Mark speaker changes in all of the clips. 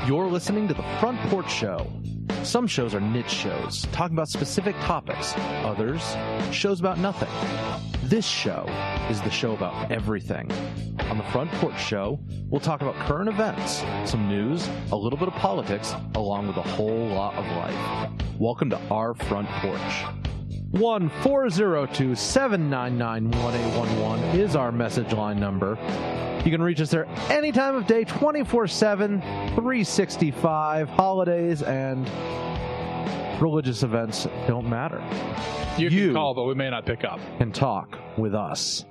Speaker 1: You're listening to The Front Porch Show. Some shows are niche shows, talking about specific topics. Others, shows about nothing. This show is the show about everything. On The Front Porch Show, we'll talk about current events, some news, a little bit of politics, along with a whole lot of life. Welcome to our Front Porch. 1-402-799-1811 is our message line number. You can reach us there any time of day, 24/7, 365. Holidays and religious events don't matter.
Speaker 2: You can call, but we may not pick up.
Speaker 1: Can talk with us.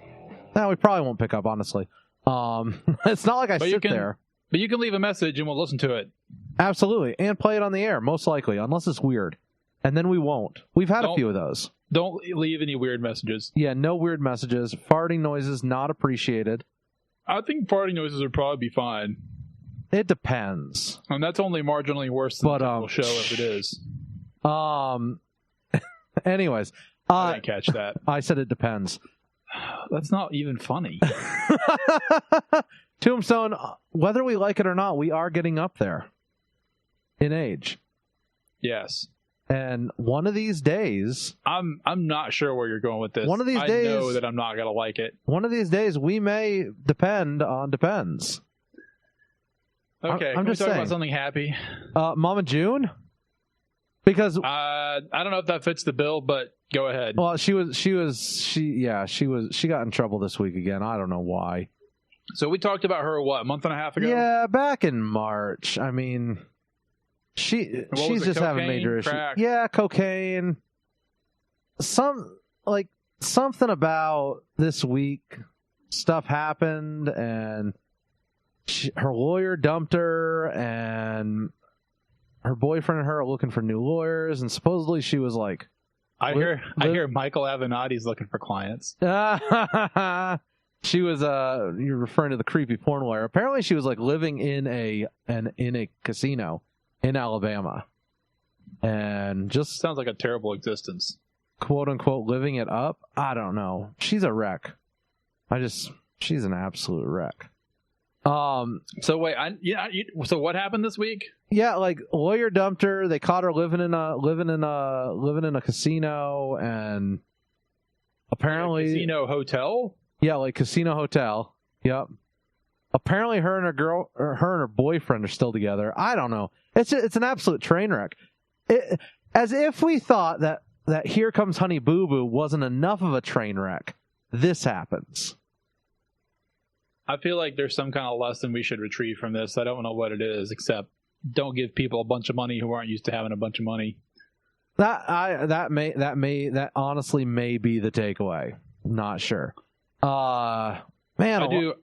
Speaker 1: No, we probably won't pick up, honestly. It's not like I sit there.
Speaker 2: But you can leave a message and we'll listen to it.
Speaker 1: Absolutely. And play it on the air, most likely, unless it's weird. And then we won't. We've had a few of those.
Speaker 2: Don't leave any weird messages.
Speaker 1: Yeah, no weird messages. Farting noises, not appreciated.
Speaker 2: I think farting noises would probably be fine.
Speaker 1: It depends.
Speaker 2: And that's only marginally worse than the typical show if it is.
Speaker 1: Anyways.
Speaker 2: I didn't catch that.
Speaker 1: I said it depends.
Speaker 2: That's not even funny.
Speaker 1: Tombstone, whether we like it or not, we are getting up there in age.
Speaker 2: Yes.
Speaker 1: And one of these days...
Speaker 2: I'm not sure where you're going with this.
Speaker 1: One of these days...
Speaker 2: I know that I'm not going to like it.
Speaker 1: One of these days, we may depend on Depends.
Speaker 2: Okay,
Speaker 1: I'm just
Speaker 2: talk
Speaker 1: saying.
Speaker 2: About something happy?
Speaker 1: Mama June? Because...
Speaker 2: I don't know if that fits the bill, but go ahead.
Speaker 1: Well, she got in trouble this week again. I don't know why.
Speaker 2: So we talked about her, a month and a half ago?
Speaker 1: Yeah, back in March. I mean... She's just having major issues. Yeah, cocaine. Something about this week. Stuff happened, and her lawyer dumped her, and her boyfriend and her are looking for new lawyers, and supposedly she was like...
Speaker 2: I hear Michael Avenatti's looking for clients.
Speaker 1: She was you're referring to the creepy porn lawyer. Apparently she was like living in a casino in Alabama, and just
Speaker 2: sounds like a terrible existence.
Speaker 1: "Quote unquote" living it up. I don't know. She's a wreck. She's an absolute wreck.
Speaker 2: So wait, so what happened this week?
Speaker 1: Yeah, like lawyer dumped her. They caught her living in a casino, and apparently
Speaker 2: casino hotel.
Speaker 1: Yeah, like casino hotel. Yep. Apparently, her and her boyfriend are still together. I don't know. It's an absolute train wreck. As if we thought that Here Comes Honey Boo Boo wasn't enough of a train wreck. This happens.
Speaker 2: I feel like there's some kind of lesson we should retrieve from this. I don't know what it is, except don't give people a bunch of money who aren't used to having a bunch of money.
Speaker 1: That honestly may be the takeaway. Not sure. Man,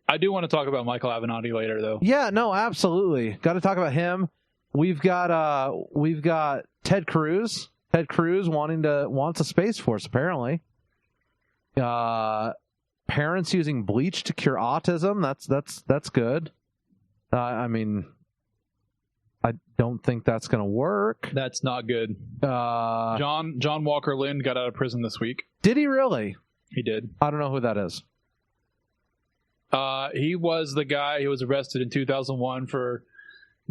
Speaker 2: I do want to talk about Michael Avenatti later, though.
Speaker 1: Yeah, no, absolutely. Got to talk about him. We've got Ted Cruz. Ted Cruz wants a Space Force, apparently. Parents using bleach to cure autism. That's good. I mean, I don't think that's going to work.
Speaker 2: That's not good. John Walker Lynn got out of prison this week.
Speaker 1: Did he really?
Speaker 2: He did.
Speaker 1: I don't know who that is.
Speaker 2: He was the guy who was arrested in 2001 for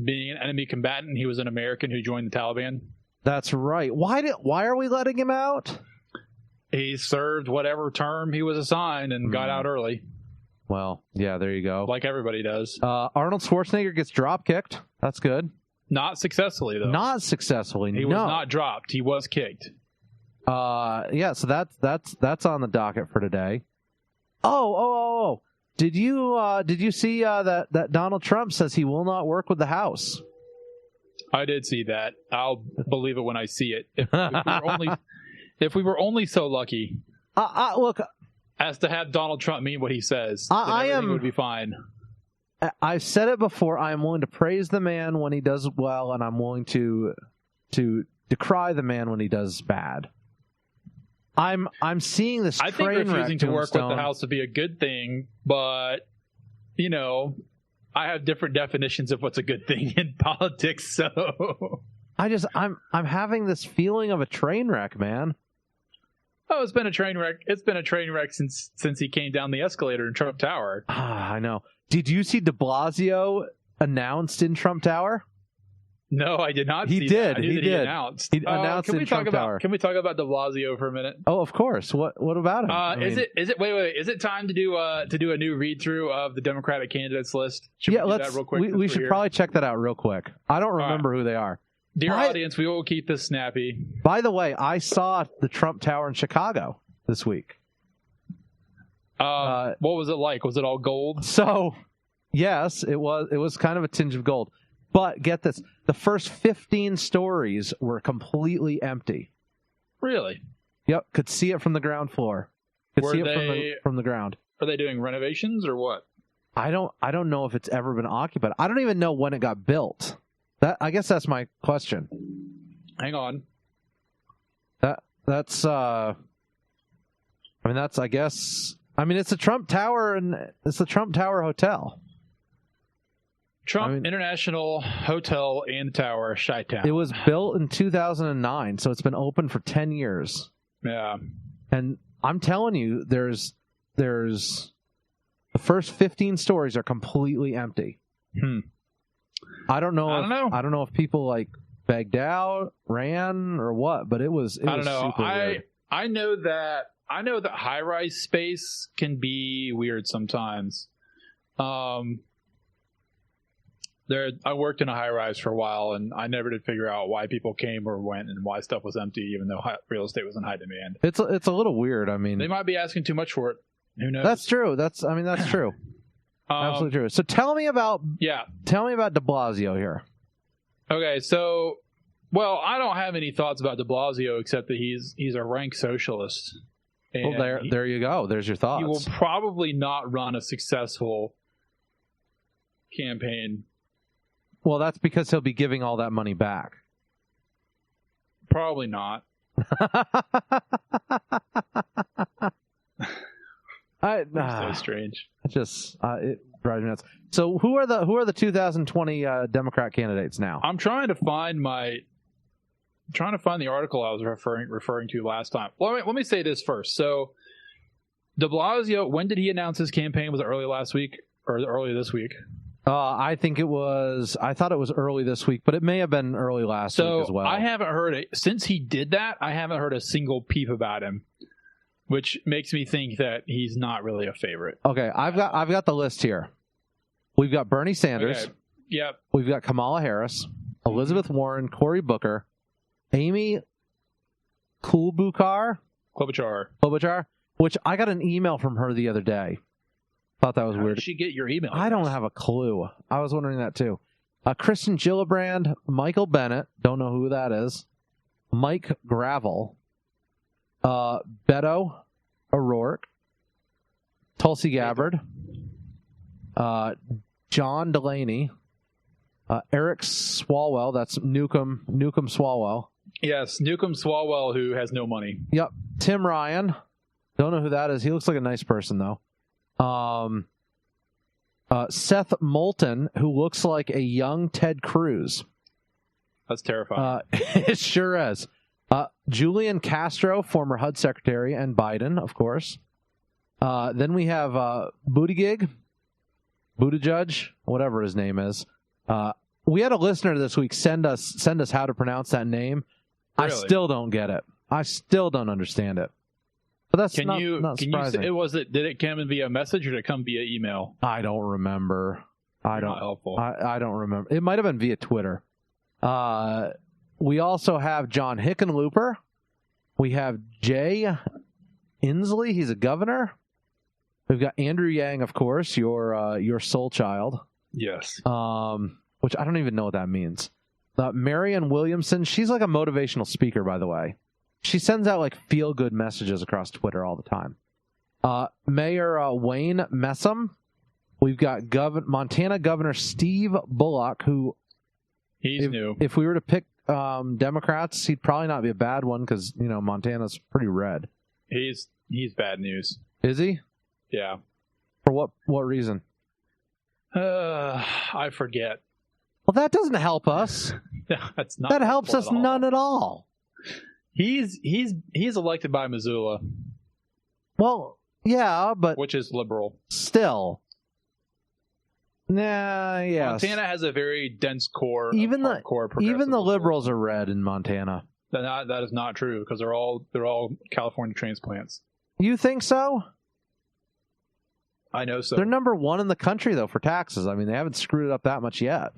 Speaker 2: being an enemy combatant. He was an American who joined the Taliban.
Speaker 1: That's right. Why are we letting him out?
Speaker 2: He served whatever term he was assigned and got out early.
Speaker 1: Well, yeah, there you go.
Speaker 2: Like everybody does.
Speaker 1: Arnold Schwarzenegger gets drop kicked. That's good.
Speaker 2: Not successfully, though.
Speaker 1: Not successfully.
Speaker 2: He was not dropped. He was kicked.
Speaker 1: Yeah. So that's on the docket for today. Oh. Did you see that Donald Trump says he will not work with the House?
Speaker 2: I did see that. I'll believe it when I see it. If we were only so lucky,
Speaker 1: look,
Speaker 2: as to have Donald Trump mean what he says, everything would be fine.
Speaker 1: I've said it before. I am willing to praise the man when he does well, and I'm willing to decry the man when he does bad. I'm seeing this.
Speaker 2: I think
Speaker 1: train
Speaker 2: refusing
Speaker 1: wreck,
Speaker 2: to work with the House would be a good thing, but I have different definitions of what's a good thing in politics. So
Speaker 1: I'm having this feeling of a train wreck, man.
Speaker 2: Oh, it's been a train wreck. It's been a train wreck since he came down the escalator in Trump Tower.
Speaker 1: I know. Did you see de Blasio announced in Trump Tower?
Speaker 2: No, I did not.
Speaker 1: He
Speaker 2: see
Speaker 1: did.
Speaker 2: That. I knew
Speaker 1: He
Speaker 2: that
Speaker 1: did.
Speaker 2: He announced.
Speaker 1: He announced
Speaker 2: can
Speaker 1: in
Speaker 2: we talk
Speaker 1: Trump
Speaker 2: about?
Speaker 1: Tower.
Speaker 2: Can we talk about De Blasio for a minute?
Speaker 1: Oh, of course. What about him?
Speaker 2: Is it? Wait. Is it time to do a new read through of the Democratic candidates list? Should we do that real quick?
Speaker 1: We should probably check that out real quick. I don't remember who they are.
Speaker 2: Dear audience, we will keep this snappy.
Speaker 1: By the way, I saw the Trump Tower in Chicago this week.
Speaker 2: What was it like? Was it all gold?
Speaker 1: So, yes, it was. It was kind of a tinge of gold. But get this: the first 15 stories were completely empty.
Speaker 2: Really?
Speaker 1: Yep, could see it from the ground floor. Could see it from the ground.
Speaker 2: Are they doing renovations or what?
Speaker 1: I don't know if it's ever been occupied. I don't even know when it got built. I guess that's my question.
Speaker 2: Hang on.
Speaker 1: That's I guess it's a Trump Tower, and it's the Trump Tower Hotel.
Speaker 2: Trump International Hotel and Tower, Chi-Town.
Speaker 1: It was built in 2009, so it's been open for 10 years.
Speaker 2: Yeah.
Speaker 1: And I'm telling you, there's the first 15 stories are completely empty. I don't know if people like begged out, ran, or what, but it was I don't know. Super weird.
Speaker 2: I know that high-rise space can be weird sometimes. I worked in a high-rise for a while, and I never did figure out why people came or went and why stuff was empty, even though real estate was in high demand.
Speaker 1: It's a little weird. I mean,
Speaker 2: they might be asking too much for it. Who knows?
Speaker 1: That's true. That's true. Absolutely true. So tell me about De Blasio here.
Speaker 2: Okay, so I don't have any thoughts about De Blasio except that he's a rank socialist.
Speaker 1: Well, there you go. There's your thoughts.
Speaker 2: He will probably not run a successful campaign.
Speaker 1: Well, that's because he'll be giving all that money back.
Speaker 2: Probably not. So strange.
Speaker 1: It drives me nuts. So who are the 2020 Democrat candidates now?
Speaker 2: I'm trying to find the article I was referring to last time. Well, let me say this first. So De Blasio, when did he announce his campaign? Was it early last week or early this week?
Speaker 1: I thought it was early this week, but it may have been early last week as well.
Speaker 2: I haven't heard it since he did that. I haven't heard a single peep about him, which makes me think that he's not really a favorite.
Speaker 1: Okay, I've got the list here. We've got Bernie Sanders.
Speaker 2: Okay. Yep.
Speaker 1: We've got Kamala Harris, Elizabeth Warren, Cory Booker, Amy Klobuchar, which I got an email from her the other day. Thought that was weird.
Speaker 2: How did she get your email?
Speaker 1: I don't have a clue. I was wondering that too. Kristen Gillibrand, Michael Bennett, don't know who that is. Mike Gravel, Beto O'Rourke, Tulsi Gabbard, John Delaney, Eric Swalwell. That's Newcomb Swalwell.
Speaker 2: Yes, Newcomb Swalwell, who has no money.
Speaker 1: Yep. Tim Ryan. Don't know who that is. He looks like a nice person, though. Seth Moulton, who looks like a young Ted Cruz.
Speaker 2: That's terrifying.
Speaker 1: It sure is. Julian Castro, former HUD secretary, and Biden, of course. Then we have Buttigieg, whatever his name is. We had a listener this week send us how to pronounce that name. Really? I still don't get it. I still don't understand it. But that's not surprising.
Speaker 2: Did it come via message or did it come via email?
Speaker 1: I don't remember.
Speaker 2: Not helpful.
Speaker 1: I don't remember. It might have been via Twitter. We also have John Hickenlooper. We have Jay Inslee. He's a governor. We've got Andrew Yang, of course, your soul child.
Speaker 2: Yes.
Speaker 1: Which I don't even know what that means. Marianne Williamson. She's like a motivational speaker, by the way. She sends out like feel-good messages across Twitter all the time. Mayor Wayne Messam. We've got Montana Governor Steve Bullock, who...
Speaker 2: He's new.
Speaker 1: If we were to pick Democrats, he'd probably not be a bad one because, Montana's pretty red.
Speaker 2: He's bad news.
Speaker 1: Is he?
Speaker 2: Yeah.
Speaker 1: For what reason?
Speaker 2: I forget.
Speaker 1: Well, that doesn't help us.
Speaker 2: That's not.
Speaker 1: That helps us none at all.
Speaker 2: He's elected by Missoula.
Speaker 1: Well, yeah, but
Speaker 2: which is liberal.
Speaker 1: Still. Nah, yes.
Speaker 2: Montana has a very dense core.
Speaker 1: Even the
Speaker 2: progressive
Speaker 1: liberals are red in Montana.
Speaker 2: That is not true because they're all California transplants.
Speaker 1: You think so?
Speaker 2: I know so.
Speaker 1: They're number one in the country though for taxes. I mean, they haven't screwed it up that much yet.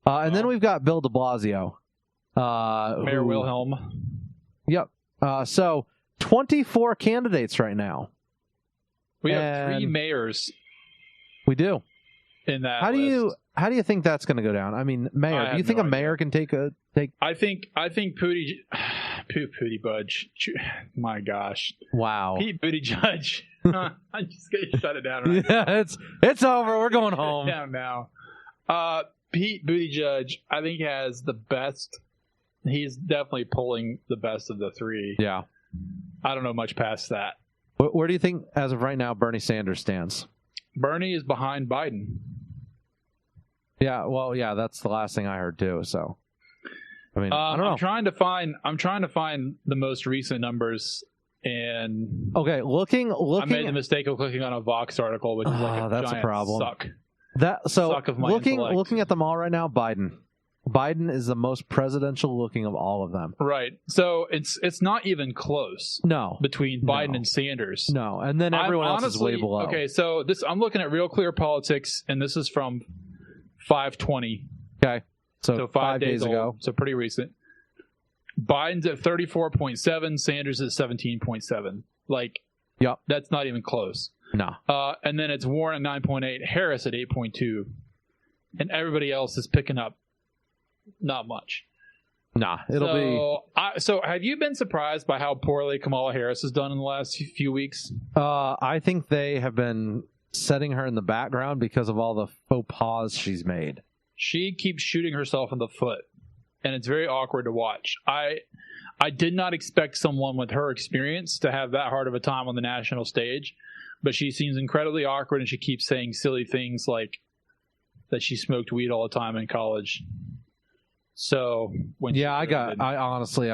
Speaker 1: And then we've got Bill de Blasio,
Speaker 2: Mayor Wilhelm.
Speaker 1: Yep. So 24 candidates right now.
Speaker 2: We have 3 mayors.
Speaker 1: We do.
Speaker 2: In that
Speaker 1: how do
Speaker 2: list.
Speaker 1: you think that's going to go down? I mean, mayor. Do you think a mayor can take?
Speaker 2: I think Pootie Budge. My gosh.
Speaker 1: Wow.
Speaker 2: Pete Buttigieg. I'm just gonna shut it down right now.
Speaker 1: Yeah, it's over. We're going home.
Speaker 2: Down now. Pete Buttigieg, I think, has the best. He's definitely pulling the best of the 3.
Speaker 1: Yeah.
Speaker 2: I don't know much past that.
Speaker 1: Where do you think, as of right now, Bernie Sanders stands?
Speaker 2: Bernie is behind Biden.
Speaker 1: Yeah, well, yeah, that's the last thing I heard too. So, I mean, I don't know.
Speaker 2: I'm trying to find the most recent numbers, and
Speaker 1: okay, looking.
Speaker 2: I made the mistake of clicking on a Vox article, which is like a
Speaker 1: that's
Speaker 2: giant
Speaker 1: a problem.
Speaker 2: suck.
Speaker 1: Suck of my
Speaker 2: intellect.
Speaker 1: Looking at them all right now, Biden is the most presidential looking of all of them.
Speaker 2: Right. So it's not even close.
Speaker 1: No.
Speaker 2: Between Biden and Sanders.
Speaker 1: No. And then everyone else is way below.
Speaker 2: Okay, so I'm looking at Real Clear Politics, and this is from 5/20.
Speaker 1: Okay. So 5 days ago.
Speaker 2: So pretty recent. Biden's at 34.7, Sanders at 17.7. Like,
Speaker 1: yep.
Speaker 2: That's not even close.
Speaker 1: No.
Speaker 2: And then it's Warren at 9.8, Harris at 8.2. And everybody else is picking up not much.
Speaker 1: Nah, it'll be.
Speaker 2: So have you been surprised by how poorly Kamala Harris has done in the last few weeks?
Speaker 1: I think they have been setting her in the background because of all the faux pas she's made.
Speaker 2: She keeps shooting herself in the foot, and it's very awkward to watch. I did not expect someone with her experience to have that hard of a time on the national stage, but she seems incredibly awkward, and she keeps saying silly things like that she smoked weed all the time in college. So when I've got nothing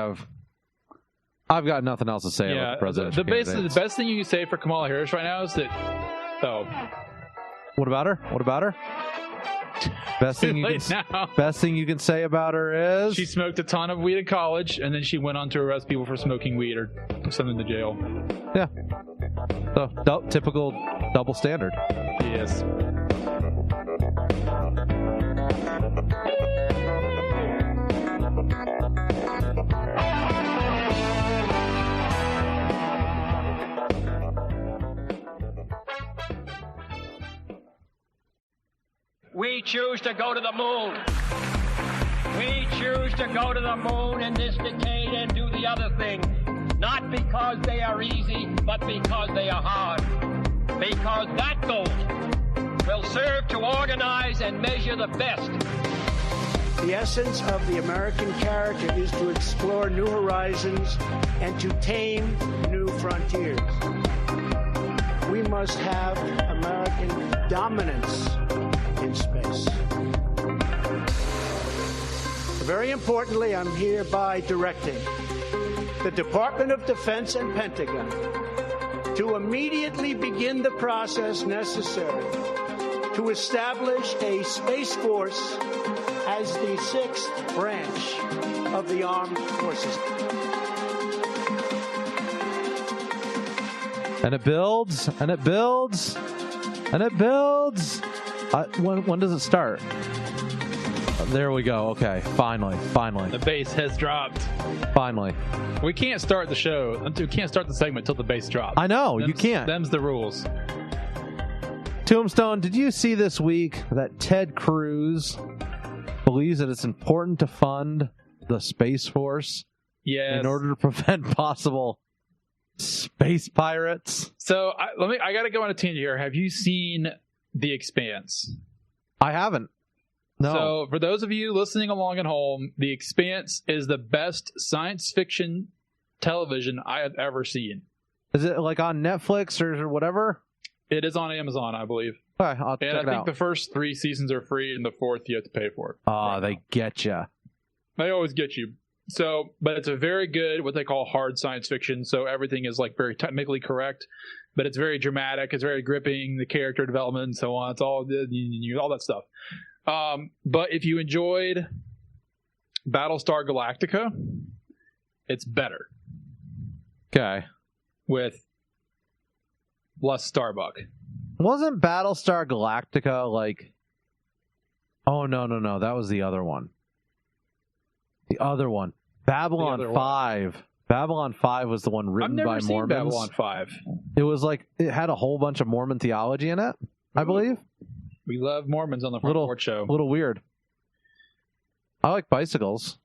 Speaker 2: else to say about the presidential the best thing you can say for Kamala Harris right now is that. Oh,
Speaker 1: what about her? Best thing you can say about her is
Speaker 2: she smoked a ton of weed in college, and then she went on to arrest people for smoking weed or send them to jail.
Speaker 1: Yeah. So typical double standard.
Speaker 2: Yes.
Speaker 3: We choose to go to the moon. We choose to go to the moon in this decade and do the other thing, not because they are easy, but because they are hard. Because that goal will serve to organize and measure the best.
Speaker 4: The essence of the American character is to explore new horizons and to tame new frontiers. We must have American dominance in space. Very importantly, I'm hereby directing the Department of Defense and Pentagon to immediately begin the process necessary to establish a Space Force as the 6th branch of the armed forces.
Speaker 1: And it builds, and it builds, and it builds. When does it start? There we go. Okay, finally.
Speaker 2: The bass has dropped.
Speaker 1: Finally.
Speaker 2: We can't start the show. We can't start the segment until the bass drops.
Speaker 1: I know, you can't.
Speaker 2: Them's the rules.
Speaker 1: Tombstone, did you see this week that Ted Cruz believes that it's important to fund the Space Force in order to prevent possible space pirates?
Speaker 2: So I got to go on a tangent here. Have you seen The Expanse?
Speaker 1: I haven't. No.
Speaker 2: So for those of you listening along at home, The Expanse is the best science fiction television I have ever seen.
Speaker 1: Is it like on Netflix or whatever?
Speaker 2: It is on Amazon, I believe.
Speaker 1: Okay, I'll check it out.
Speaker 2: And I think the first 3 seasons are free, and the 4th you have to pay for it.
Speaker 1: Oh, they get you.
Speaker 2: They always get you. But it's a very good, what they call hard science fiction. So everything is like very technically correct, but it's very dramatic. It's very gripping, the character development and so on. It's all that stuff. But if you enjoyed Battlestar Galactica, it's better.
Speaker 1: Okay.
Speaker 2: With less Starbuck.
Speaker 1: Wasn't Battlestar Galactica like... Oh, no. That was the other one. The other one. Babylon 5. Babylon 5 was the one written by Mormons. I've never seen
Speaker 2: Babylon 5.
Speaker 1: It was like, it had a whole bunch of Mormon theology in it, I believe.
Speaker 2: We love Mormons on the Front Porch Show.
Speaker 1: A little weird. I like bicycles.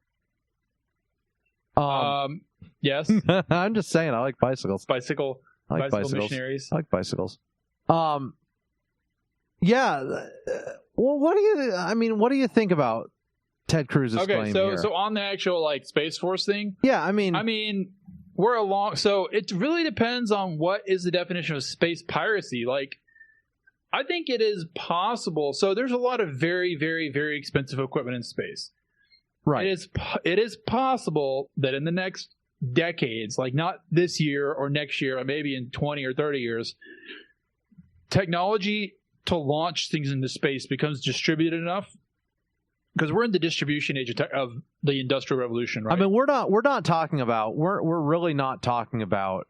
Speaker 2: Yes.
Speaker 1: I'm just saying, I like bicycles.
Speaker 2: Bicycle missionaries.
Speaker 1: I like bicycles. Yeah. Well, what do you think about Ted Cruz's claim here?
Speaker 2: So on the actual like Space Force thing?
Speaker 1: Yeah, I mean
Speaker 2: we're along. So it really depends on what is the definition of space piracy. Like, I think it is possible. So there's a lot of very, very, very expensive equipment in space.
Speaker 1: Right.
Speaker 2: It is possible that in the next decades, like not this year or next year, or maybe in 20 or 30 years, technology to launch things into space becomes distributed enough, because we're in the distribution age of the Industrial Revolution, right?
Speaker 1: I mean, we're really not talking about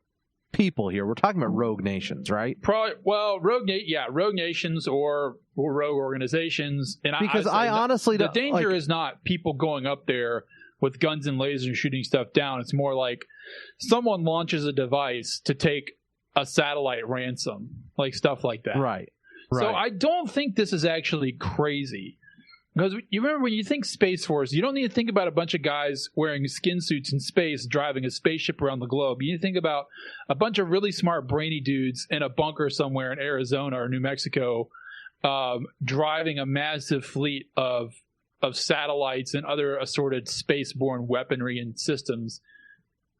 Speaker 1: people here. We're talking about rogue nations, right?
Speaker 2: Rogue nations or rogue organizations. And
Speaker 1: because I honestly
Speaker 2: the danger is not people going up there with guns and lasers and shooting stuff down. It's more like someone launches a device to take a satellite ransom, like stuff like that.
Speaker 1: Right.
Speaker 2: So I don't think this is actually crazy. Because you remember when you think Space Force, you don't need to think about a bunch of guys wearing skin suits in space driving a spaceship around the globe. You need to think about a bunch of really smart, brainy dudes in a bunker somewhere in Arizona or New Mexico driving a massive fleet of satellites and other assorted space-borne weaponry and systems,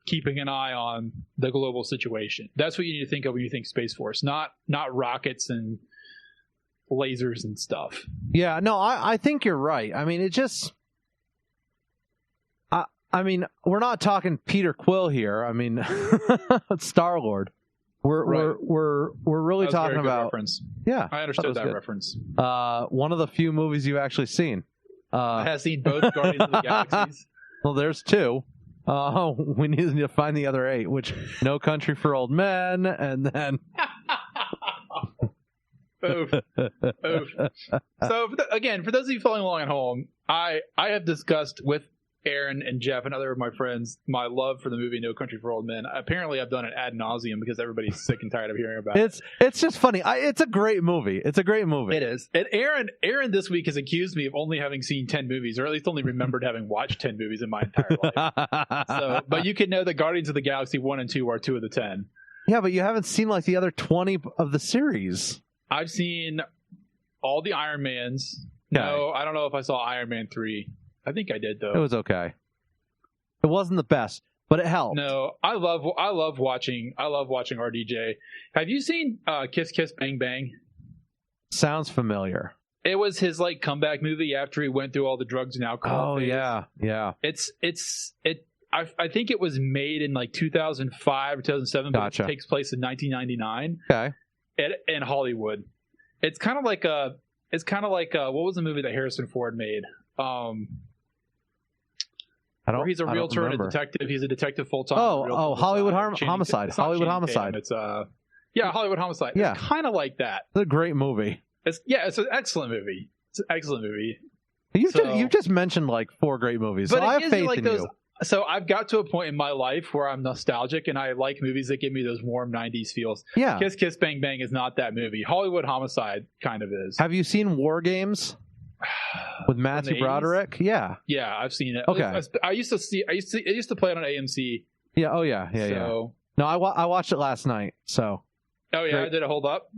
Speaker 2: keeping an eye on the global situation. That's what you need to think of when you think Space Force, not rockets and lasers and stuff.
Speaker 1: Yeah, no, I think you're right. I mean, it just... I mean, we're not talking Peter Quill here. I mean, Star-Lord. We're really talking about...
Speaker 2: reference.
Speaker 1: Yeah.
Speaker 2: I understood that reference.
Speaker 1: One of the few movies you've actually seen.
Speaker 2: I have seen both Guardians of the Galaxies.
Speaker 1: Well, there's 2. We need to find the other 8, which No Country for Old Men, and then...
Speaker 2: Oof. So, again, for those of you following along at home, I have discussed with Aaron and Jeff and other of my friends my love for the movie No Country for Old Men. Apparently, I've done it ad nauseum because everybody's sick and tired of hearing about it.
Speaker 1: It's just funny. It's a great movie. It's a great movie.
Speaker 2: It is. And Aaron this week has accused me of only having seen 10 movies, or at least only remembered having watched 10 movies in my entire life. But you can know that Guardians of the Galaxy 1 and 2 are 2 of the 10.
Speaker 1: Yeah, but you haven't seen like the other 20 of the series.
Speaker 2: I've seen all the Iron Mans.
Speaker 1: Okay.
Speaker 2: No, I don't know if I saw Iron Man 3. I think I did, though.
Speaker 1: It was okay. It wasn't the best, but it helped.
Speaker 2: No, I love watching RDJ. Have you seen Kiss Kiss Bang Bang?
Speaker 1: Sounds familiar.
Speaker 2: It was his like comeback movie after he went through all the drugs and alcohol.
Speaker 1: Oh
Speaker 2: phase.
Speaker 1: yeah.
Speaker 2: I think it was made in like 2005 or 2007,
Speaker 1: Gotcha.
Speaker 2: But it takes place in 1999.
Speaker 1: Okay.
Speaker 2: In Hollywood. It's kind of like what was the movie that Harrison Ford made? He's a realtor and a detective. He's a detective full time.
Speaker 1: Hollywood Homicide. Hollywood Homicide.
Speaker 2: It's Hollywood Homicide.
Speaker 1: Yeah.
Speaker 2: It's kind of like that.
Speaker 1: It's a great movie.
Speaker 2: It's an excellent movie. It's an excellent movie.
Speaker 1: You've just mentioned like 4 great movies. So I have faith in you.
Speaker 2: So I've got to a point in my life where I'm nostalgic and I like movies that give me those warm 90s feels.
Speaker 1: Yeah.
Speaker 2: Kiss Kiss Bang Bang is not that movie. Hollywood Homicide kind of is.
Speaker 1: Have you seen War Games with Matthew Broderick? Yeah.
Speaker 2: Yeah, I've seen it.
Speaker 1: Okay.
Speaker 2: I used to play it on AMC.
Speaker 1: Yeah. Oh yeah. Yeah. No, I watched it last night. So.
Speaker 2: Oh yeah.
Speaker 1: Great.
Speaker 2: Did it hold up?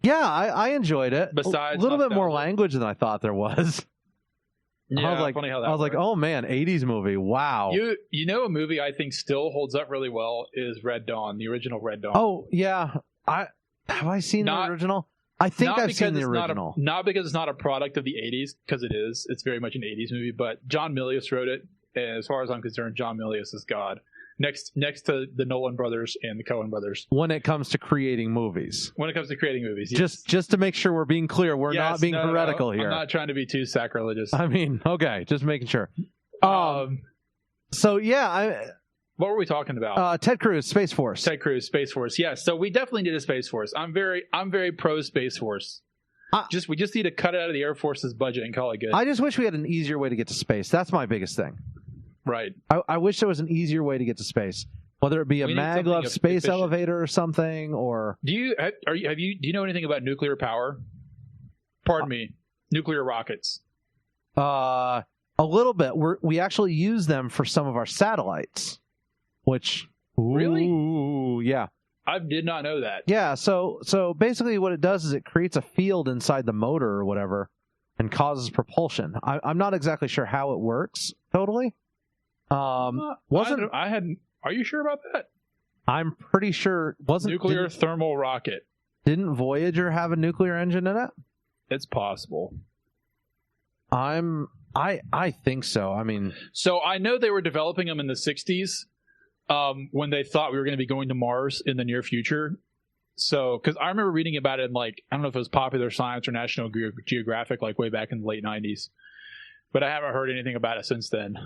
Speaker 1: Yeah, I enjoyed it.
Speaker 2: Besides
Speaker 1: a little bit more language than I thought there was.
Speaker 2: Yeah,
Speaker 1: I was like,
Speaker 2: funny how that works.
Speaker 1: like, oh man, 80s movie. Wow.
Speaker 2: You know, a movie I think still holds up really well is Red Dawn, the original Red Dawn.
Speaker 1: Oh yeah, have I seen the original? I think I've seen the original.
Speaker 2: Not because it's not a product of the 80s, because it is. It's very much an 80s movie. But John Milius wrote it, And as far as I'm concerned, John Milius is God. Next to the Nolan brothers and the Coen brothers.
Speaker 1: When it comes to creating movies.
Speaker 2: When it comes to creating movies, yes.
Speaker 1: Just to make sure we're being clear, we're not being heretical here.
Speaker 2: I'm not trying to be too sacrilegious.
Speaker 1: I mean, okay, just making sure. So yeah,
Speaker 2: what were we talking about?
Speaker 1: Ted Cruz, Space Force.
Speaker 2: Ted Cruz, Space Force. Yeah, so we definitely need a Space Force. I'm very pro Space Force. We just need to cut it out of the Air Force's budget and call it good.
Speaker 1: I just wish we had an easier way to get to space. That's my biggest thing.
Speaker 2: Right.
Speaker 1: I wish there was an easier way to get to space, whether it be a maglev space elevator or something. Or
Speaker 2: do you know anything about nuclear power? Pardon me, nuclear rockets.
Speaker 1: A little bit. We actually use them for some of our satellites. Which
Speaker 2: really?
Speaker 1: Yeah.
Speaker 2: I did not know that.
Speaker 1: Yeah. So basically, what it does is it creates a field inside the motor or whatever, and causes propulsion. I'm not exactly sure how it works totally. Are you sure about that? I'm pretty sure.
Speaker 2: Nuclear thermal rocket.
Speaker 1: Didn't Voyager have a nuclear engine in it?
Speaker 2: It's possible.
Speaker 1: I think so. I mean,
Speaker 2: so I know they were developing them in the 60s when they thought we were going to be going to Mars in the near future. So, because I remember reading about it in I don't know if it was Popular Science or National Geographic, way back in the late 90s. But I haven't heard anything about it since then.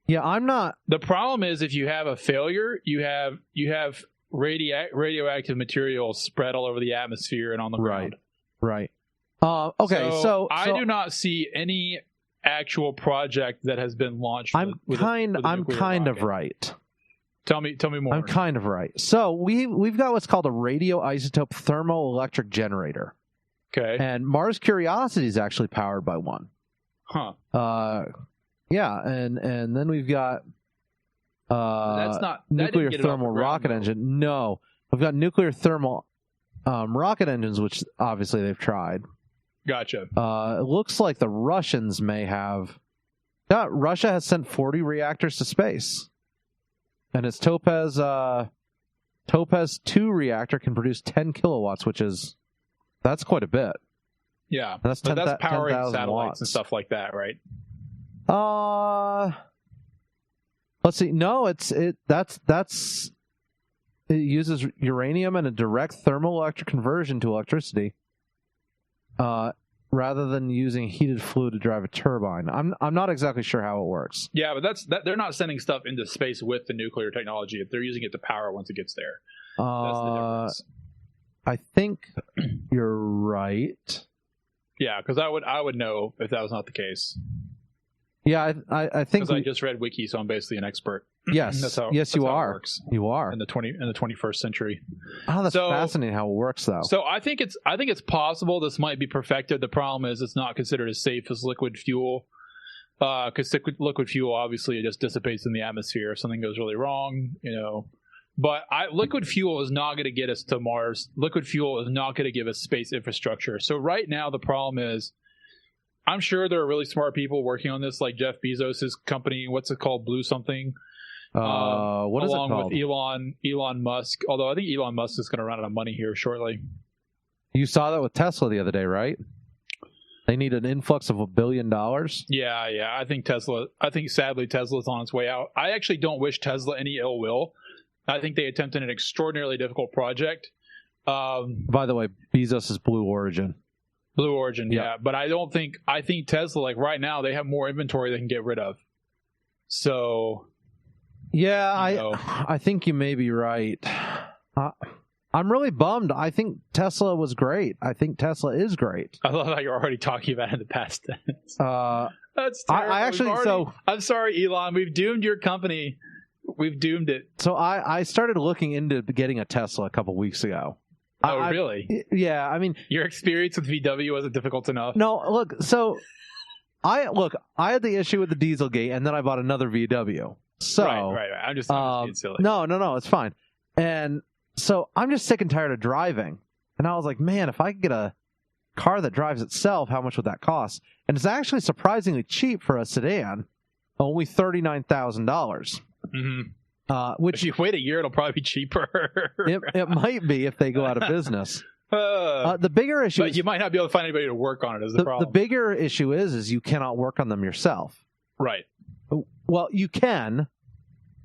Speaker 1: Yeah, I'm not.
Speaker 2: The problem is if you have a failure, you have radioactive material spread all over the atmosphere and on the ground.
Speaker 1: Right. Okay, so
Speaker 2: I do not see any actual project that has been launched.
Speaker 1: I'm kind of right.
Speaker 2: Tell me more.
Speaker 1: I'm kind of right. So we've got what's called a radioisotope thermoelectric generator.
Speaker 2: Okay.
Speaker 1: And Mars Curiosity is actually powered by one.
Speaker 2: Huh.
Speaker 1: Yeah, and then we've got
Speaker 2: nuclear
Speaker 1: thermal rocket engine. No, we've got nuclear thermal rocket engines, which obviously they've tried.
Speaker 2: Gotcha.
Speaker 1: It looks like the Russians may have. Yeah, Russia has sent 40 reactors to space, and its Topaz 2 reactor can produce 10 kilowatts, that's quite a bit.
Speaker 2: Yeah,
Speaker 1: that's
Speaker 2: powering
Speaker 1: 10,000
Speaker 2: satellites
Speaker 1: watts
Speaker 2: and stuff like that, right?
Speaker 1: Let's see. No, it uses uranium and a direct thermoelectric conversion to electricity, rather than using heated fluid to drive a turbine. I'm not exactly sure how it works.
Speaker 2: Yeah, but they're not sending stuff into space with the nuclear technology. They're using it to power once it gets there. That's the difference.
Speaker 1: I think you're right.
Speaker 2: Yeah, because I would know if that was not the case.
Speaker 1: Yeah, I think
Speaker 2: because I just read Wiki, so I'm basically an expert.
Speaker 1: Yes,
Speaker 2: that's how
Speaker 1: you are.
Speaker 2: It works
Speaker 1: you are
Speaker 2: in the 21st century.
Speaker 1: Oh, that's fascinating how it works, though.
Speaker 2: So I think it's possible this might be perfected. The problem is it's not considered as safe as liquid fuel, because liquid fuel obviously it just dissipates in the atmosphere if something goes really wrong, But liquid fuel is not going to get us to Mars. Liquid fuel is not going to give us space infrastructure. So right now the problem is, I'm sure there are really smart people working on this, like Jeff Bezos' company. What's it called? Blue something.
Speaker 1: What is it called?
Speaker 2: Along with Elon Musk. Although I think Elon Musk is going to run out of money here shortly.
Speaker 1: You saw that with Tesla the other day, right? They need an influx of $1 billion.
Speaker 2: Yeah. I think sadly Tesla's on its way out. I actually don't wish Tesla any ill will. I think they attempted an extraordinarily difficult project.
Speaker 1: By the way, Bezos is Blue Origin.
Speaker 2: Blue Origin, yeah. But I think Tesla, right now, they have more inventory they can get rid of. So.
Speaker 1: Yeah, I think you may be right. I'm really bummed. I think Tesla was great. I think Tesla is great.
Speaker 2: I love how you're already talking about it in the past tense. That's
Speaker 1: terrible.
Speaker 2: I'm sorry, Elon. We've doomed your company. We've doomed it.
Speaker 1: So I started looking into getting a Tesla a couple weeks ago.
Speaker 2: Oh, really?
Speaker 1: Yeah, I mean...
Speaker 2: Your experience with VW wasn't difficult enough?
Speaker 1: No, look, so... I had the issue with the Dieselgate, and then I bought another VW. So...
Speaker 2: Right. I'm just being silly.
Speaker 1: No, it's fine. And so I'm just sick and tired of driving. And I was like, man, if I could get a car that drives itself, how much would that cost? And it's actually surprisingly cheap for a sedan. Only $39,000.
Speaker 2: Mm-hmm.
Speaker 1: Which
Speaker 2: if you wait a year, it'll probably be cheaper.
Speaker 1: it might be if they go out of business. The bigger issue
Speaker 2: but
Speaker 1: is
Speaker 2: you might not be able to find anybody to work on it is the problem.
Speaker 1: The bigger issue is you cannot work on them yourself.
Speaker 2: Right.
Speaker 1: Well, you can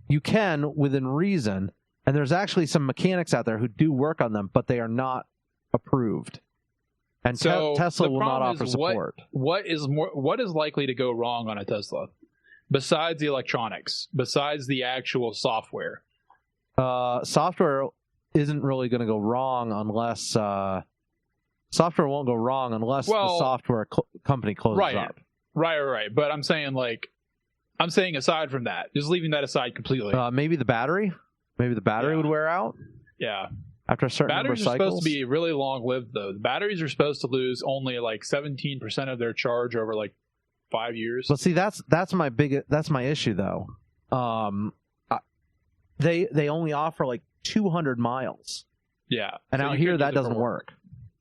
Speaker 1: within reason, and there's actually some mechanics out there who do work on them, but they are not approved. And
Speaker 2: so
Speaker 1: Tesla will not offer support.
Speaker 2: What is likely to go wrong on a Tesla besides the electronics, besides the actual software?
Speaker 1: Software isn't really going to go wrong unless software won't go wrong unless the software company closes up. Right.
Speaker 2: But I'm saying aside from that, just leaving that aside completely.
Speaker 1: Maybe the battery. Maybe the battery would wear out.
Speaker 2: Yeah.
Speaker 1: After a certain number of cycles.
Speaker 2: Batteries are supposed to be really long-lived, though. The batteries are supposed to lose only like 17% of their charge over like 5 years.
Speaker 1: But see, that's my issue, though. They only offer like 200 miles.
Speaker 2: Yeah.
Speaker 1: And
Speaker 2: so
Speaker 1: out here, that doesn't work.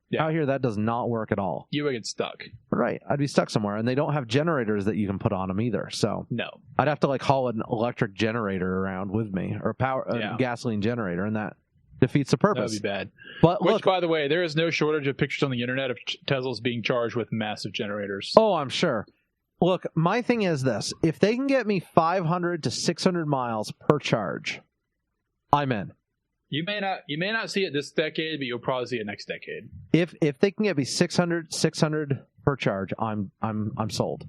Speaker 2: Yeah.
Speaker 1: Out here, that does not work at all.
Speaker 2: You would get stuck.
Speaker 1: Right. I'd be stuck somewhere. And they don't have generators that you can put on them either. So
Speaker 2: no.
Speaker 1: I'd have to like haul an electric generator around with me or a gasoline generator, and that defeats the purpose.
Speaker 2: That would be bad.
Speaker 1: But
Speaker 2: Which, by the way, there is no shortage of pictures on the internet of Teslas being charged with massive generators.
Speaker 1: Oh, I'm sure. Look, my thing is this. If they can get me 500 to 600 miles per charge, I'm in.
Speaker 2: You may not see it this decade, but you'll probably see it next decade.
Speaker 1: If they can get me 600 per charge, I'm sold.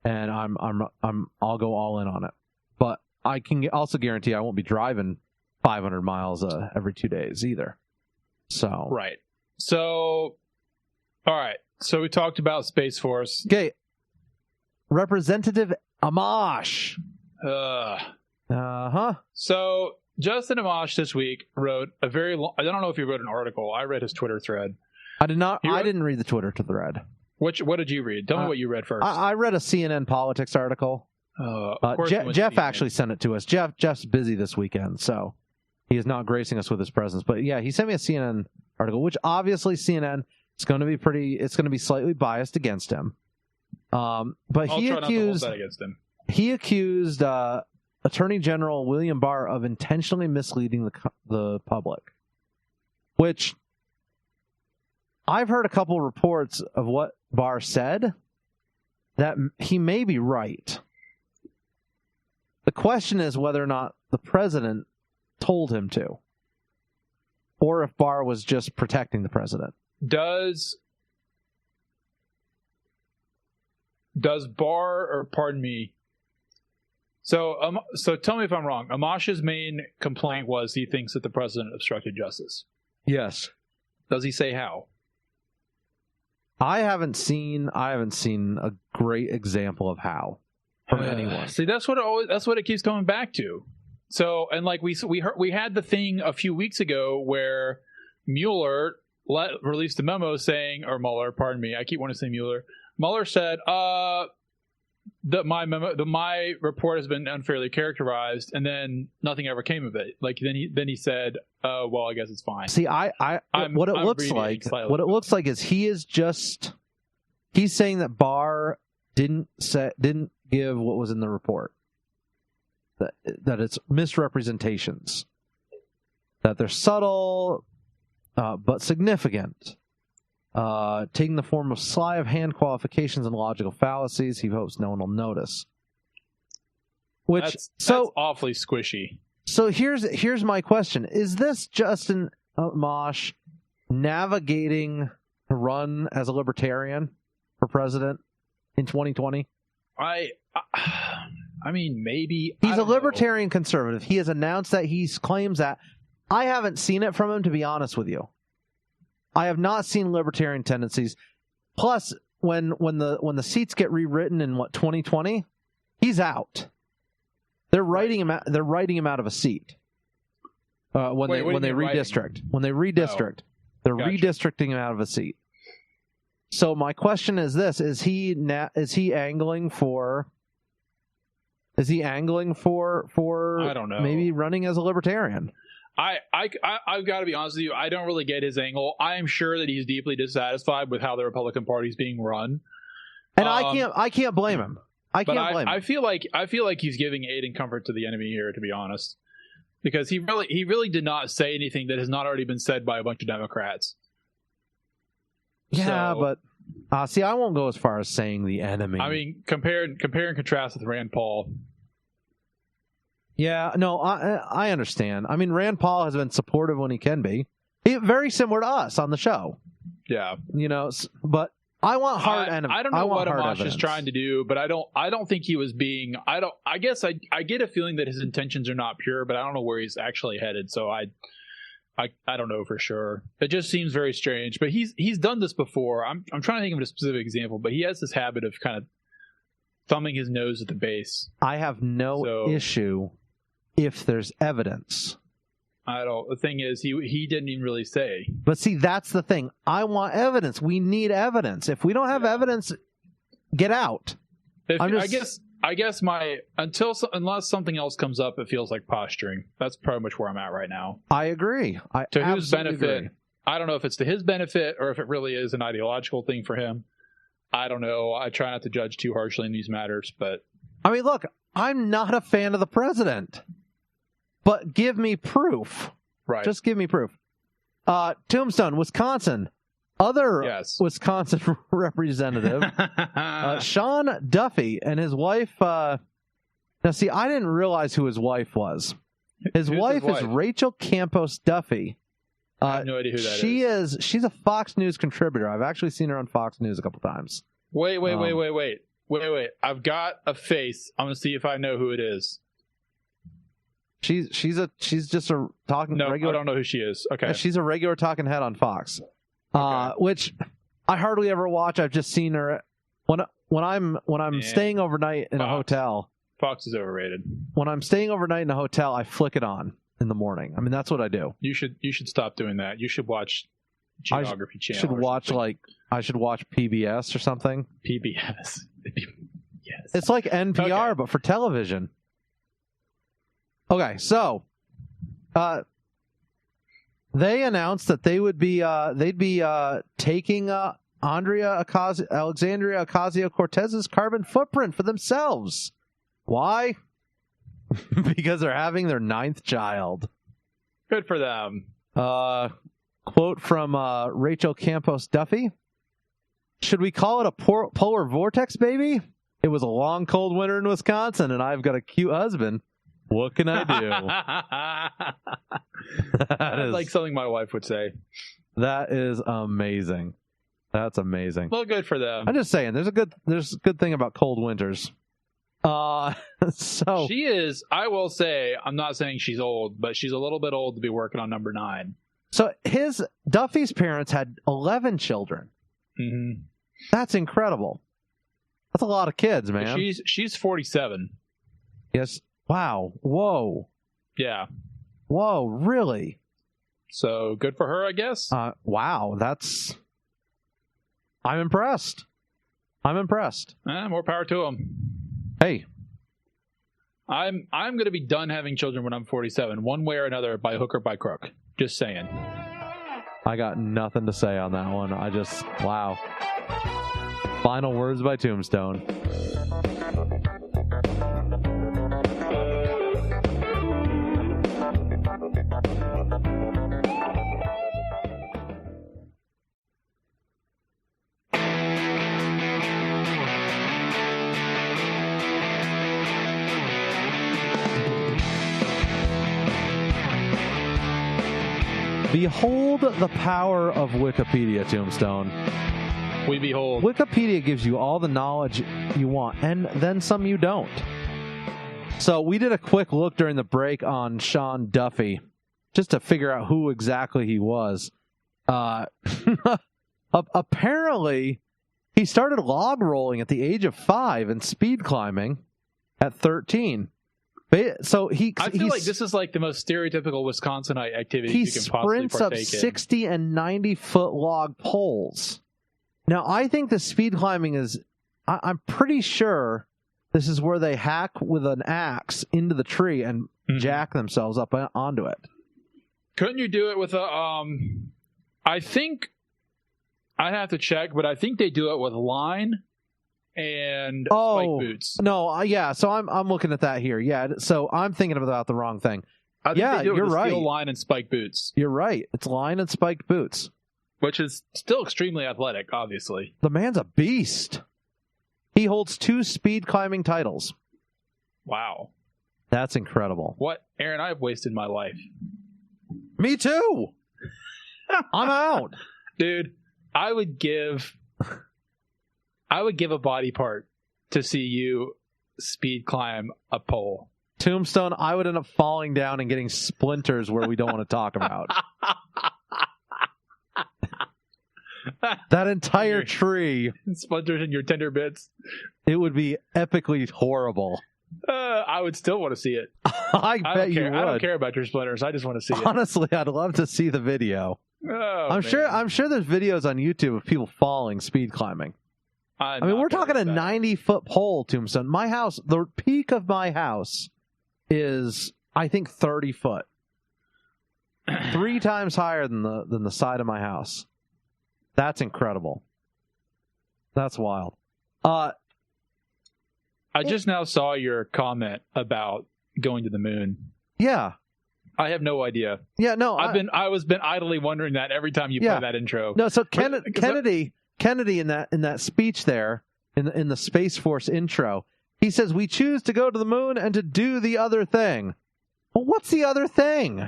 Speaker 1: And I'll go all in on it. But I can also guarantee I won't be driving 500 miles every 2 days either. So
Speaker 2: right. So all right. So we talked about Space Force.
Speaker 1: Okay. Representative Amash.
Speaker 2: So Justin Amash this week wrote a very long, I don't know if he wrote an article. I read his Twitter thread.
Speaker 1: I did not. I didn't read the Twitter thread.
Speaker 2: What did you read? Tell me what you read first.
Speaker 1: I read a CNN politics article. Jeff actually sent it to us. Jeff's busy this weekend, so he is not gracing us with his presence. But yeah, he sent me a CNN article, which obviously CNN is going to be it's going to be slightly biased against him. But he accused Attorney General William Barr of intentionally misleading the public, which I've heard a couple reports of what Barr said that he may be right. The question is whether or not the president told him to, or if Barr was just protecting the president.
Speaker 2: Does Barr, or pardon me, so tell me if I'm wrong. Amash's main complaint was he thinks that the president obstructed justice.
Speaker 1: Yes.
Speaker 2: Does he say how?
Speaker 1: I haven't seen a great example of how from anyone.
Speaker 2: See, that's what it keeps coming back to. So, and like we had the thing a few weeks ago where Mueller released a memo saying, or Mueller, pardon me, I keep wanting to say Mueller. Mueller said, that my report has been unfairly characterized, and then nothing ever came of it. Like then he said, well, I guess it's fine.
Speaker 1: See, what it looks like is he's saying that Barr didn't give what was in the report, that it's misrepresentations, that they're subtle but significant, taking the form of sleight of hand qualifications and logical fallacies. He hopes no one will notice. That's
Speaker 2: awfully squishy.
Speaker 1: So here's my question: is this Justin Amash navigating to run as a libertarian for president in 2020?
Speaker 2: I mean, maybe.
Speaker 1: He's a libertarian conservative. He has announced that he claims that. I haven't seen it from him, to be honest with you. I have not seen libertarian tendencies. Plus, when the seats get rewritten in 2020, he's out. They're writing him out. They're writing him out of a seat. When they redistrict, they're redistricting him out of a seat. So my question is this: is he angling for? Is he angling for?
Speaker 2: I don't know.
Speaker 1: Maybe running as a libertarian.
Speaker 2: I've got to be honest with you. I don't really get his angle. I am sure that he's deeply dissatisfied with how the Republican Party is being run,
Speaker 1: and I can't blame him. I feel like
Speaker 2: he's giving aid and comfort to the enemy here, to be honest, because he really did not say anything that has not already been said by a bunch of Democrats.
Speaker 1: Yeah,
Speaker 2: So,
Speaker 1: but see, I won't go as far as saying the enemy.
Speaker 2: I mean, compare and contrast with Rand Paul.
Speaker 1: Yeah, no, I understand. I mean, Rand Paul has been supportive when he can be. Very similar to us on the show.
Speaker 2: Yeah,
Speaker 1: but I want hard enemies.
Speaker 2: I don't know what Amash is trying to do, but I don't think he was being. I guess I get a feeling that his intentions are not pure, but I don't know where he's actually headed. So I don't know for sure. It just seems very strange. But he's done this before. I'm trying to think of a specific example, but he has this habit of kind of thumbing his nose at the base.
Speaker 1: I have no issue if there's evidence.
Speaker 2: The thing is, he didn't even really say.
Speaker 1: But see, that's the thing. I want evidence. We need evidence. If we don't have evidence, get out.
Speaker 2: I guess unless something else comes up, it feels like posturing. That's pretty much where I'm at right now.
Speaker 1: I agree.
Speaker 2: To whose benefit? I don't know if it's to his benefit or if it really is an ideological thing for him. I don't know. I try not to judge too harshly in these matters, but
Speaker 1: I mean, look, I'm not a fan of the president. But give me proof.
Speaker 2: Right.
Speaker 1: Just give me proof. Tombstone, Wisconsin. Wisconsin representative, Sean Duffy, and his wife. Now, see, I didn't realize who his wife was. His wife is Rachel Campos Duffy.
Speaker 2: I have no idea who that is.
Speaker 1: She's a Fox News contributor. I've actually seen her on Fox News a couple times.
Speaker 2: Wait. I've got a face. I'm gonna see if I know who it is.
Speaker 1: She's just a talking.
Speaker 2: No,
Speaker 1: regular,
Speaker 2: I don't know who she is. Okay,
Speaker 1: she's a regular talking head on Fox, which I hardly ever watch. I've just seen her when I'm staying overnight in a hotel.
Speaker 2: Fox is overrated.
Speaker 1: When I'm staying overnight in a hotel, I flick it on in the morning. I mean, that's what I do.
Speaker 2: You should stop doing that. You should watch Geography Channel.
Speaker 1: I should watch PBS or something.
Speaker 2: PBS. Yes.
Speaker 1: It's like NPR, but for television. Okay, so they announced that they would be taking Alexandria Ocasio-Cortez's carbon footprint for themselves. Why? Because they're having their 9th child.
Speaker 2: Good for them.
Speaker 1: Quote from Rachel Campos Duffy. Should we call it a polar vortex, baby? It was a long, cold winter in Wisconsin, and I've got a cute husband. What can I do?
Speaker 2: That's like something my wife would say.
Speaker 1: That is amazing. That's amazing.
Speaker 2: Well, good for them.
Speaker 1: I'm just saying, there's a good thing about cold winters. So
Speaker 2: she is. I will say, I'm not saying she's old, but she's a little bit old to be working on number 9.
Speaker 1: So Duffy's parents had 11 children.
Speaker 2: Mm-hmm.
Speaker 1: That's incredible. That's a lot of kids, man.
Speaker 2: She's 47.
Speaker 1: Yes. Wow. Whoa.
Speaker 2: Yeah.
Speaker 1: Whoa, really?
Speaker 2: So good for her, I guess.
Speaker 1: Wow, I'm impressed.
Speaker 2: More power to them.
Speaker 1: Hey.
Speaker 2: I'm going to be done having children when I'm 47, one way or another, by hook or by crook. Just saying.
Speaker 1: I got nothing to say on that one. Wow. Final words by Tombstone. Behold the power of Wikipedia, Tombstone.
Speaker 2: We behold.
Speaker 1: Wikipedia gives you all the knowledge you want, and then some you don't. So we did a quick look during the break on Sean Duffy, just to figure out who exactly he was. Apparently, he started log rolling at the age of 5 and speed climbing at 13. So I
Speaker 2: feel like this is like the most stereotypical Wisconsinite activity you can possibly partake in. He sprints up
Speaker 1: 60 and 90-foot log poles. Now, I think the speed climbing is... I'm pretty sure this is where they hack with an axe into the tree and jack themselves up onto it.
Speaker 2: Couldn't you do it with a... I think... I'd have to check, but I think they do it with line and spike boots.
Speaker 1: No, yeah, so I'm looking at that here. Yeah, so I'm thinking about the wrong thing.
Speaker 2: I think
Speaker 1: Yeah,
Speaker 2: they do it
Speaker 1: you're
Speaker 2: with a
Speaker 1: right.
Speaker 2: steel line and spike boots,
Speaker 1: You're right. It's line and spiked boots.
Speaker 2: which is still extremely athletic, obviously.
Speaker 1: The man's a beast. He holds 2 speed climbing titles.
Speaker 2: Wow.
Speaker 1: That's incredible.
Speaker 2: What, Aaron, I've wasted my life.
Speaker 1: Me too. I'm out.
Speaker 2: Dude, I would give a body part to see you speed climb a pole.
Speaker 1: Tombstone, I would end up falling down and getting splinters where we don't want to talk about. That entire tree,
Speaker 2: Splinters in your tender bits.
Speaker 1: it would be epically horrible.
Speaker 2: I would still want to see it.
Speaker 1: I bet you would.
Speaker 2: I don't care about your splinters. I just want to see it.
Speaker 1: Honestly, I'd love to see the video.
Speaker 2: Oh,
Speaker 1: I'm
Speaker 2: man.
Speaker 1: sure there's videos on YouTube of people falling speed climbing. I mean, we're talking a 90-foot pole, Tombstone. My house, the peak of my house is, I think, 30 foot. 3 times higher than the side of my house. That's incredible. That's wild.
Speaker 2: I just now saw your comment about going to the moon.
Speaker 1: Yeah.
Speaker 2: I have no idea.
Speaker 1: Yeah, no.
Speaker 2: I was been idly wondering that every time you play that intro.
Speaker 1: No, so Kennedy in that speech there in the Space Force intro, he says we choose to go to the moon and to do the other thing. Well, what's the other thing?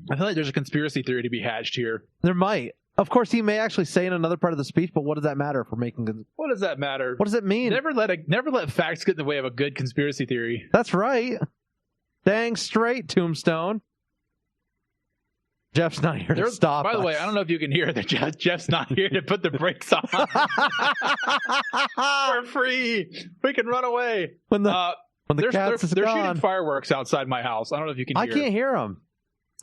Speaker 2: I feel like there's a conspiracy theory to be hatched here.
Speaker 1: There might. Of course, he may actually say in another part of the speech, but what does that matter for making?
Speaker 2: What does that matter?
Speaker 1: What does it mean?
Speaker 2: Never let facts get in the way of a good conspiracy theory.
Speaker 1: That's right. Dang straight, Tombstone. Jeff's not here to stop
Speaker 2: By the
Speaker 1: us.
Speaker 2: way, I don't know if you can hear that Jeff's not here to put the brakes on. We're free. We can run away.
Speaker 1: When the cats is
Speaker 2: they're
Speaker 1: gone.
Speaker 2: shooting fireworks outside my house. I don't know if you can hear.
Speaker 1: I can't hear them.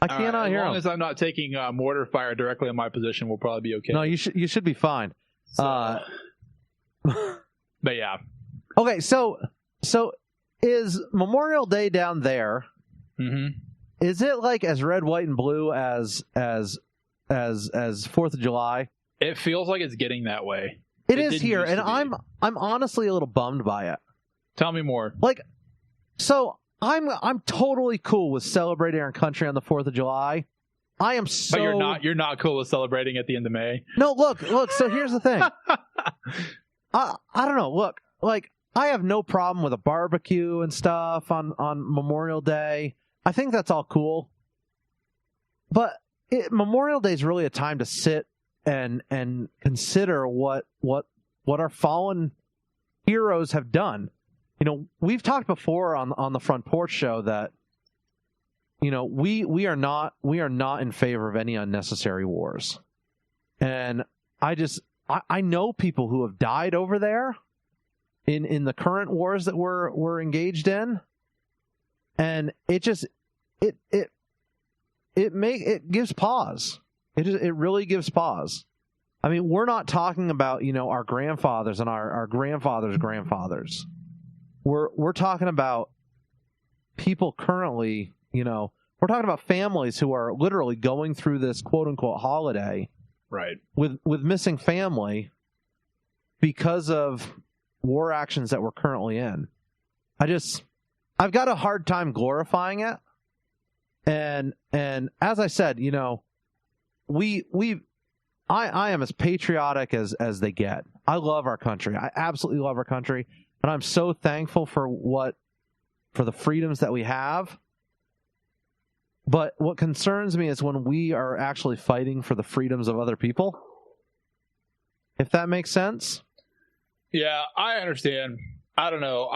Speaker 1: I cannot hear
Speaker 2: them. As long
Speaker 1: them.
Speaker 2: as I'm not taking mortar fire directly on my position, we'll probably be okay.
Speaker 1: No, you should be fine.
Speaker 2: So, but yeah.
Speaker 1: Okay, so is Memorial Day down there?
Speaker 2: Mm-hmm.
Speaker 1: Is it like as red, white, and blue as 4th of July?
Speaker 2: It feels like it's getting that way.
Speaker 1: It is here, and I'm honestly a little bummed by it.
Speaker 2: Tell me more.
Speaker 1: Like, so I'm totally cool with celebrating our country on the 4th of July. I am so.
Speaker 2: But you're not cool with celebrating at the end of May.
Speaker 1: No, look. So here's the thing. I don't know. Look, like I have no problem with a barbecue and stuff on Memorial Day. I think that's all cool. But Memorial Day is really a time to sit and consider what our fallen heroes have done. You know, we've talked before on the Front Porch Show that, you know, we are not in favor of any unnecessary wars. And I know people who have died over there in the current wars that we're engaged in. And it gives pause. It really gives pause. I mean, we're not talking about, you know, our grandfathers and our grandfathers' grandfathers. We're talking about people currently, you know, we're talking about families who are literally going through this quote unquote holiday,
Speaker 2: right,
Speaker 1: with missing family because of war actions that we're currently in. I've got a hard time glorifying it. And as I said, you know, I am as patriotic as they get. I love our country. I absolutely love our country. And I'm so thankful for the freedoms that we have. But what concerns me is when we are actually fighting for the freedoms of other people. If that makes sense. Yeah,
Speaker 2: I understand. I don't know.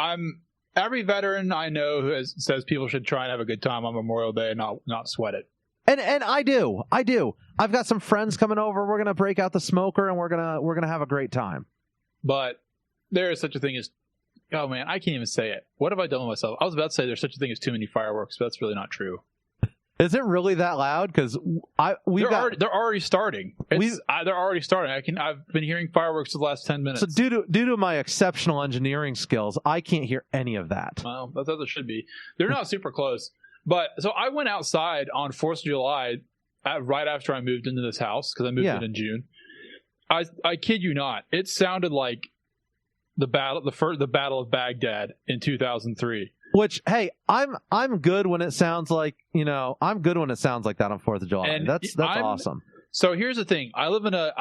Speaker 2: Every veteran I know who says people should try and have a good time on Memorial Day and not sweat it.
Speaker 1: And I do. I've got some friends coming over. We're gonna break out the smoker and we're gonna have a great time.
Speaker 2: But there is such a thing as, oh man, I can't even say it. What have I done with myself? I was about to say there's such a thing as too many fireworks, but that's really not true.
Speaker 1: Is it really that loud? Because
Speaker 2: they're already starting. They're already starting. I've been hearing fireworks for the last 10 minutes.
Speaker 1: So due to my exceptional engineering skills, I can't hear any of that.
Speaker 2: Well, that's as it should be. They're not super close. But so I went outside on 4th of July right after I moved into this house because I moved in June. I kid you not. It sounded like the battle of Baghdad in 2003.
Speaker 1: Which, hey, I'm good when it sounds like, I'm good when it sounds like that on 4th of July.
Speaker 2: And
Speaker 1: that's awesome.
Speaker 2: So here's the thing. I live in a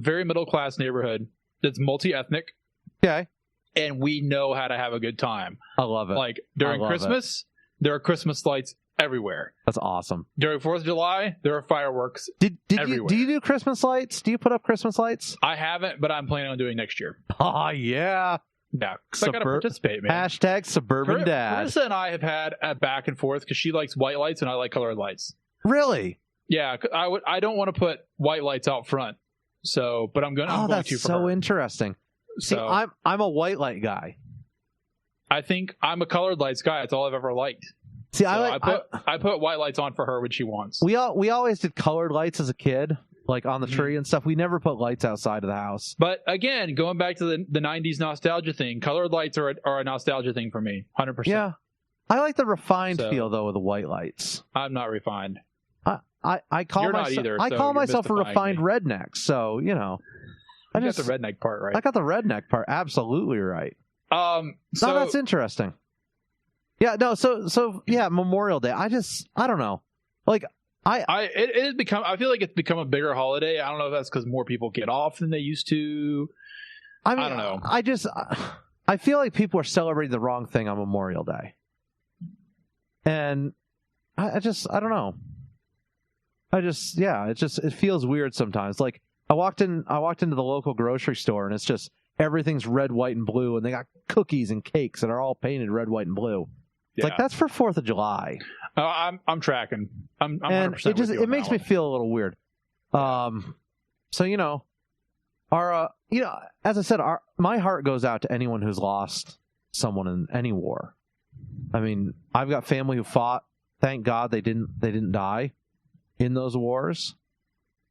Speaker 2: very middle class neighborhood that's multi-ethnic.
Speaker 1: Okay.
Speaker 2: And we know how to have a good time.
Speaker 1: I love it.
Speaker 2: Like during Christmas, there are Christmas lights everywhere.
Speaker 1: That's awesome.
Speaker 2: During 4th of July, there are fireworks everywhere.
Speaker 1: Do you do Christmas lights? Do you put up Christmas lights?
Speaker 2: I haven't, but I'm planning on doing next year.
Speaker 1: Oh, yeah.
Speaker 2: Yeah, because I got to participate, man.
Speaker 1: Hashtag suburban dad.
Speaker 2: Carissa and I have had a back and forth because she likes white lights and I like colored lights.
Speaker 1: Really?
Speaker 2: Yeah, I don't want to put white lights out front. So, but I'm going to for
Speaker 1: that's so
Speaker 2: her.
Speaker 1: Interesting. See, I'm a white light guy.
Speaker 2: I think I'm a colored lights guy. That's all I've ever liked.
Speaker 1: See,
Speaker 2: so I put white lights on for her when she wants.
Speaker 1: We always did colored lights as a kid, like on the tree and stuff. We never put lights outside of the house.
Speaker 2: But again, going back to the 90s nostalgia thing, colored lights are a nostalgia thing for me, 100%.
Speaker 1: Yeah, I like the refined feel though of the white lights.
Speaker 2: I'm not refined.
Speaker 1: I call myself a refined redneck. So I got the
Speaker 2: redneck part right.
Speaker 1: I got the redneck part absolutely right.
Speaker 2: So
Speaker 1: that's interesting. Yeah, no, so yeah, Memorial Day. I don't know. Like
Speaker 2: it has become. I feel like it's become a bigger holiday. I don't know if that's because more people get off than they used to. I don't know.
Speaker 1: I feel like people are celebrating the wrong thing on Memorial Day, and I don't know. It feels weird sometimes. Like I walked into the local grocery store and it's just everything's red, white, and blue, and they got cookies and cakes that are all painted red, white, and blue. It's like that's for 4th of July.
Speaker 2: I'm tracking. I'm
Speaker 1: and
Speaker 2: 100%
Speaker 1: it makes me feel a little weird. So our as I said, my heart goes out to anyone who's lost someone in any war. I mean, I've got family who fought. Thank God they didn't die in those wars.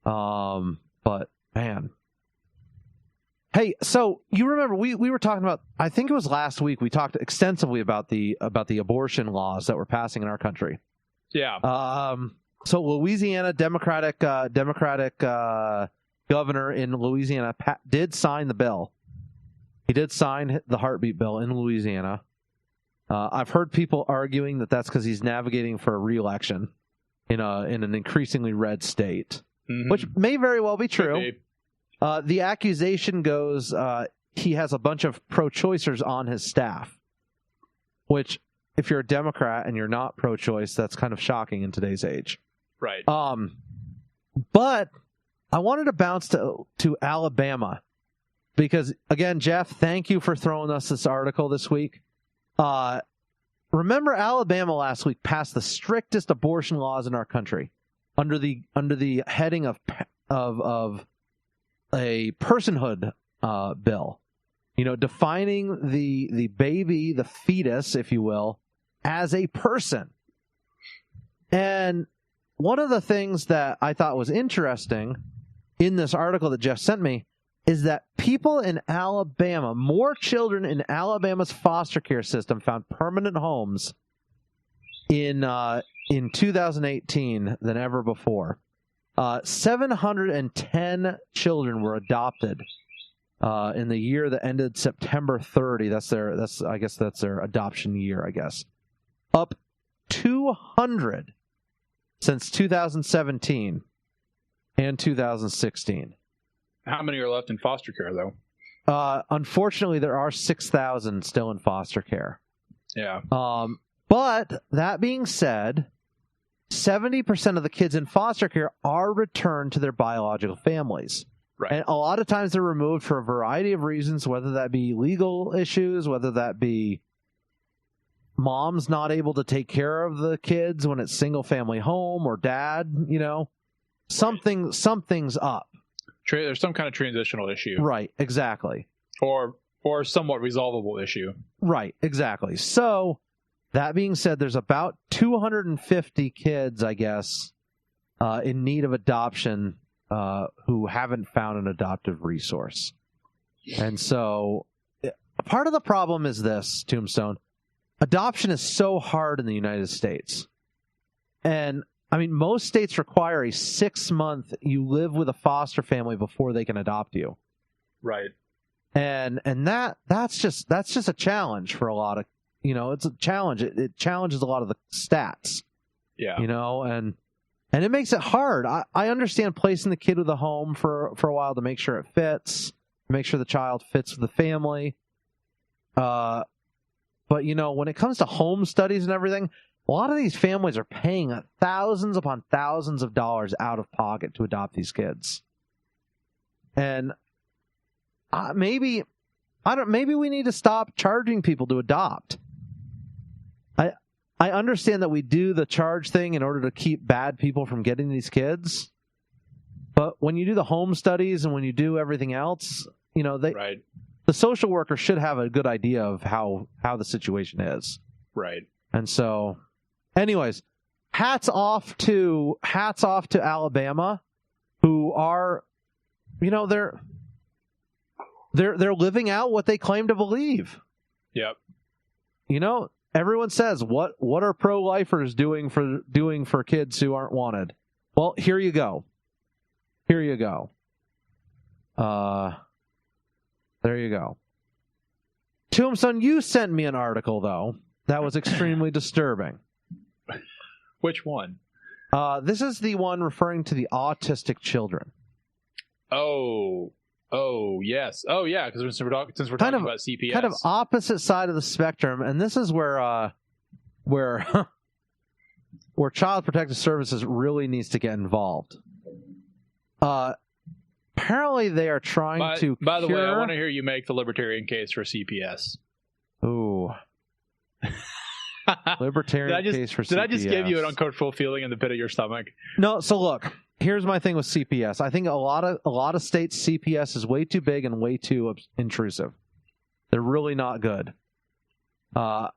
Speaker 1: But man. Hey, so you remember we were talking about, I think it was last week, we talked extensively about the abortion laws that were passing in our country.
Speaker 2: Yeah.
Speaker 1: So Louisiana Democratic governor in Louisiana did sign the bill. He did sign the heartbeat bill in Louisiana. I've heard people arguing that that's because he's navigating for a re-election in an increasingly red state, which may very well be true. The accusation goes he has a bunch of pro-choicers on his staff, which, if you're a Democrat and you're not pro-choice, that's kind of shocking in today's age.
Speaker 2: Right.
Speaker 1: But I wanted to bounce to Alabama because, again, Jeff, thank you for throwing us this article this week. Remember, Alabama last week passed the strictest abortion laws in our country under the heading of a personhood bill, defining the baby, the fetus, if you will, as a person. And one of the things that I thought was interesting in this article that Jeff sent me is that people in Alabama, more children in Alabama's foster care system found permanent homes in 2018 than ever before. 710 children were adopted in the year that ended September 30. That's their adoption year, I guess. Up 200 since 2017 and 2016.
Speaker 2: How many are left in foster care, though?
Speaker 1: Unfortunately, there are 6,000 still in foster care.
Speaker 2: Yeah.
Speaker 1: But that being said, 70% of the kids in foster care are returned to their biological families.
Speaker 2: Right.
Speaker 1: And a lot of times they're removed for a variety of reasons, whether that be legal issues, whether that be mom's not able to take care of the kids when it's single family home, or dad, something's up.
Speaker 2: There's some kind of transitional issue.
Speaker 1: Right, exactly.
Speaker 2: Or somewhat resolvable issue.
Speaker 1: Right, exactly. So, that being said, there's about 250 kids, I guess, in need of adoption who haven't found an adoptive resource. And so, part of the problem is this, Tombstone. Adoption is so hard in the United States. And, I mean, most states require a 6-month, you live with a foster family before they can adopt you.
Speaker 2: Right.
Speaker 1: And that's just a challenge for a lot of it's a challenge. It challenges a lot of the stats.
Speaker 2: Yeah.
Speaker 1: And it makes it hard. I understand placing the kid with a home for a while to make sure it fits, make sure the child fits with the family. But when it comes to home studies and everything, a lot of these families are paying thousands upon thousands of dollars out of pocket to adopt these kids. And maybe we need to stop charging people to adopt. I understand that we do the charge thing in order to keep bad people from getting these kids. But when you do the home studies and when you do everything else,
Speaker 2: right.
Speaker 1: The social worker should have a good idea of how the situation is.
Speaker 2: Right.
Speaker 1: And so, anyways, hats off to Alabama, who are, they're living out what they claim to believe.
Speaker 2: Yep.
Speaker 1: Everyone says, what are pro-lifers doing for kids who aren't wanted? Well, here you go. There you go. Tombstone, you sent me an article, though, that was extremely disturbing.
Speaker 2: Which one?
Speaker 1: This is the one referring to the autistic children.
Speaker 2: Oh, yes. Oh, yeah, because since we're talking about CPS.
Speaker 1: Kind of opposite side of the spectrum, and this is where Child Protective Services really needs to get involved. Apparently, they are trying to
Speaker 2: By the way, I want to hear you make the libertarian case for CPS.
Speaker 1: Ooh. Libertarian case for CPS.
Speaker 2: Did I just give you an uncomfortable feeling in the pit of your stomach?
Speaker 1: No, so look. Here's my thing with CPS. I think a lot of states CPS is way too big and way too intrusive. They're really not good. I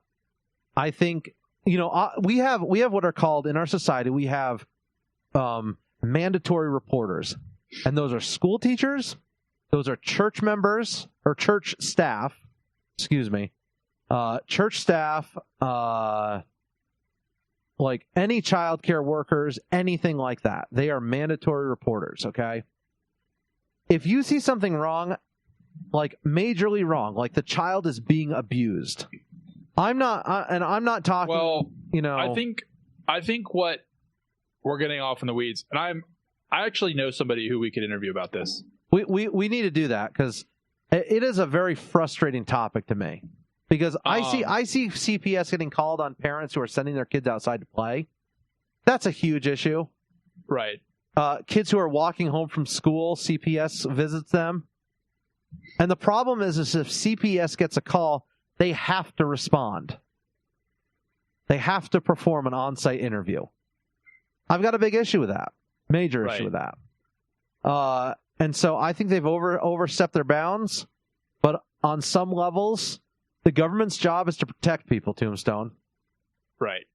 Speaker 1: think we have what are called in our society. We have mandatory reporters, and those are school teachers, those are church members or church staff. Excuse me, church staff. Like any child care workers, anything like that. They are mandatory reporters, okay? If you see something wrong, like majorly wrong, like the child is being abused, I'm not talking,
Speaker 2: I think what we're getting off in the weeds, and I actually know somebody who we could interview about this.
Speaker 1: We need to do that because it is a very frustrating topic to me. Because I see CPS getting called on parents who are sending their kids outside to play. That's a huge issue.
Speaker 2: Right.
Speaker 1: Kids who are walking home from school, CPS visits them. And the problem is if CPS gets a call, they have to respond. They have to perform an on-site interview. I've got a big issue with that. Major issue with that. And so I think they've overstepped their bounds. But on some levels, the government's job is to protect people, Tombstone.
Speaker 2: Right.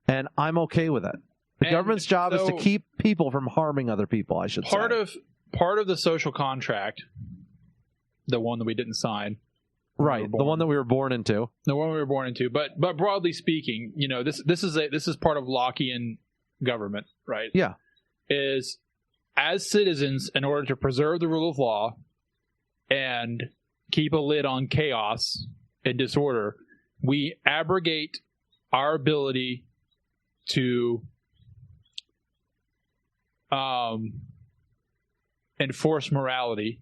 Speaker 1: And I'm okay with it. The government's job is to keep people from harming other people, I should say.
Speaker 2: Part of the social contract, the one that we didn't sign.
Speaker 1: Right, the one that we were born into.
Speaker 2: The one we were born into. But broadly speaking, this is part of Lockean government, right?
Speaker 1: Yeah.
Speaker 2: Is as citizens, in order to preserve the rule of law and keep a lid on chaos and disorder, we abrogate our ability to enforce morality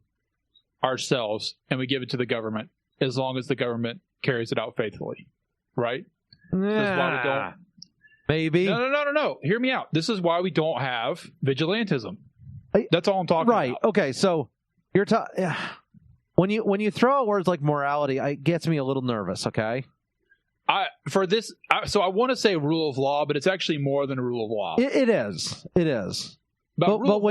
Speaker 2: ourselves, and we give it to the government as long as the government carries it out faithfully. Right?
Speaker 1: Yeah.
Speaker 2: This is why we don't.
Speaker 1: Maybe.
Speaker 2: No. Hear me out. This is why we don't have vigilantism. That's all I'm talking about.
Speaker 1: Right. Okay. So you're talking. When you throw out words like morality, it gets me a little nervous, okay?
Speaker 2: So I want to say rule of law, but it's actually more than a rule of law.
Speaker 1: It is.
Speaker 2: But rule of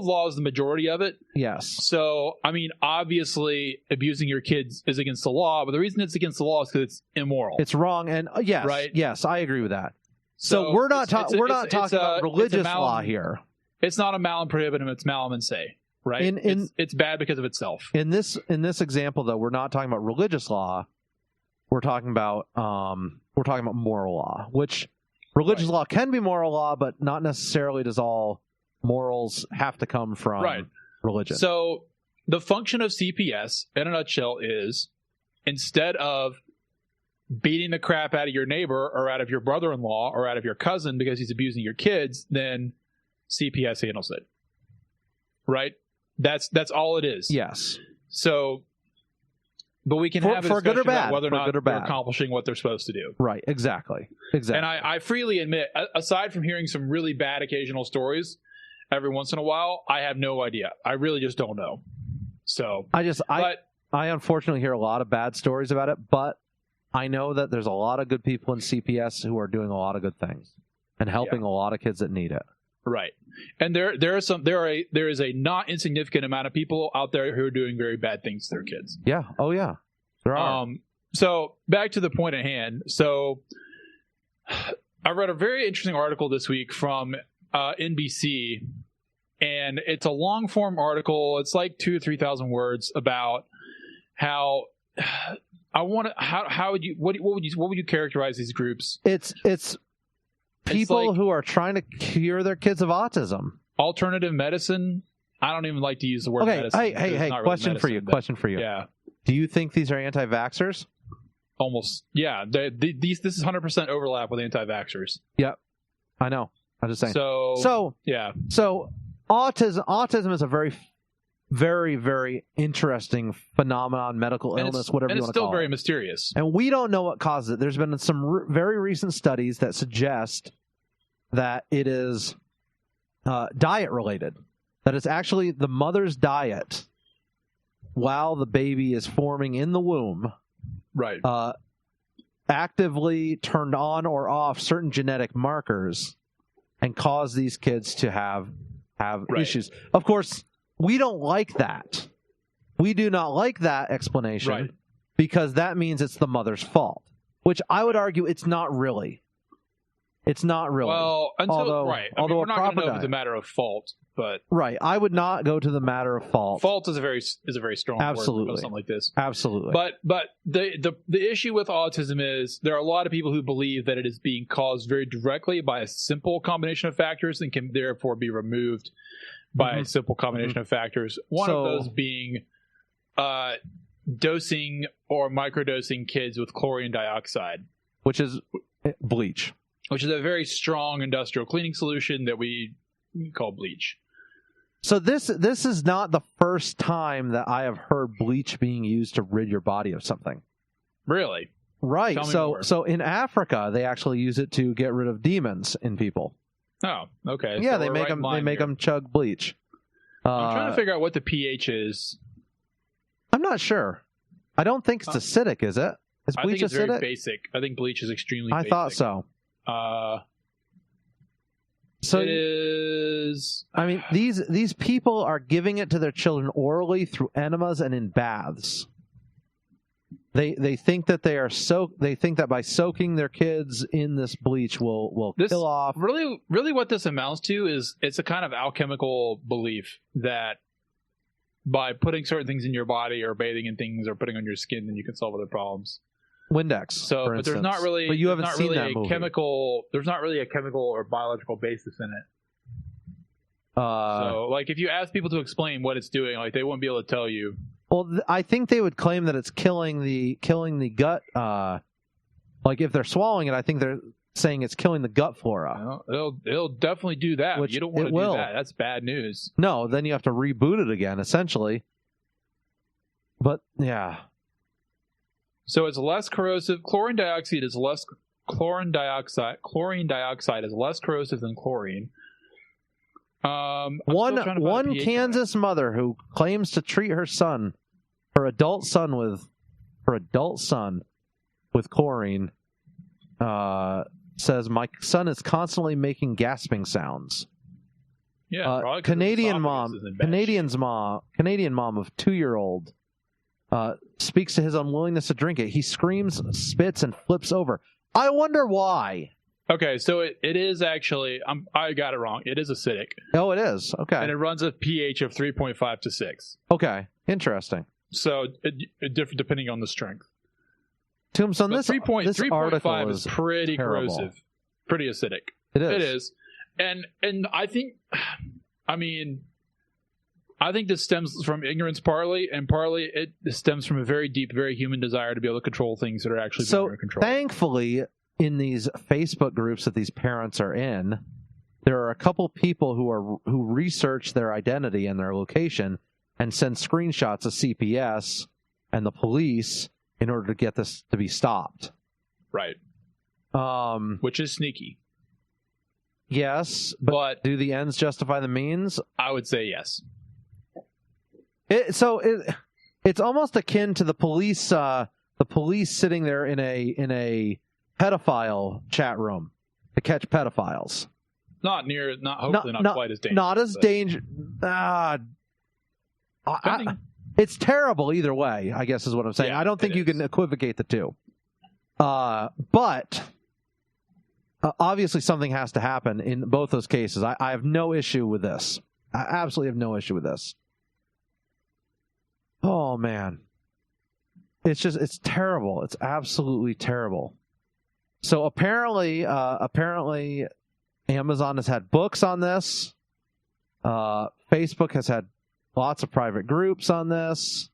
Speaker 2: law is the majority of it.
Speaker 1: Yes.
Speaker 2: So, I mean, obviously, abusing your kids is against the law, but the reason it's against the law is because it's immoral.
Speaker 1: It's wrong, and yes,
Speaker 2: right?
Speaker 1: Yes, I agree with that. So we're not talking about religious law here.
Speaker 2: It's not a malum prohibitum; it's malum in se. Right? It's bad because of itself.
Speaker 1: In this example, though, we're not talking about religious law. We're talking about moral law, which religious law can be moral law, but not necessarily does all morals have to come from religion.
Speaker 2: So the function of CPS, in a nutshell, is instead of beating the crap out of your neighbor or out of your brother-in-law or out of your cousin because he's abusing your kids, then CPS handles it. Right? That's all it is.
Speaker 1: Yes.
Speaker 2: So, but we can have a
Speaker 1: for good or
Speaker 2: discussion
Speaker 1: bad,
Speaker 2: about whether or
Speaker 1: for
Speaker 2: not
Speaker 1: good or
Speaker 2: they're
Speaker 1: bad.
Speaker 2: accomplishing what they're supposed to do.
Speaker 1: Right. Exactly.
Speaker 2: And I freely admit, aside from hearing some really bad occasional stories every once in a while, I have no idea. I really just don't know. So
Speaker 1: I unfortunately hear a lot of bad stories about it, but I know that there's a lot of good people in CPS who are doing a lot of good things and helping a lot of kids that need it.
Speaker 2: Right. And there is a not insignificant amount of people out there who are doing very bad things to their kids.
Speaker 1: Yeah. Oh yeah. There are.
Speaker 2: So back to the point at hand. So I read a very interesting article this week from NBC, and it's a long form article. It's like 2,000 to 3,000 words about how how would you characterize these groups?
Speaker 1: It's people who are trying to cure their kids of autism.
Speaker 2: Alternative medicine. I don't even like to use the word medicine.
Speaker 1: Hey, question for you.
Speaker 2: Yeah.
Speaker 1: Do you think these are anti-vaxxers?
Speaker 2: Almost. Yeah. This is 100% overlap with anti-vaxxers.
Speaker 1: Yep. I know. I'm just saying.
Speaker 2: So yeah.
Speaker 1: So autism is a very, very, very interesting phenomenon, medical illness, whatever you want to call it.
Speaker 2: And it's still very mysterious.
Speaker 1: And we don't know what causes it. There's been some very recent studies that suggest that it is diet related. That it's actually the mother's diet while the baby is forming in the womb.
Speaker 2: Right.
Speaker 1: Actively turned on or off certain genetic markers and cause these kids to have issues. Of course, we don't like that. We do not like that explanation because that means it's the mother's fault, which I would argue it's not really. It's not really.
Speaker 2: Well, although we're not going to know if it's a matter of fault, but
Speaker 1: I would not go to the matter of fault.
Speaker 2: Fault is a very strong word for something like this.
Speaker 1: Absolutely.
Speaker 2: But the issue with autism is there are a lot of people who believe that it is being caused very directly by a simple combination of factors and can therefore be removed by a simple combination of factors. One of those being dosing or microdosing kids with chlorine dioxide,
Speaker 1: which is bleach.
Speaker 2: Which is a very strong industrial cleaning solution that we call bleach.
Speaker 1: So this is not the first time that I have heard bleach being used to rid your body of something.
Speaker 2: Really?
Speaker 1: Right.
Speaker 2: Tell me more.
Speaker 1: So in Africa, they actually use it to get rid of demons in people.
Speaker 2: Oh, okay.
Speaker 1: Yeah,
Speaker 2: so
Speaker 1: they make them chug bleach.
Speaker 2: I'm trying to figure out what the pH is. I'm
Speaker 1: not sure. I don't think it's acidic, is it? Is bleach
Speaker 2: I think it's
Speaker 1: acidic?
Speaker 2: very basic. I think bleach is extremely basic.
Speaker 1: I thought so.
Speaker 2: So it is.
Speaker 1: I mean, these people are giving it to their children orally through enemas and in baths. They think that they think that by soaking their kids in this bleach will kill off.
Speaker 2: Really, what this amounts to is it's a kind of alchemical belief that by putting certain things in your body or bathing in things or putting on your skin, then you can solve other problems.
Speaker 1: Windex.
Speaker 2: So, but there's not really.
Speaker 1: But you haven't seen that movie.
Speaker 2: There's not really a chemical or biological basis in it. So, like, if you ask people to explain what it's doing, like, they wouldn't be able to tell you.
Speaker 1: Well, I think they would claim that it's killing the gut. Like, if they're swallowing it, I think they're saying it's killing the gut flora.
Speaker 2: It'll definitely do that. Which you don't want to do that. That's bad news.
Speaker 1: No, then you have to reboot it again, essentially. But yeah.
Speaker 2: So it's less corrosive. Chlorine dioxide is less corrosive than chlorine.
Speaker 1: One Kansas mother who claims to treat her adult son with chlorine says my son is constantly making gasping sounds.
Speaker 2: Yeah,
Speaker 1: Canadian mom of 2-year-old speaks to his unwillingness to drink it. He screams, spits, and flips over. I wonder why.
Speaker 2: Okay, so it is actually, I got it wrong. It is acidic.
Speaker 1: Oh, it is? Okay.
Speaker 2: And it runs a pH of 3.5 to 6.
Speaker 1: Okay, interesting.
Speaker 2: So it differs depending on the strength.
Speaker 1: Tombstone,
Speaker 2: but
Speaker 1: this
Speaker 2: 3.5 is pretty
Speaker 1: terrible.
Speaker 2: corrosive, pretty acidic.
Speaker 1: It is.
Speaker 2: It is. And I think, I mean, I think this stems from ignorance partly, and partly it stems from a very deep, very human desire to be able to control things that are actually beyond our control.
Speaker 1: Thankfully, in these Facebook groups that these parents are in, there are a couple people who research their identity and their location and send screenshots of CPS and the police in order to get this to be stopped.
Speaker 2: Right. Which is sneaky.
Speaker 1: Yes, but do the ends justify the means?
Speaker 2: I would say yes.
Speaker 1: It's almost akin to the police sitting there in a pedophile chat room to catch pedophiles.
Speaker 2: Hopefully not quite as dangerous.
Speaker 1: Not as dangerous. It's terrible either way, I guess is what I'm saying.
Speaker 2: Yeah,
Speaker 1: I don't think you can equivocate the two. But obviously something has to happen in both those cases. I have no issue with this. I absolutely have no issue with this. Oh, man. It's terrible. It's absolutely terrible. So apparently Amazon has had books on this. Facebook has had lots of private groups on this.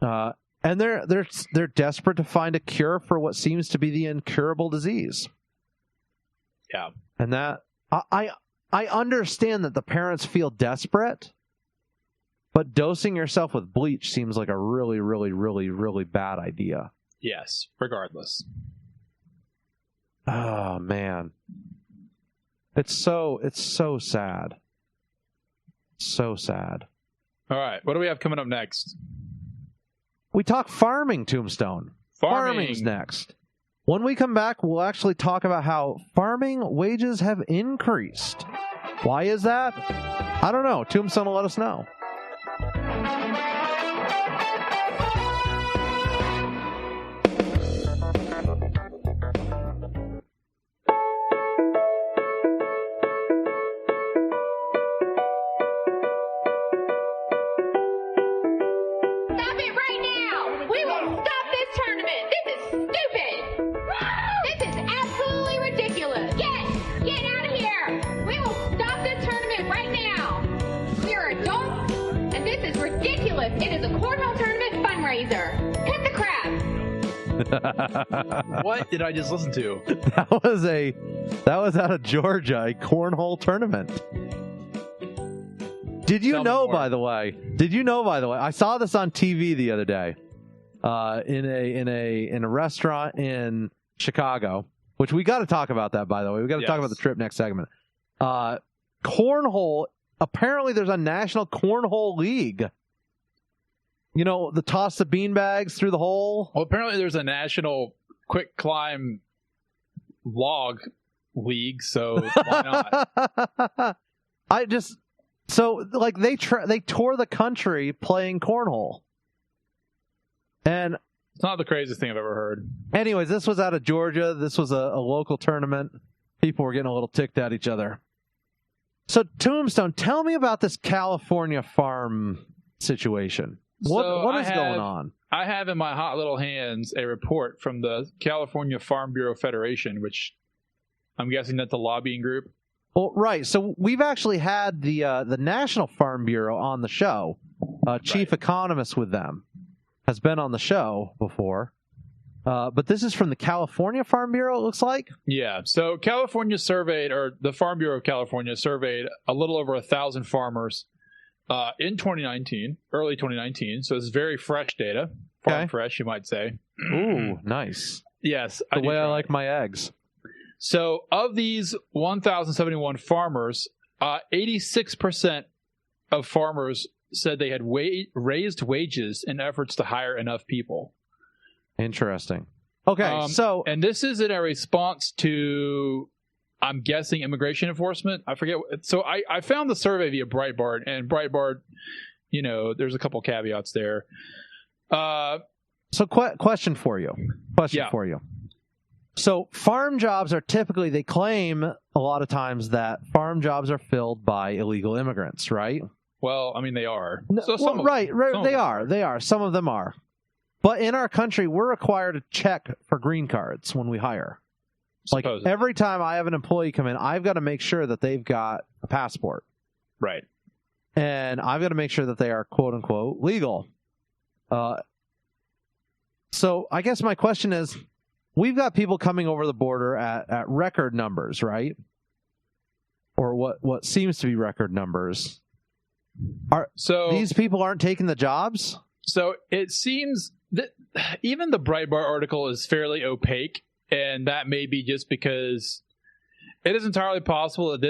Speaker 1: And they're desperate to find a cure for what seems to be the incurable disease.
Speaker 2: Yeah.
Speaker 1: And that I understand that the parents feel desperate, but dosing yourself with bleach seems like a really, really, really, really bad idea.
Speaker 2: Yes, regardless.
Speaker 1: Oh, man. It's so sad. So sad.
Speaker 2: All right, what do we have coming up next?
Speaker 1: We talk farming, Tombstone. Farming's next. When we come back, we'll actually talk about how farming wages have increased. Why is that? I don't know. Tombstone will let us know.
Speaker 2: What did I just listen to?
Speaker 1: That was out of Georgia, a cornhole tournament. Did you know, by the way? I saw this on TV the other day, in a restaurant in Chicago, which we got to talk about that. By the way, we got to talk about the trip next segment. Cornhole. Apparently, there's a national cornhole league. You know, the toss the beanbags through the hole.
Speaker 2: Well, apparently there's a national quick climb log league, so why not?
Speaker 1: They tour the country playing cornhole. And
Speaker 2: it's not the craziest thing I've ever heard.
Speaker 1: Anyways, this was out of Georgia. This was a local tournament. People were getting a little ticked at each other. So, Tombstone, tell me about this California farm situation. What is going on?
Speaker 2: I have in my hot little hands a report from the California Farm Bureau Federation, which I'm guessing that's a lobbying group.
Speaker 1: Well, right. So we've actually had the National Farm Bureau on the show. Chief economist with them has been on the show before. But this is from the California Farm Bureau, it looks like?
Speaker 2: Yeah. So California surveyed, or the Farm Bureau of California surveyed a little over 1,000 farmers in 2019, early 2019. So it's very fresh data. Farm fresh, you might say.
Speaker 1: Ooh, nice.
Speaker 2: Yes.
Speaker 1: The way I like my eggs.
Speaker 2: So of these 1,071 farmers, 86% of farmers said they had raised wages in efforts to hire enough people.
Speaker 1: Interesting. Okay,
Speaker 2: and this is in a response to, I'm guessing, immigration enforcement. I forget. So I found the survey via Breitbart, and Breitbart, you know, there's a couple caveats there.
Speaker 1: So question for you. For you. So farm jobs are typically, they claim a lot of times that farm jobs are filled by illegal immigrants, right?
Speaker 2: Well, I mean, they are.
Speaker 1: So right. They are. Some of them are. But in our country, we're required to check for green cards when we hire.
Speaker 2: Supposedly.
Speaker 1: Like every time I have an employee come in, I've got to make sure that they've got a passport.
Speaker 2: Right.
Speaker 1: and I've got to make sure that they are quote unquote legal. So I guess my question is, we've got people coming over the border at record numbers, right? Or what seems to be record numbers. So these people aren't taking the jobs? So it seems that even the Breitbart article is fairly opaque, and that may be just because it is entirely possible that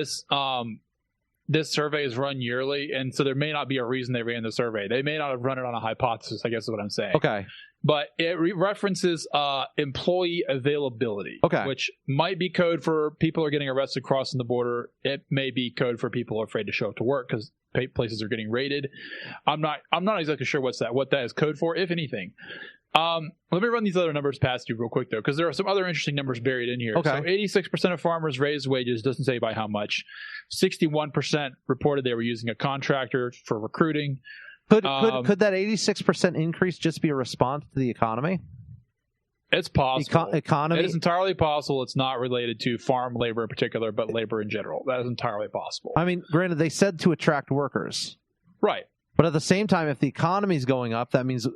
Speaker 1: this survey is run yearly, and so there may not be a reason they ran the survey. They may not have run it on a hypothesis, I guess is what I'm saying. Okay. But it references employee availability, which might be code for people who are getting arrested crossing the border. It may be code for people who are afraid to show up to work because places are getting raided. I'm not exactly sure what that is code for, if anything. Let me run these other numbers past you real quick, though, because there are some other interesting numbers buried in here. Okay. So 86% of farmers raised wages, doesn't say by how much. 61% reported they were using a contractor for recruiting. Could that 86% increase just be a response to the economy? It's possible. Economy? It is entirely possible. It's not related to farm labor in particular, but labor in general. That is entirely possible. I mean, granted, they said to attract workers. Right. But at the same time, if the economy is going up, that means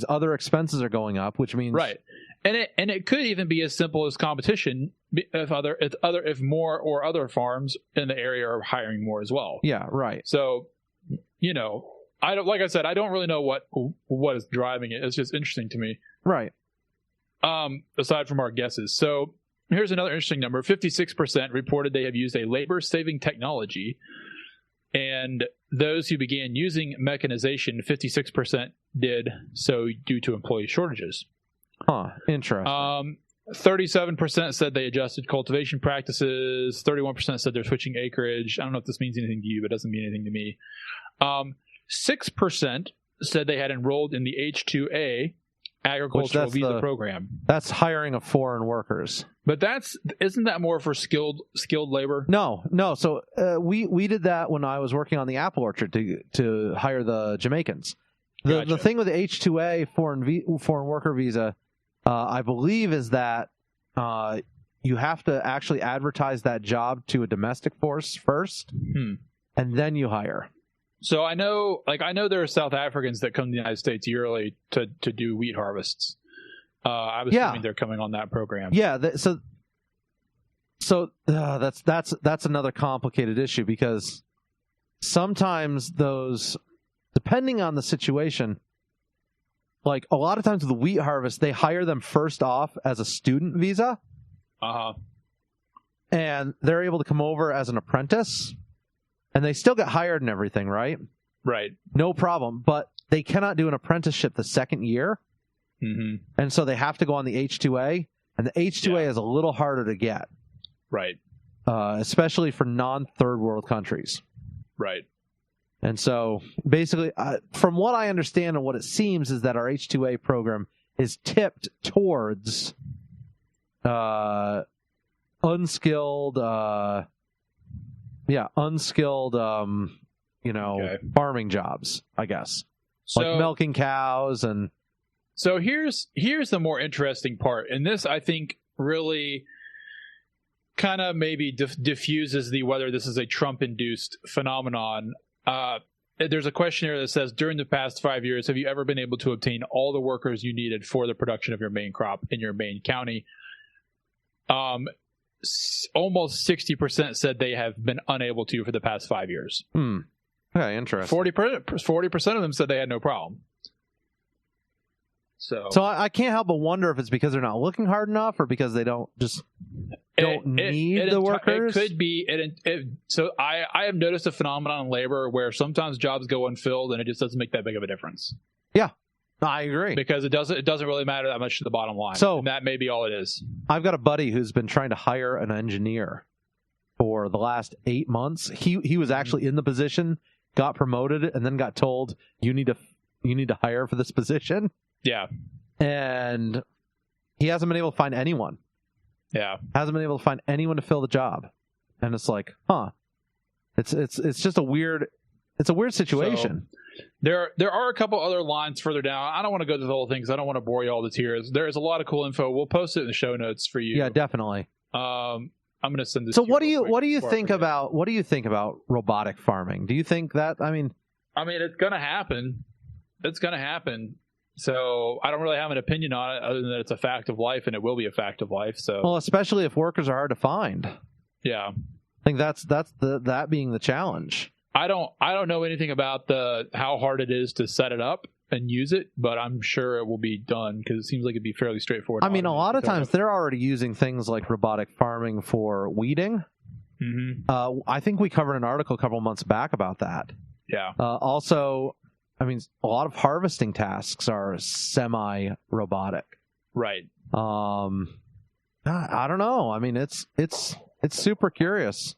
Speaker 1: other expenses are going up, which means right. And it could even be as simple as competition if more or other farms in the area are hiring more as well. Yeah, right. So, I don't really know what is driving it. It's just interesting to me. Right. Aside from our guesses. So here's another interesting number. 56% reported they have used a labor-saving technology. And those who began using mechanization, 56% did so due to employee shortages. Huh. Interesting. 37% said they adjusted cultivation practices. 31% said they're switching acreage. I don't know if this means anything to you, but it doesn't mean anything to me. 6% said they had enrolled in the H-2A agricultural visa program. That's hiring of foreign workers. But isn't that more for skilled labor? No. So we did that when I was working on the apple orchard to hire the Jamaicans. The thing with the H-2A foreign worker visa, I believe, is that you have to actually advertise that job to a domestic force first, and then you hire. So I know there are South Africans that come to the United States yearly to do wheat harvests. I was assuming they're coming on that program. Yeah. That's another complicated issue, because sometimes those, depending on the situation, like a lot of times with the wheat harvest, they hire them first off as a student visa. And they're able to come over as an apprentice. And they still get hired and everything, right? Right. No problem. But they cannot do an apprenticeship the second year. Mm-hmm. And so they have to go on the H-2A. And the H-2A is a little harder to get. Right. Especially for non-third world countries. Right. And so basically, from what I understand and what it seems, is that our H-2A program is tipped towards unskilled... farming jobs, I guess. So, like milking cows and... So here's the more interesting part. And this, I think, really kind of maybe diffuses whether this is a Trump-induced phenomenon. There's a questionnaire that says, during the past 5 years, have you ever been able to obtain all the workers you needed for the production of your main crop in your main county? Almost 60% said they have been unable to for the past 5 years. Okay, interesting. 40% of them said they had no problem. So I can't help but wonder if it's because they're not looking hard enough, or because they don't need the workers. It could be. So I have noticed a phenomenon in labor where sometimes jobs go unfilled and it just doesn't make that big of a difference. Yeah. I agree. Because it doesn't really matter that much to the bottom line. So, and that may be all it is. I've got a buddy who's been trying to hire an engineer for the last 8 months. He was actually in the position, got promoted, and then got told, you need to hire for this position. Yeah. And he hasn't been able to find anyone. Yeah. Hasn't been able to find anyone to fill the job. And it's like, It's just a weird situation. So, there are a couple other lines further down. I don't want to go through the whole thing because I don't want to bore you all to tears. There's a lot of cool info. We'll post it in the show notes for you. Yeah, definitely.
Speaker 2: I'm gonna send this.
Speaker 1: So
Speaker 2: to
Speaker 1: what
Speaker 2: you
Speaker 1: do
Speaker 2: real quick
Speaker 1: you
Speaker 2: before I
Speaker 1: think
Speaker 2: forget.
Speaker 1: about robotic farming? Do you think that
Speaker 2: it's gonna happen. It's gonna happen. So I don't really have an opinion on it other than that it's a fact of life, and it will be a fact of life. So
Speaker 1: well, especially if workers are hard to find.
Speaker 2: yeah,
Speaker 1: I think that being the challenge.
Speaker 2: I don't know anything about how hard it is to set it up and use it, but I'm sure it will be done because it seems like it'd be fairly straightforward.
Speaker 1: I mean, a lot of times they're already using things like robotic farming for weeding.
Speaker 2: Mm-hmm.
Speaker 1: I think we covered an article a couple months back about that.
Speaker 2: Yeah.
Speaker 1: Also, I mean, a lot of harvesting tasks are semi-robotic.
Speaker 2: Right.
Speaker 1: I don't know. I mean, it's super curious.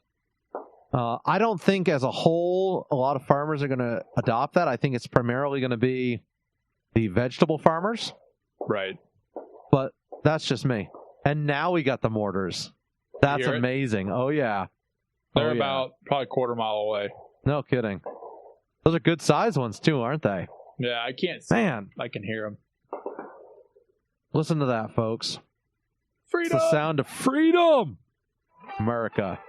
Speaker 1: I don't think as a whole a lot of farmers are going to adopt that. I think it's primarily going to be the vegetable farmers.
Speaker 2: Right.
Speaker 1: But that's just me. And now we got the mortars. That's amazing. Oh, yeah.
Speaker 2: They're about probably a quarter mile away.
Speaker 1: No kidding. Those are good size ones, too, aren't they?
Speaker 2: Yeah, I can't see
Speaker 1: Man.
Speaker 2: them. I can hear them.
Speaker 1: Listen to that, folks.
Speaker 2: Freedom!
Speaker 1: It's the sound of freedom! America.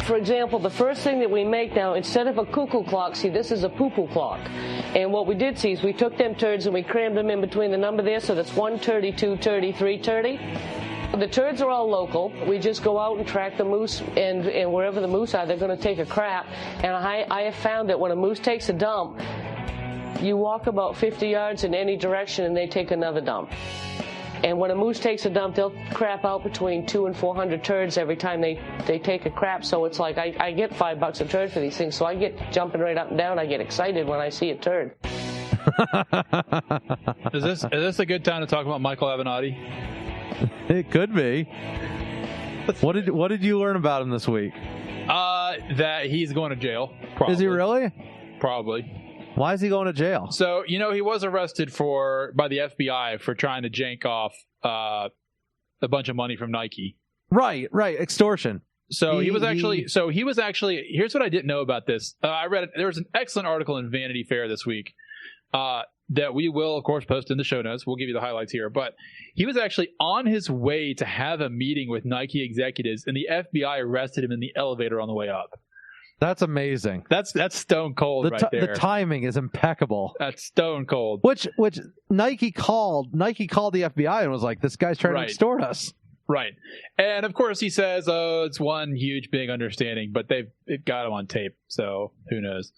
Speaker 5: For example, the first thing that we make now, instead of a cuckoo clock, see, this is a poo-poo clock. And what we did see is we took them turds and we crammed them in between the number there, so that's 132, 33, 30. The turds are all local. We just go out and track the moose, and wherever the moose are, they're going to take a crap. And I have found that when a moose takes a dump, you walk about 50 yards in any direction and they take another dump. And when a moose takes a dump, they'll crap out between 200 and 400 turds every time they take a crap. So it's like I get $5 a turd for these things. So I get jumping right up and down. I get excited when I see a turd.
Speaker 2: Is this a good time to talk about Michael Avenatti?
Speaker 1: It could be. What did you learn about him this week?
Speaker 2: That he's going to jail. Probably.
Speaker 1: Is he really?
Speaker 2: Probably.
Speaker 1: Why is he going to jail?
Speaker 2: So, he was arrested by the FBI for trying to jank off a bunch of money from Nike.
Speaker 1: Right. Extortion.
Speaker 2: So he was actually, here's what I didn't know about this. I read it. There was an excellent article in Vanity Fair this week that we will, of course, post in the show notes. We'll give you the highlights here. But he was actually on his way to have a meeting with Nike executives, and the FBI arrested him in the elevator on the way up.
Speaker 1: That's amazing.
Speaker 2: That's stone cold right there.
Speaker 1: The timing is impeccable.
Speaker 2: That's stone cold.
Speaker 1: Which Nike called the FBI and was like, this guy's trying to extort us.
Speaker 2: Right. And of course he says, oh, it's one huge big understanding, but they've got him on tape, so who knows.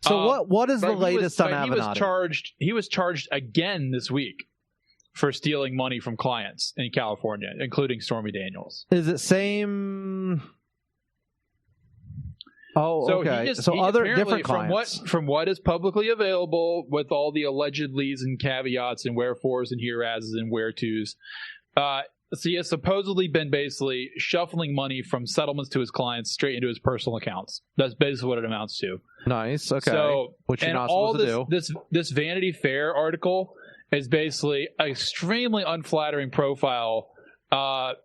Speaker 1: So what is the latest on Avenatti?
Speaker 2: He was charged again this week for stealing money from clients in California, including Stormy Daniels.
Speaker 1: Is it same? Oh,
Speaker 2: so
Speaker 1: okay. So other different clients.
Speaker 2: From what is publicly available, with all the allegedlys and caveats and wherefores and hereases and wheretos, so he has supposedly been basically shuffling money from settlements to his clients straight into his personal accounts. That's basically what it amounts to.
Speaker 1: Nice. Okay.
Speaker 2: So,
Speaker 1: which you're not supposed to
Speaker 2: do. This Vanity Fair article is basically an extremely unflattering profile about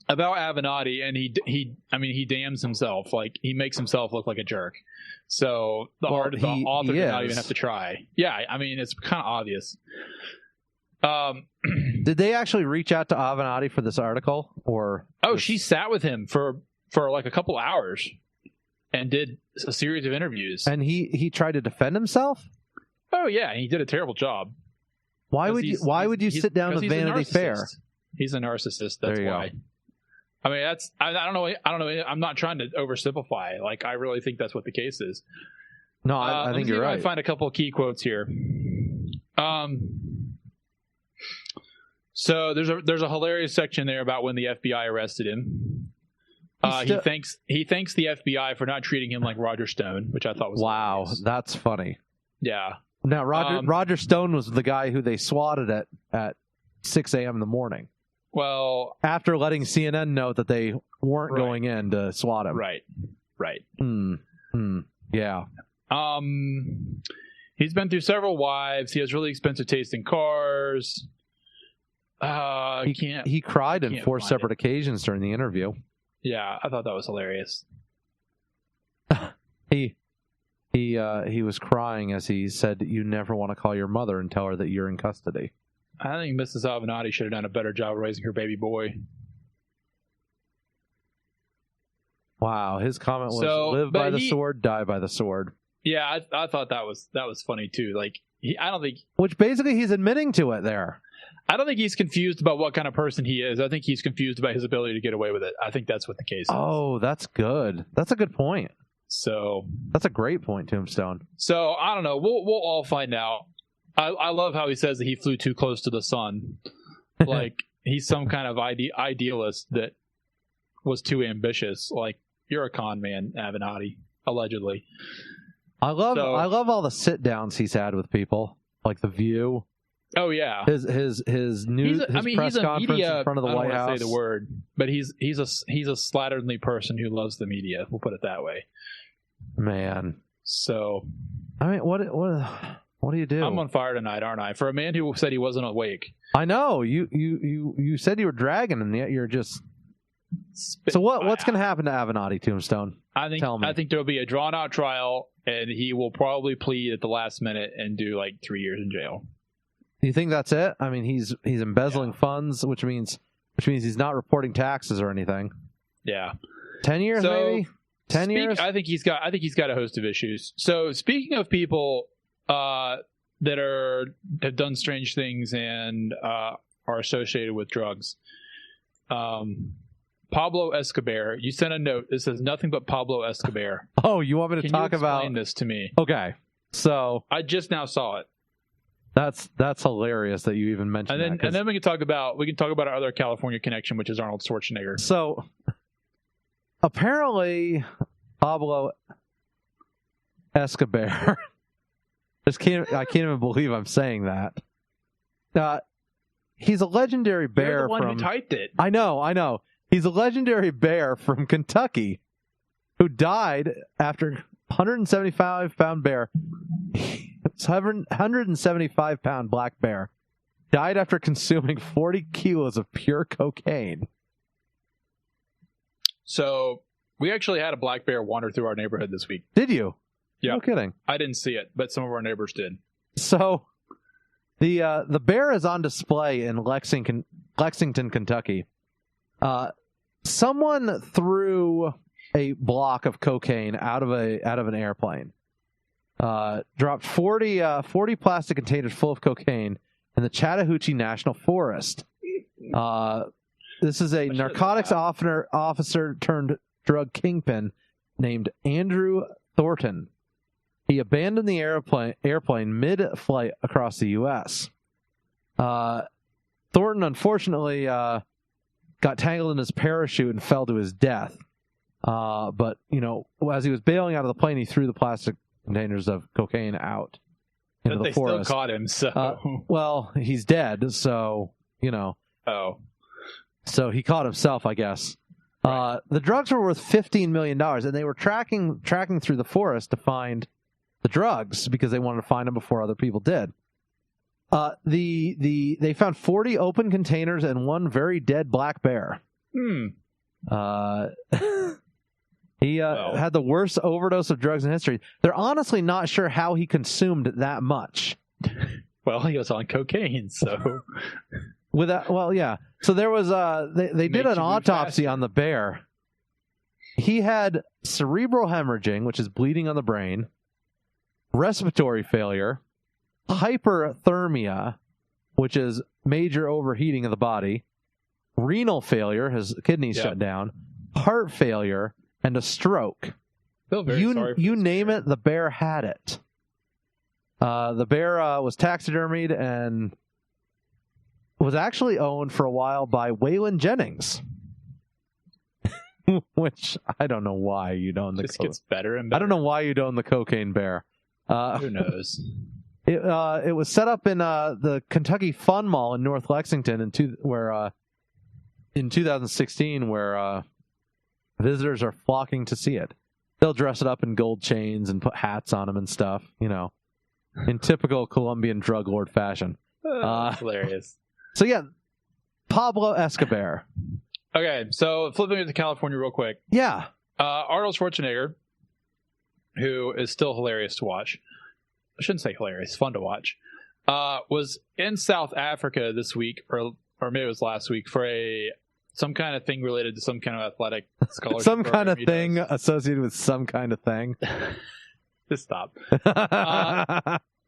Speaker 2: Avenatti, and he damns himself. Like, he makes himself look like a jerk. So the author did not even have to try. Yeah, I mean, it's kind of obvious.
Speaker 1: Did they actually reach out to Avenatti for this article, or? Oh,
Speaker 2: she sat with him for like a couple hours and did a series of interviews.
Speaker 1: And he tried to defend himself?
Speaker 2: Oh yeah, he did a terrible job.
Speaker 1: Why would you sit down with Vanity Fair?
Speaker 2: He's a narcissist. That's why. Go. I mean, I don't know. I'm not trying to oversimplify. Like, I really think that's what the case is.
Speaker 1: No, I think you're right.
Speaker 2: I find a couple of key quotes here. So there's a hilarious section there about when the FBI arrested him. He thanks the FBI for not treating him like Roger Stone, which I thought was hilarious.
Speaker 1: That's funny.
Speaker 2: Yeah.
Speaker 1: Now Roger Stone was the guy who they swatted at 6 a.m. in the morning.
Speaker 2: Well,
Speaker 1: after letting CNN know that they weren't going in to swat him.
Speaker 2: Right.
Speaker 1: Yeah.
Speaker 2: He's been through several wives. He has really expensive taste in cars.
Speaker 1: He cried on 4 separate occasions during the interview.
Speaker 2: Yeah, I thought that was hilarious.
Speaker 1: He was crying as he said, "You never want to call your mother and tell her that you're in custody."
Speaker 2: I think Mrs. Avenatti should have done a better job raising her baby boy.
Speaker 1: Wow, his comment was, "Live by the sword, die by the sword."
Speaker 2: Yeah, I thought that was funny too. Like, I don't think,
Speaker 1: which basically he's admitting to it there.
Speaker 2: I don't think he's confused about what kind of person he is. I think he's confused about his ability to get away with it. I think that's what the case is.
Speaker 1: Oh, that's good. That's a good point.
Speaker 2: So
Speaker 1: that's a great point, Tombstone.
Speaker 2: So I don't know. We'll all find out. I love how he says that he flew too close to the sun. Like he's some kind of idealist that was too ambitious. Like, you're a con man, Avenatti, allegedly.
Speaker 1: I love all the sit downs he's had with people, like The View.
Speaker 2: Oh yeah,
Speaker 1: his press conference in front of the White House. I don't want to say the word,
Speaker 2: but he's a slatternly person who loves the media. We'll put it that way.
Speaker 1: Man,
Speaker 2: so
Speaker 1: I mean, what do you do?
Speaker 2: I'm on fire tonight, aren't I? For a man who said he wasn't awake.
Speaker 1: I know you said you were dragging, and yet you're just. So what's going to happen to Avenatti, Tombstone?
Speaker 2: I think there'll be a drawn out trial, and he will probably plead at the last minute and do like 3 years in jail.
Speaker 1: You think that's it? I mean, he's embezzling funds, which means he's not reporting taxes or anything.
Speaker 2: Yeah,
Speaker 1: 10 years maybe. 10 years.
Speaker 2: I think he's got a host of issues. So speaking of people that have done strange things and are associated with drugs, Pablo Escobear. You sent a note. This says nothing but Pablo Escobear.
Speaker 1: Oh, you want me to talk about?
Speaker 2: Explain this to me?
Speaker 1: Okay, so
Speaker 2: I just now saw it.
Speaker 1: That's hilarious that you even mentioned that.
Speaker 2: And then we can talk about our other California connection, which is Arnold Schwarzenegger.
Speaker 1: So apparently, Pablo Escobear. I can't even believe I'm saying that. He's a legendary bear.
Speaker 2: You're the one who typed it.
Speaker 1: I know. He's a legendary bear from Kentucky who died after 175-pound bear. 175-pound black bear died after consuming 40 kilos of pure cocaine.
Speaker 2: So we actually had a black bear wander through our neighborhood this week.
Speaker 1: Did you?
Speaker 2: Yeah.
Speaker 1: No kidding.
Speaker 2: I didn't see it, but some of our neighbors did.
Speaker 1: So the bear is on display in Lexington, Kentucky. Someone threw a block of cocaine out of an airplane. Dropped 40 plastic containers full of cocaine in the Chattahoochee National Forest. This is a narcotics officer turned drug kingpin named Andrew Thornton. He abandoned the airplane mid-flight across the U.S. Thornton, unfortunately, got tangled in his parachute and fell to his death. But, as he was bailing out of the plane, he threw the plastic containers of cocaine out into the forest.
Speaker 2: They still caught him, so...
Speaker 1: well, he's dead, so,
Speaker 2: Oh.
Speaker 1: So he caught himself, I guess. Right. The drugs were worth $15 million, and they were tracking through the forest to find the drugs because they wanted to find them before other people did. They found 40 open containers and one very dead black bear. He had the worst overdose of drugs in history. They're honestly not sure how he consumed that much.
Speaker 2: Well, he was on cocaine, so...
Speaker 1: yeah. So there was they did an autopsy on the bear. He had cerebral hemorrhaging, which is bleeding on the brain, respiratory failure, hyperthermia, which is major overheating of the body, renal failure, his kidneys shut down, heart failure, and a stroke. You name it, the bear had it. The bear was taxidermied and was actually owned for a while by Waylon Jennings. Which I don't know why you'd own the.
Speaker 2: Just gets better and better.
Speaker 1: I don't know why you'd own the cocaine bear.
Speaker 2: Who knows?
Speaker 1: It was set up in the Kentucky Fun Mall in North Lexington in 2016, where visitors are flocking to see it. They'll dress it up in gold chains and put hats on them and stuff, in typical Colombian drug lord fashion.
Speaker 2: Hilarious.
Speaker 1: So yeah, Pablo Escobear.
Speaker 2: Okay, so flipping it to California real quick.
Speaker 1: Yeah.
Speaker 2: Arnold Schwarzenegger, who is still hilarious to watch. I shouldn't say hilarious, fun to watch. Was in South Africa this week, or maybe it was last week, for some kind of thing related to some kind of athletic scholarship.
Speaker 1: Some kind of thing associated with some kind of thing.
Speaker 2: Just stop.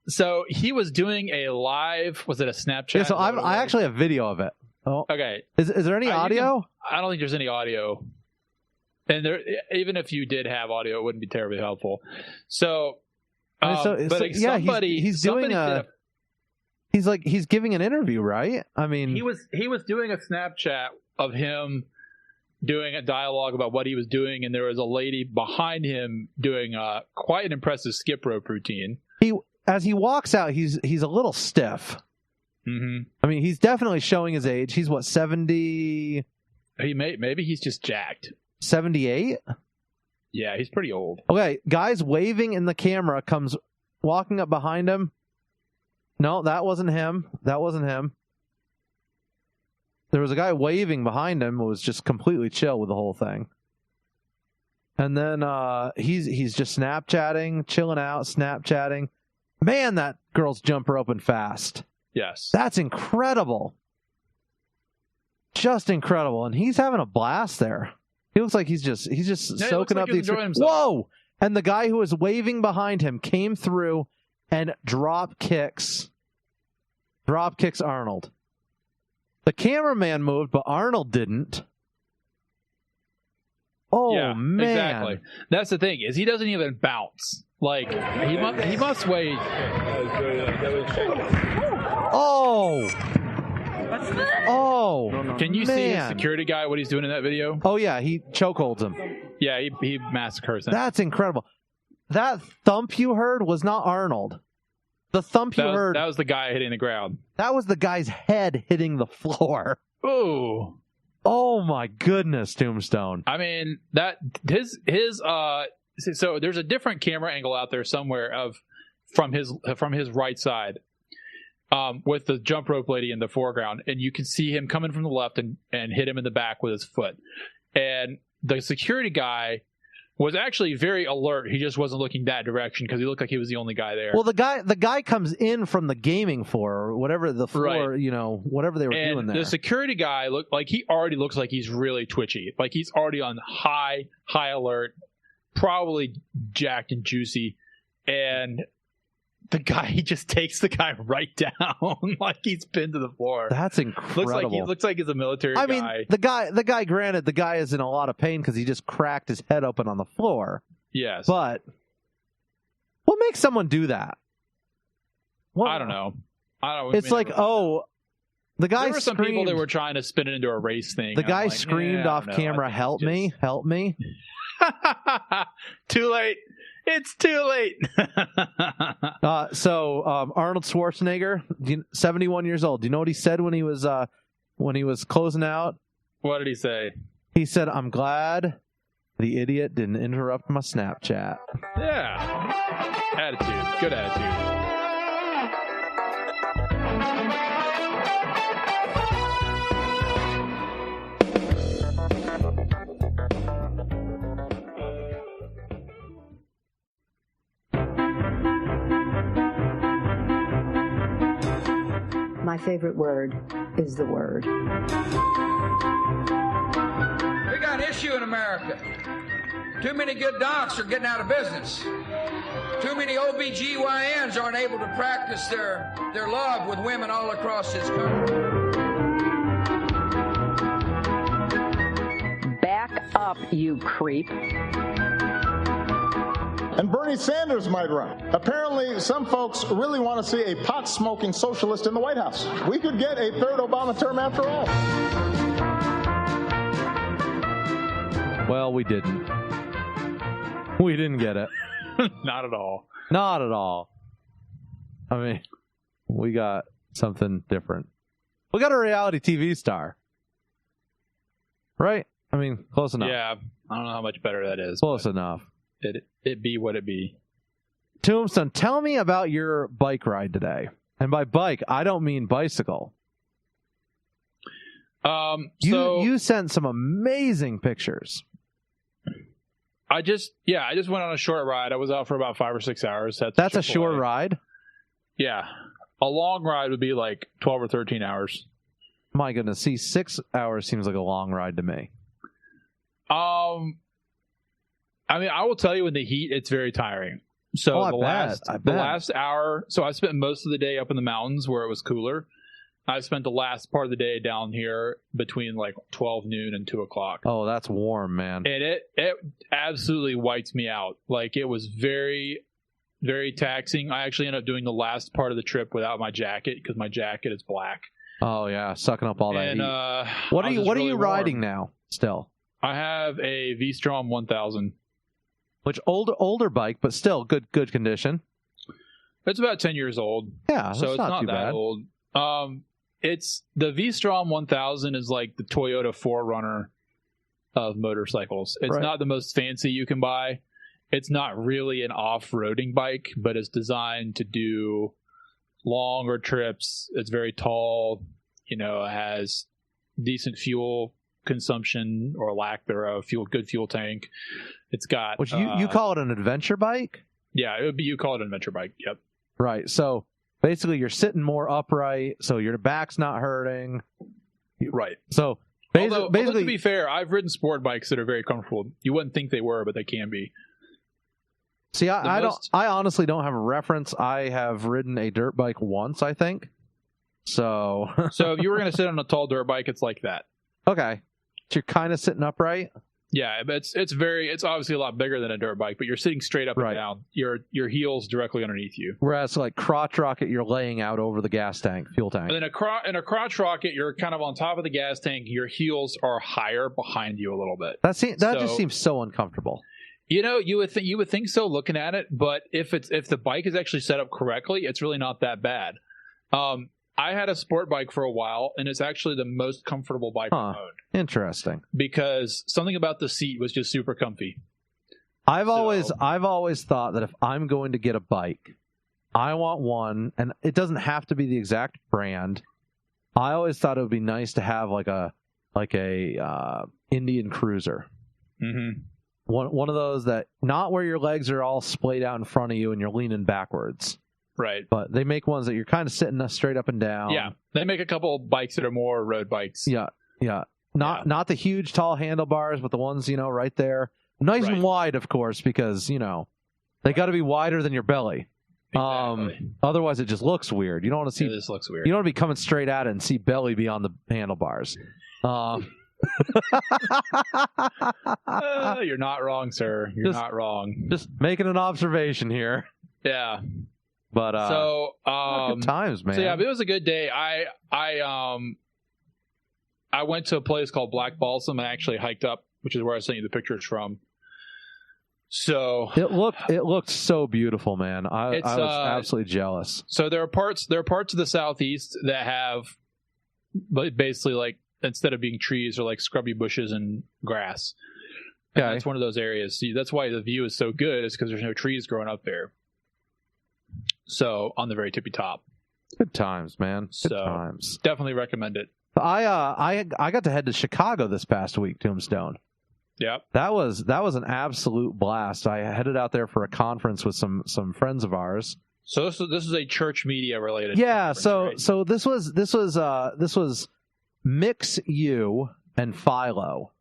Speaker 2: So he was doing a live, was it a Snapchat?
Speaker 1: Yeah, so I actually have video of it. Oh,
Speaker 2: okay.
Speaker 1: Is there any audio?
Speaker 2: I don't think there's any audio. And even if you did have audio, it wouldn't be terribly helpful. So,
Speaker 1: he's doing he's giving an interview, right? I mean,
Speaker 2: he was doing a Snapchat of him doing a dialogue about what he was doing, and there was a lady behind him doing quite an impressive skip rope routine.
Speaker 1: As he walks out, he's a little stiff.
Speaker 2: Mm-hmm.
Speaker 1: I mean, he's definitely showing his age. He's what, 70?
Speaker 2: Maybe he's just jacked.
Speaker 1: 78?
Speaker 2: Yeah, he's pretty old.
Speaker 1: Okay, guys waving in the camera comes walking up behind him. No, that wasn't him. There was a guy waving behind him who was just completely chill with the whole thing. And then he's just Snapchatting, chilling out, Snapchatting. Man, that girl's jump roping fast.
Speaker 2: Yes.
Speaker 1: That's incredible. Just incredible. And he's having a blast there. He looks like he's just soaking up the experience. Whoa! And the guy who was waving behind him came through and drop kicks Arnold. The cameraman moved, but Arnold didn't. Oh, yeah, man.
Speaker 2: Exactly. That's the thing, is he doesn't even bounce. Like, he must weigh...
Speaker 1: Oh! Oh!
Speaker 2: Can you see the security guy, what he's doing in that video?
Speaker 1: Oh, yeah, he chokeholds him.
Speaker 2: Yeah, he massacres him.
Speaker 1: That's incredible. That thump you heard was not Arnold. The thump you heard...
Speaker 2: That was the guy hitting the ground.
Speaker 1: That was the guy's head hitting the floor.
Speaker 2: Ooh.
Speaker 1: Oh, my goodness, Tombstone.
Speaker 2: I mean, so there's a different camera angle out there somewhere from his right side, with the jump rope lady in the foreground, and you can see him coming from the left and hit him in the back with his foot. And the security guy was actually very alert. He just wasn't looking that direction because he looked like he was the only guy there.
Speaker 1: Well, the guy comes in from the gaming floor or whatever the floor, right. Whatever they were doing there.
Speaker 2: The security guy already looks like he's really twitchy. Like he's already on high alert, probably jacked and juicy. And he just takes the guy right down like he's pinned to the floor.
Speaker 1: That's incredible.
Speaker 2: Looks like he's a military guy.
Speaker 1: I mean, the guy, granted, the guy is in a lot of pain because he just cracked his head open on the floor.
Speaker 2: Yes.
Speaker 1: But what makes someone do that?
Speaker 2: I don't know.
Speaker 1: It's like, the guy
Speaker 2: there were some people that were trying to spin it into a race thing.
Speaker 1: The guy screamed off camera, help me.
Speaker 2: Too late. It's too late.
Speaker 1: So Arnold Schwarzenegger, 71 years old. Do you know what he said when he was closing out?
Speaker 2: What did he say?
Speaker 1: He said, "I'm glad the idiot didn't interrupt my Snapchat."
Speaker 2: Yeah. Attitude. Good attitude.
Speaker 6: My favorite word is the word.
Speaker 7: We got an issue in America. Too many good docs are getting out of business. Too many OBGYNs aren't able to practice their love with women all across this country.
Speaker 6: Back up, you creep.
Speaker 8: And Bernie Sanders might run. Apparently, some folks really want to see a pot-smoking socialist in the White House. We could get a third Obama term after all.
Speaker 1: Well, we didn't. We didn't get it.
Speaker 2: Not at all.
Speaker 1: Not at all. I mean, we got something different. We got a reality TV star. Right? I mean, close enough.
Speaker 2: Yeah. I don't know how much better that is.
Speaker 1: Close enough.
Speaker 2: it be what it be.
Speaker 1: Tombstone, tell me about your bike ride today. And by bike, I don't mean bicycle. You sent some amazing pictures.
Speaker 2: I just went on a short ride. I was out for about 5 or 6 hours.
Speaker 1: That's a short ride?
Speaker 2: Yeah. A long ride would be like 12 or 13 hours.
Speaker 1: My goodness. See, 6 hours seems like a long ride to me.
Speaker 2: I mean, I will tell you, in the heat, it's very tiring. So the last hour, so I spent most of the day up in the mountains where it was cooler. I spent the last part of the day down here between like 12 noon and 2 o'clock.
Speaker 1: Oh, that's warm, man.
Speaker 2: And it absolutely wiped me out. Like, it was very, very taxing. I actually ended up doing the last part of the trip without my jacket because my jacket is black.
Speaker 1: Oh yeah, sucking up all that heat. What are you riding now? Still,
Speaker 2: I have a V-Strom 1000.
Speaker 1: Which older bike, but still good condition.
Speaker 2: It's about 10 years old.
Speaker 1: Yeah,
Speaker 2: so it's not
Speaker 1: too
Speaker 2: that
Speaker 1: bad.
Speaker 2: old. It's the V-Strom 1000 is like the Toyota 4Runner of motorcycles. It's not the most fancy you can buy. It's not really an off-roading bike, but it's designed to do longer trips. It's very tall. It has decent fuel consumption or lack thereof. Good fuel tank. It's got...
Speaker 1: Which you call it an adventure bike?
Speaker 2: Yeah, it would be, you call it an adventure bike. Yep.
Speaker 1: Right. So basically you're sitting more upright, so your back's not hurting.
Speaker 2: Right.
Speaker 1: So
Speaker 2: although, to be fair, I've ridden sport bikes that are very comfortable. You wouldn't think they were, but they can be.
Speaker 1: See, I honestly don't have a reference. I have ridden a dirt bike once, I think. So
Speaker 2: if you were going to sit on a tall dirt bike, it's like that.
Speaker 1: Okay. So you're kind of sitting upright?
Speaker 2: Yeah, but it's obviously a lot bigger than a dirt bike, but you're sitting straight up and down. Your heels directly underneath you.
Speaker 1: Whereas like crotch rocket, you're laying out over the fuel tank.
Speaker 2: And then in a crotch rocket, you're kind of on top of the gas tank. Your heels are higher behind you a little bit.
Speaker 1: That just seems so uncomfortable.
Speaker 2: You would think so looking at it, but if the bike is actually set up correctly, it's really not that bad. I had a sport bike for a while, and it's actually the most comfortable bike I've owned.
Speaker 1: Interesting.
Speaker 2: Because something about the seat was just super comfy.
Speaker 1: I've always thought that if I'm going to get a bike, I want one, and it doesn't have to be the exact brand. I always thought it would be nice to have like a Indian Cruiser.
Speaker 2: Mm-hmm.
Speaker 1: One of those that not where your legs are all splayed out in front of you and you're leaning backwards.
Speaker 2: Right.
Speaker 1: But they make ones that you're kind of sitting straight up and down.
Speaker 2: Yeah. They make a couple of bikes that are more road bikes.
Speaker 1: Yeah. Yeah. Not the huge tall handlebars, but the ones, right there. Nice and wide, of course, because, they got to be wider than your belly.
Speaker 2: Exactly.
Speaker 1: Otherwise, it just looks weird. You don't want to see.
Speaker 2: This looks weird.
Speaker 1: You don't want to be coming straight at it and see belly beyond the handlebars.
Speaker 2: You're not wrong, sir. You're not wrong.
Speaker 1: Just making an observation here.
Speaker 2: Yeah.
Speaker 1: But
Speaker 2: good
Speaker 1: times, man.
Speaker 2: So yeah, it was a good day. I went to a place called Black Balsam and actually hiked up, which is where I sent you the pictures from. So
Speaker 1: it looked so beautiful, man. I was absolutely jealous.
Speaker 2: So there are parts of the southeast that have basically, like, instead of being trees, are like scrubby bushes and grass. Okay. And that's one of those areas. See, that's why the view is so good, is because there's no trees growing up there. So on the very tippy top.
Speaker 1: Good times, man. Good times.
Speaker 2: Definitely recommend it.
Speaker 1: I got to head to Chicago this past week, Tombstone.
Speaker 2: Yep.
Speaker 1: That was an absolute blast. I headed out there for a conference with some friends of ours.
Speaker 2: So this is a church media related.
Speaker 1: Yeah. So this was Mix U and Philo.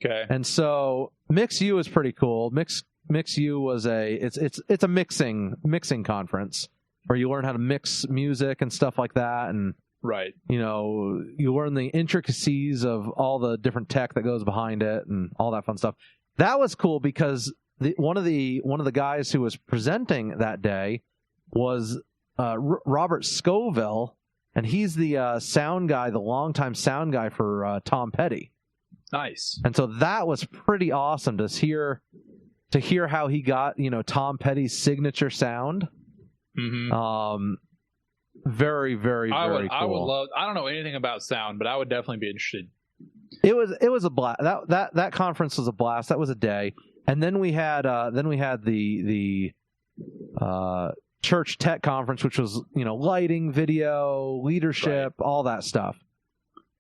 Speaker 2: Okay.
Speaker 1: And so Mix U is pretty cool. Mix U was it's a mixing conference where you learn how to mix music and stuff like that, and
Speaker 2: right.
Speaker 1: You learn the intricacies of all the different tech that goes behind it and all that fun stuff. That was cool because one of the guys who was presenting that day was Robert Scoville, and he's the sound guy, the longtime sound guy for Tom Petty.
Speaker 2: Nice. And
Speaker 1: so that was pretty awesome to hear how he got, Tom Petty's signature sound.
Speaker 2: Mm-hmm.
Speaker 1: Very, very, very cool.
Speaker 2: I would love. I don't know anything about sound, but I would definitely be interested.
Speaker 1: It was a blast. That conference was a blast. That was a day, And then we had the church tech conference, which was, lighting, video, leadership, all that stuff.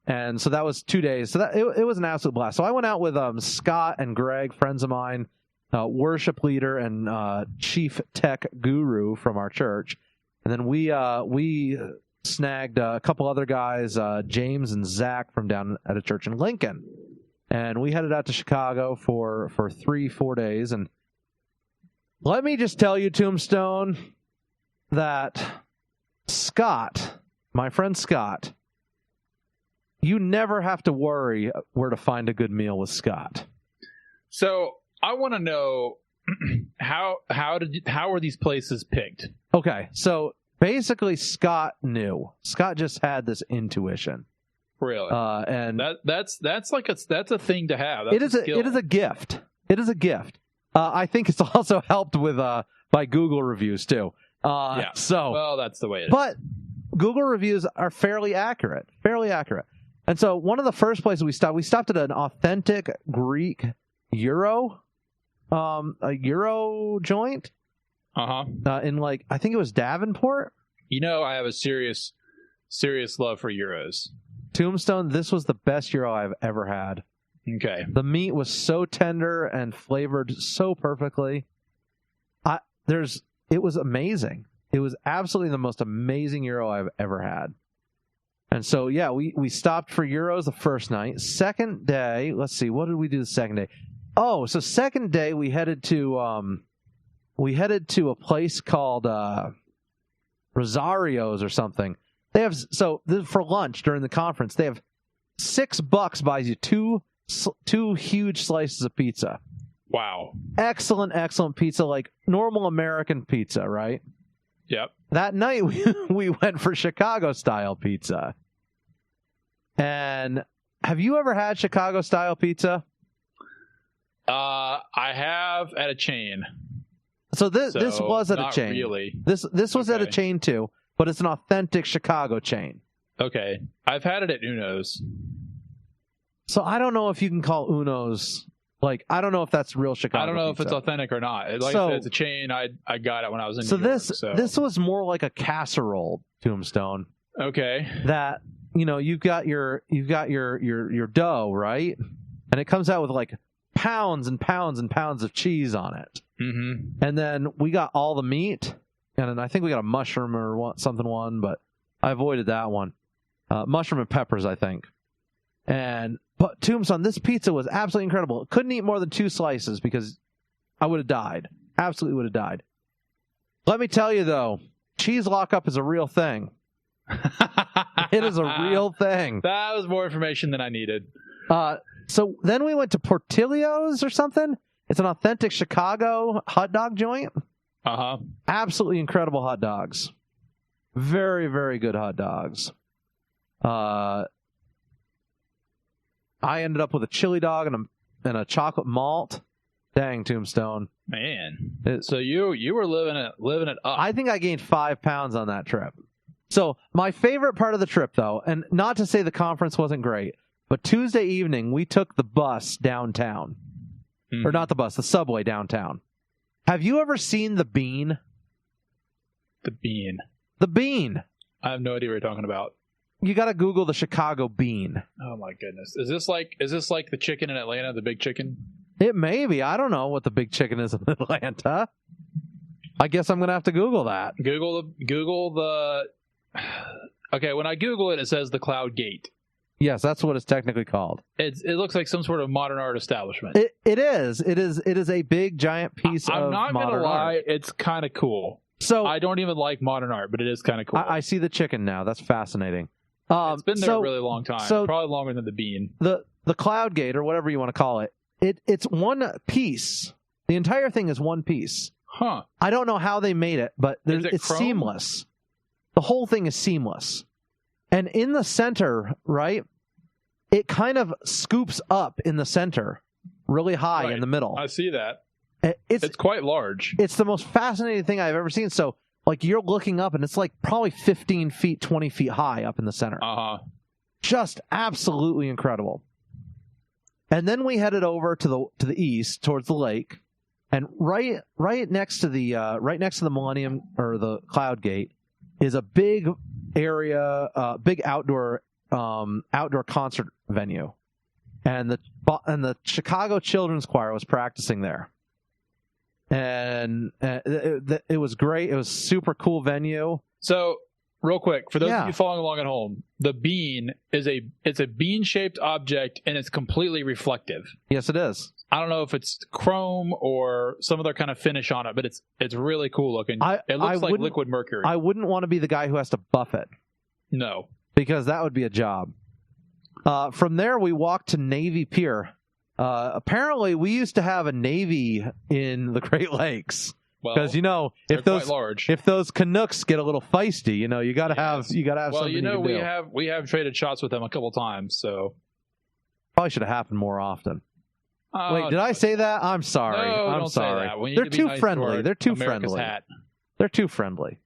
Speaker 1: And so that was 2 days. So it was an absolute blast. So I went out with Scott and Greg, friends of mine, worship leader and chief tech guru from our church. And then we snagged a couple other guys, James and Zach from down at a church in Lincoln. And we headed out to Chicago for 3-4 days. And let me just tell you, Tombstone, that Scott, my friend Scott, you never have to worry where to find a good meal with Scott.
Speaker 2: So I want to know how were these places picked?
Speaker 1: Okay, so basically Scott knew. Scott just had this intuition.
Speaker 2: Really?
Speaker 1: And
Speaker 2: that's a thing to have.
Speaker 1: It is a gift. It is a gift. I think it's also helped with by Google reviews too.
Speaker 2: Yeah.
Speaker 1: So
Speaker 2: well, that's the way it is.
Speaker 1: But Google reviews are fairly accurate. And so one of the first places we stopped at an authentic Greek Euro, a Euro joint. In I think it was Davenport.
Speaker 2: I have a serious love for Euros.
Speaker 1: Tombstone, this was the best Euro I've ever had.
Speaker 2: Okay.
Speaker 1: The meat was so tender and flavored so perfectly. It was amazing. It was absolutely the most amazing Euro I've ever had. And so, yeah, we stopped for Euros the first night. Second day, let's see, what did we do the second day? Oh, so second day we headed to a place called Rosario's or something. They have for lunch during the conference. They have $6 buys you two huge slices of pizza.
Speaker 2: Wow!
Speaker 1: Excellent pizza, like normal American pizza, right?
Speaker 2: Yep.
Speaker 1: That night we went for Chicago style pizza. And have you ever had Chicago style pizza?
Speaker 2: I have at a chain.
Speaker 1: So this was at a chain.
Speaker 2: Really.
Speaker 1: This was at a chain too, but it's an authentic Chicago chain.
Speaker 2: Okay. I've had it at Uno's.
Speaker 1: So I don't know if you can call Uno's, I don't know if that's real Chicago
Speaker 2: I don't know
Speaker 1: pizza.
Speaker 2: if it's authentic or not. Like I said, it's a chain. I got it when I was in New York.
Speaker 1: This was more like a casserole, Tombstone.
Speaker 2: Okay.
Speaker 1: That, you've got your dough, right? And it comes out with pounds and pounds and pounds of cheese on it.
Speaker 2: Mm-hmm.
Speaker 1: And then we got all the meat, and then I think we got a mushroom or something, but I avoided that one. Mushroom and peppers, I think. But Tombstone, this pizza was absolutely incredible. Couldn't eat more than 2 slices because I would have died. Absolutely would have died. Let me tell you, though, cheese lockup is a real thing. It is a real thing.
Speaker 2: That was more information than I needed.
Speaker 1: So then we went to Portillo's or something. It's an authentic Chicago hot dog joint. Absolutely incredible hot dogs. Very, very good hot dogs. I ended up with a chili dog and a chocolate malt. Dang, Tombstone.
Speaker 2: Man. So you were living it up.
Speaker 1: I think I gained 5 pounds on that trip. So my favorite part of the trip, though, and not to say the conference wasn't great, but Tuesday evening we took the bus downtown. Or not the bus, the subway downtown. Have you ever seen the Bean?
Speaker 2: The Bean.
Speaker 1: The Bean.
Speaker 2: I have no idea what you're talking about.
Speaker 1: You got to Google the Chicago Bean.
Speaker 2: Oh my goodness! Is this like the chicken in Atlanta, the big chicken?
Speaker 1: It may be. I don't know what the big chicken is in Atlanta. I guess I'm gonna have to Google that.
Speaker 2: Google the. Okay, when I Google it, it says the Cloud Gate.
Speaker 1: Yes, that's what it's technically called.
Speaker 2: It looks like some sort of modern art establishment.
Speaker 1: It is a big giant piece of modern art. I'm not gonna lie,
Speaker 2: it's kind of cool.
Speaker 1: So
Speaker 2: I don't even like modern art, but it is kind of cool.
Speaker 1: I see the chicken now. That's fascinating.
Speaker 2: It's been there a really long time. Probably longer than the Bean.
Speaker 1: The Cloud Gate, or whatever you want to call it, it's one piece. The entire thing is one piece.
Speaker 2: Huh.
Speaker 1: I don't know how they made it, but it's seamless. The whole thing is seamless. And in the center, right, it kind of scoops up in the center really high in the middle.
Speaker 2: I see that. It's quite large.
Speaker 1: It's the most fascinating thing I've ever seen. So, you're looking up, and it's probably 15 feet, 20 feet high up in the center.
Speaker 2: Uh-huh.
Speaker 1: Just absolutely incredible. And then we headed over to the east towards the lake, and right next to the Millennium or the Cloud Gate is a big area, big outdoor concert venue, and the Chicago Children's Choir was practicing there, and it was great. It was a super cool venue.
Speaker 2: So, real quick, for those of you following along at home, the bean it's a bean-shaped object, and it's completely reflective.
Speaker 1: Yes, it is.
Speaker 2: I don't know if it's chrome or some other kind of finish on it, but it's really cool looking. It looks like liquid mercury.
Speaker 1: I wouldn't want to be the guy who has to buff it.
Speaker 2: No.
Speaker 1: Because that would be a job. From there, we walked to Navy Pier. Apparently, we used to have a Navy in the Great Lakes. Because if those Canucks get a little feisty, you got to have
Speaker 2: Well,
Speaker 1: something you can do.
Speaker 2: we have traded shots with them a couple times, so
Speaker 1: probably should have happened more often. Wait, did I say that? I'm sorry.
Speaker 2: No,
Speaker 1: I'm
Speaker 2: don't
Speaker 1: sorry.
Speaker 2: Say that. We need
Speaker 1: They're
Speaker 2: to be
Speaker 1: too
Speaker 2: nice
Speaker 1: friendly.
Speaker 2: to
Speaker 1: They're too
Speaker 2: America's
Speaker 1: friendly.
Speaker 2: Hat.
Speaker 1: They're too friendly.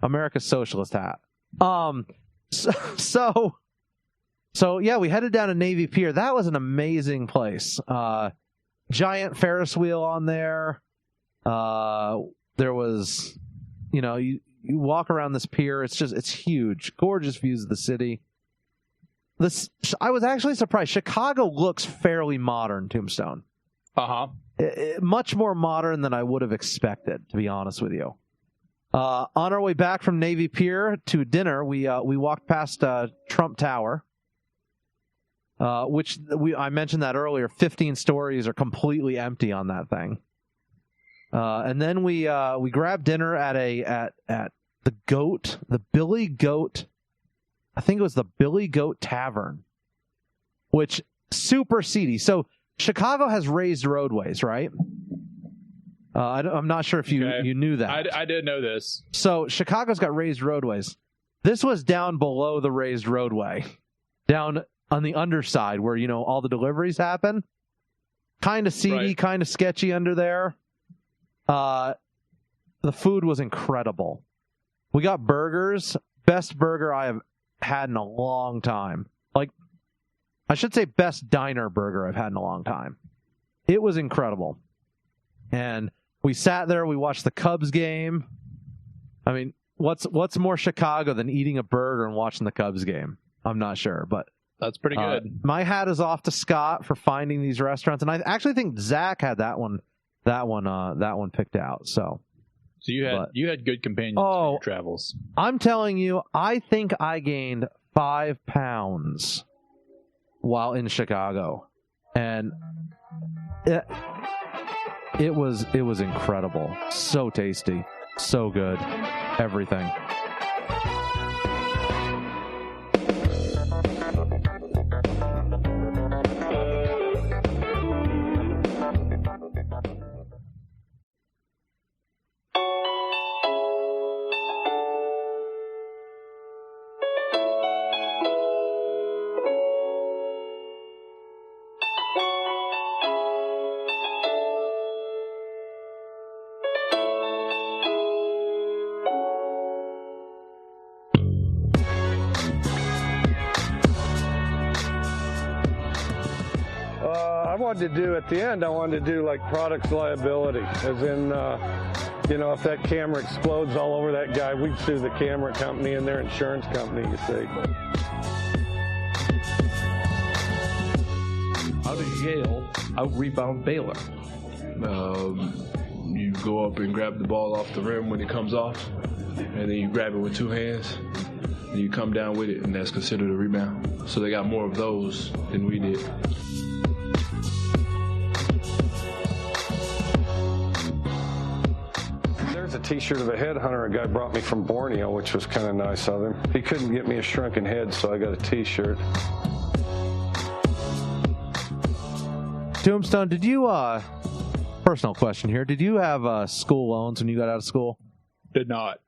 Speaker 1: America's socialist hat. So yeah, we headed down to Navy Pier. That was an amazing place. Giant Ferris wheel on there. There was, you walk around this pier. It's huge. Gorgeous views of the city. I was actually surprised. Chicago looks fairly modern, Tombstone. Much more modern than I would have expected, to be honest with you. On our way back from Navy Pier to dinner, we walked past Trump Tower, which I mentioned that earlier. 15 stories are completely empty on that thing. And then we grabbed dinner at the Goat, the Billy Goat. I think it was the Billy Goat Tavern, which super seedy. So Chicago has raised roadways, right? I'm not sure if you knew that.
Speaker 2: I did know this.
Speaker 1: So Chicago's got raised roadways. This was down below the raised roadway, down on the underside where all the deliveries happen. Kind of seedy, kind of sketchy under there. The food was incredible. We got burgers. Best burger I have had in a long time. I should say best diner burger I've had in a long time. It was incredible. And we sat there, we watched the Cubs game. I mean, what's more Chicago than eating a burger and watching the Cubs game? I'm not sure, but
Speaker 2: that's pretty good.
Speaker 1: My hat is off to Scott for finding these restaurants, and I actually think Zach had that one picked out. So
Speaker 2: you had good companions for your travels.
Speaker 1: I'm telling you, I think I gained 5 pounds while in Chicago, and it was incredible. So tasty, so good, everything.
Speaker 9: To do at the end, I wanted to do like products liability, as in, if that camera explodes all over that guy, we'd sue the camera company and their insurance company, you see.
Speaker 10: How does Yale out-rebound Baylor? You go up and grab the ball off the rim when it comes off, and then you grab it with 2 hands, and you come down with it, and that's considered a rebound. So they got more of those than we did.
Speaker 9: A t-shirt of a headhunter a guy brought me from Borneo, which was kind of nice of him. He couldn't get me a shrunken head, so I got a t-shirt.
Speaker 1: Tombstone, did you personal question here, did you have school loans when you got out of school?
Speaker 2: Did not.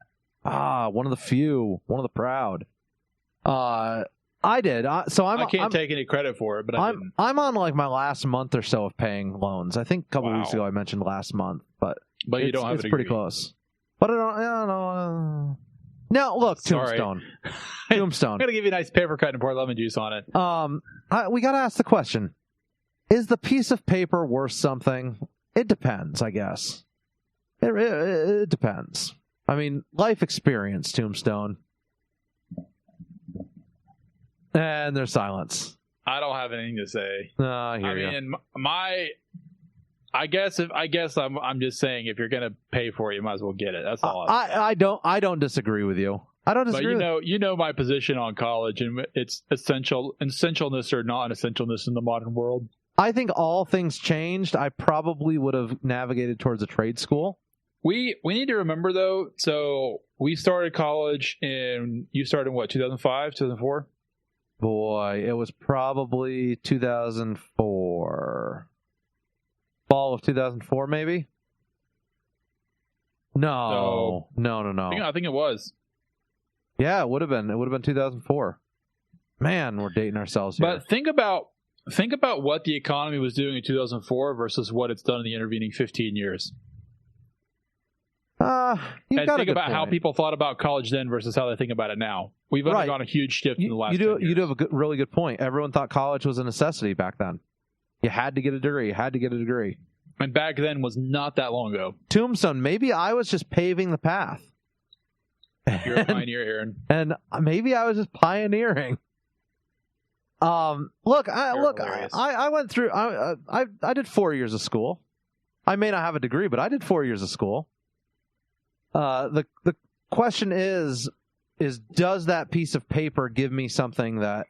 Speaker 1: One of the few, one of the proud. I did. I
Speaker 2: can't take any credit for it, but I'm
Speaker 1: on my last month or so of paying loans. I think a couple weeks ago I mentioned last month, but
Speaker 2: you don't have
Speaker 1: it's pretty close. But I don't know. Now look, Tombstone.
Speaker 2: I'm gonna give you a nice paper cut and pour lemon juice on it.
Speaker 1: We gotta ask the question: Is the piece of paper worth something? It depends, I guess. It depends. I mean, life experience, Tombstone. And there's silence.
Speaker 2: I don't have anything to say.
Speaker 1: I hear you.
Speaker 2: mean, I guess I'm just saying, if you're gonna pay for it, you might as well get it. That's all.
Speaker 1: I don't disagree with you. I don't disagree.
Speaker 2: But you know my position on college and its essentialness or non-essentialness in the modern world.
Speaker 1: I think all things changed. I probably would have navigated towards a trade school.
Speaker 2: We need to remember though. So we started college you started in what, 2005, 2004?
Speaker 1: Boy, it was probably 2004. Fall of 2004, maybe? No.
Speaker 2: I think it was.
Speaker 1: Yeah, it would have been. It would have been 2004. Man, we're dating ourselves here.
Speaker 2: But think about what the economy was doing in 2004 versus what it's done in the intervening 15 years.
Speaker 1: And
Speaker 2: think about how people thought about college then versus how they think about it now. We've undergone a huge shift in the last 10 years.
Speaker 1: You do have a really good point. Everyone thought college was a necessity back then. You had to get a degree.
Speaker 2: And back then was not that long ago.
Speaker 1: Tombstone, maybe I was just paving the path.
Speaker 2: You're a pioneer, Aaron.
Speaker 1: And maybe I was just pioneering. Look, I went through. I did 4 years of school. I may not have a degree, but I did 4 years of school. The question is does that piece of paper give me something that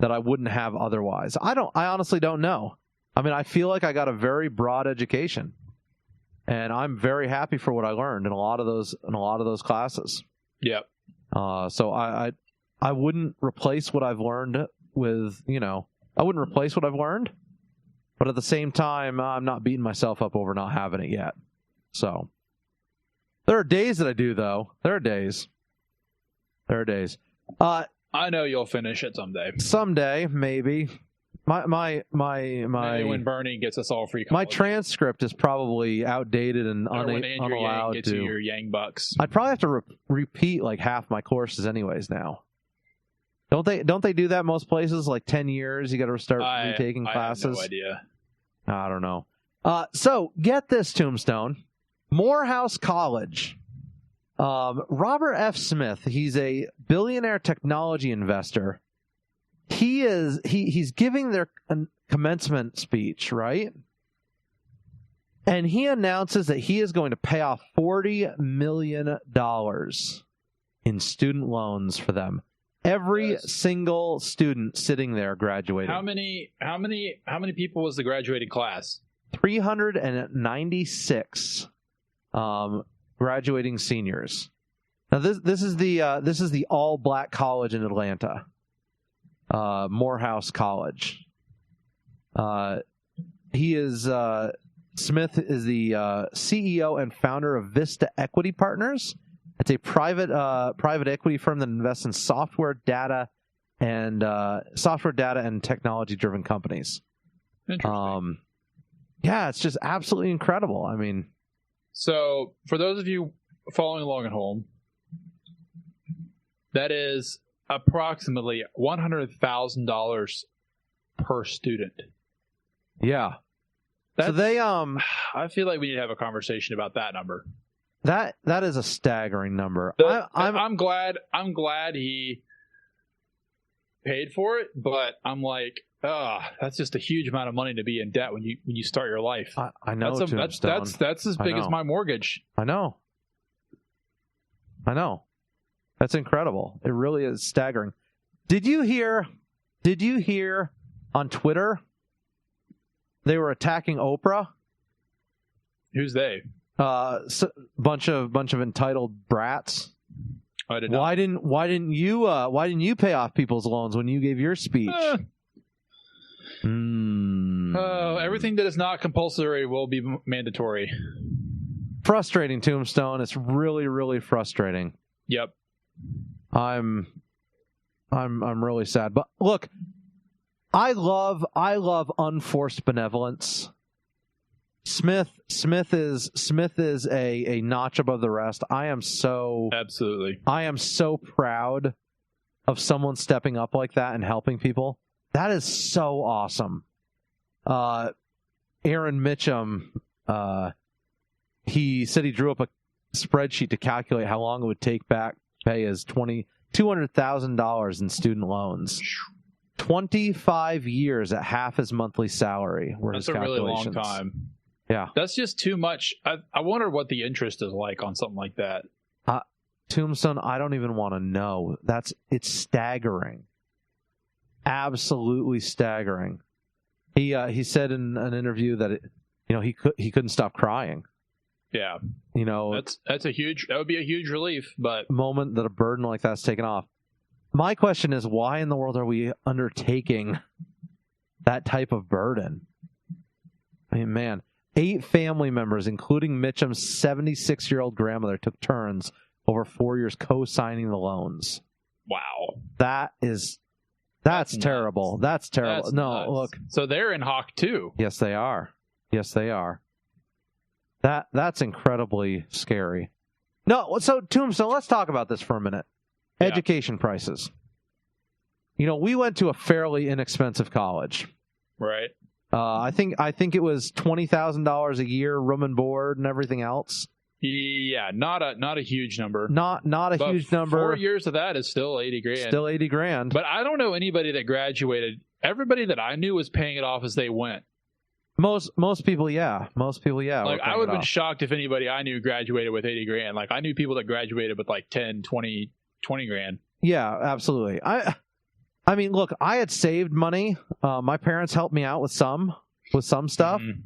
Speaker 1: that I wouldn't have otherwise? I honestly don't know. I mean, I feel like I got a very broad education, and I'm very happy for what I learned in a lot of those classes.
Speaker 2: Yep.
Speaker 1: So I wouldn't replace what I've learned with, I wouldn't replace what I've learned, but at the same time, I'm not beating myself up over not having it yet. So there are days that I do, though. There are days.
Speaker 2: I know you'll finish it someday.
Speaker 1: Someday, maybe. Maybe
Speaker 2: when Bernie gets us all free college.
Speaker 1: My transcript is probably outdated and
Speaker 2: when
Speaker 1: unallowed
Speaker 2: Andrew Yang gets you your Yang bucks.
Speaker 1: I'd probably have to repeat like half my courses anyways now. Don't they do that most places? Like 10 years, you got to start retaking classes.
Speaker 2: I have no idea.
Speaker 1: I don't know. So get this, Tombstone. Morehouse College. Robert F. Smith. He's a billionaire technology investor. He's giving their commencement speech, right? And he announces that he is going to pay off $40 million in student loans for them. Every single student sitting there graduating.
Speaker 2: How many people was the graduating class?
Speaker 1: 396 graduating seniors. Now this is the all black college in Atlanta. Morehouse College. Smith is the CEO and founder of Vista Equity Partners. It's a private equity firm that invests in software data and technology-driven companies.
Speaker 2: Interesting.
Speaker 1: Yeah, it's just absolutely incredible. I mean,
Speaker 2: so for those of you following along at home, that is approximately $100,000 per student.
Speaker 1: Yeah. So they
Speaker 2: I feel like we need to have a conversation about that number.
Speaker 1: That is a staggering number.
Speaker 2: I'm glad he paid for it, but I'm like, that's just a huge amount of money to be in debt when you start your life.
Speaker 1: I know.
Speaker 2: That's as big as my mortgage.
Speaker 1: I know. That's incredible. It really is staggering. Did you hear on Twitter they were attacking Oprah?
Speaker 2: Who's they?
Speaker 1: Bunch of entitled brats.
Speaker 2: I did not.
Speaker 1: Why didn't you pay off people's loans when you gave your speech?
Speaker 2: Everything that is not compulsory will be mandatory.
Speaker 1: Frustrating, Tombstone. It's really, really frustrating.
Speaker 2: Yep.
Speaker 1: I'm really sad. But look, I love unforced benevolence. Smith is a notch above the rest. I am so
Speaker 2: absolutely.
Speaker 1: I am so proud of someone stepping up like that and helping people. That is so awesome. Aaron Mitchum, he said he drew up a spreadsheet to calculate how long it would take back to pay his $200,000 in student loans. 25 years at half his monthly salary were his calculations.
Speaker 2: That's a really long time.
Speaker 1: Yeah.
Speaker 2: That's just too much. I wonder what the interest is like on something like that.
Speaker 1: Tombstone, I don't even want to know. It's staggering. Absolutely staggering. He said in an interview that he couldn't stop crying.
Speaker 2: Yeah. That would be a huge relief, but
Speaker 1: moment that a burden like that's taken off. My question is, why in the world are we undertaking that type of burden? I mean, man, 8 family members, including Mitchum's 76-year-old grandmother, took turns over 4 years co-signing the loans.
Speaker 2: Wow.
Speaker 1: That's terrible. That's terrible.
Speaker 2: That's
Speaker 1: no,
Speaker 2: nuts.
Speaker 1: Look.
Speaker 2: So they're in hock too.
Speaker 1: Yes, they are. Yes, they are. That's incredibly scary. No, so Tombstone, let's talk about this for a minute. Yeah. Education prices. We went to a fairly inexpensive college.
Speaker 2: Right.
Speaker 1: I think it was $20,000 a year, room and board, and everything else.
Speaker 2: Yeah, not a huge number.
Speaker 1: Not a huge number.
Speaker 2: 4 years of that is still $80,000.
Speaker 1: Still $80,000.
Speaker 2: But I don't know anybody that graduated. Everybody that I knew was paying it off as they went.
Speaker 1: Most people, yeah.
Speaker 2: Like, I would have been shocked if anybody I knew graduated with $80,000. Like, I knew people that graduated with like 10, 20 grand.
Speaker 1: Yeah, absolutely. I mean, look, I had saved money. My parents helped me out with some stuff. Mm-hmm.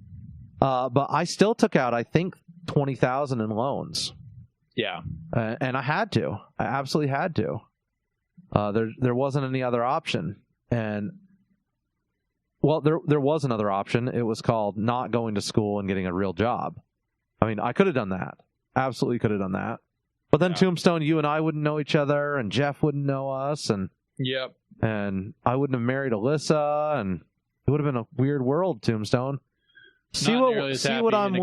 Speaker 1: But I still took out, I think, $20,000 in loans.
Speaker 2: Yeah.
Speaker 1: And I had to. I absolutely had to. There wasn't any other option. And well, there was another option. It was called not going to school and getting a real job. I mean, I could have done that. Absolutely could have done that. But then Tombstone, you and I wouldn't know each other, and Jeff wouldn't know us, and
Speaker 2: yep.
Speaker 1: And I wouldn't have married Alyssa, and it would have been a weird world, Tombstone. See what I'm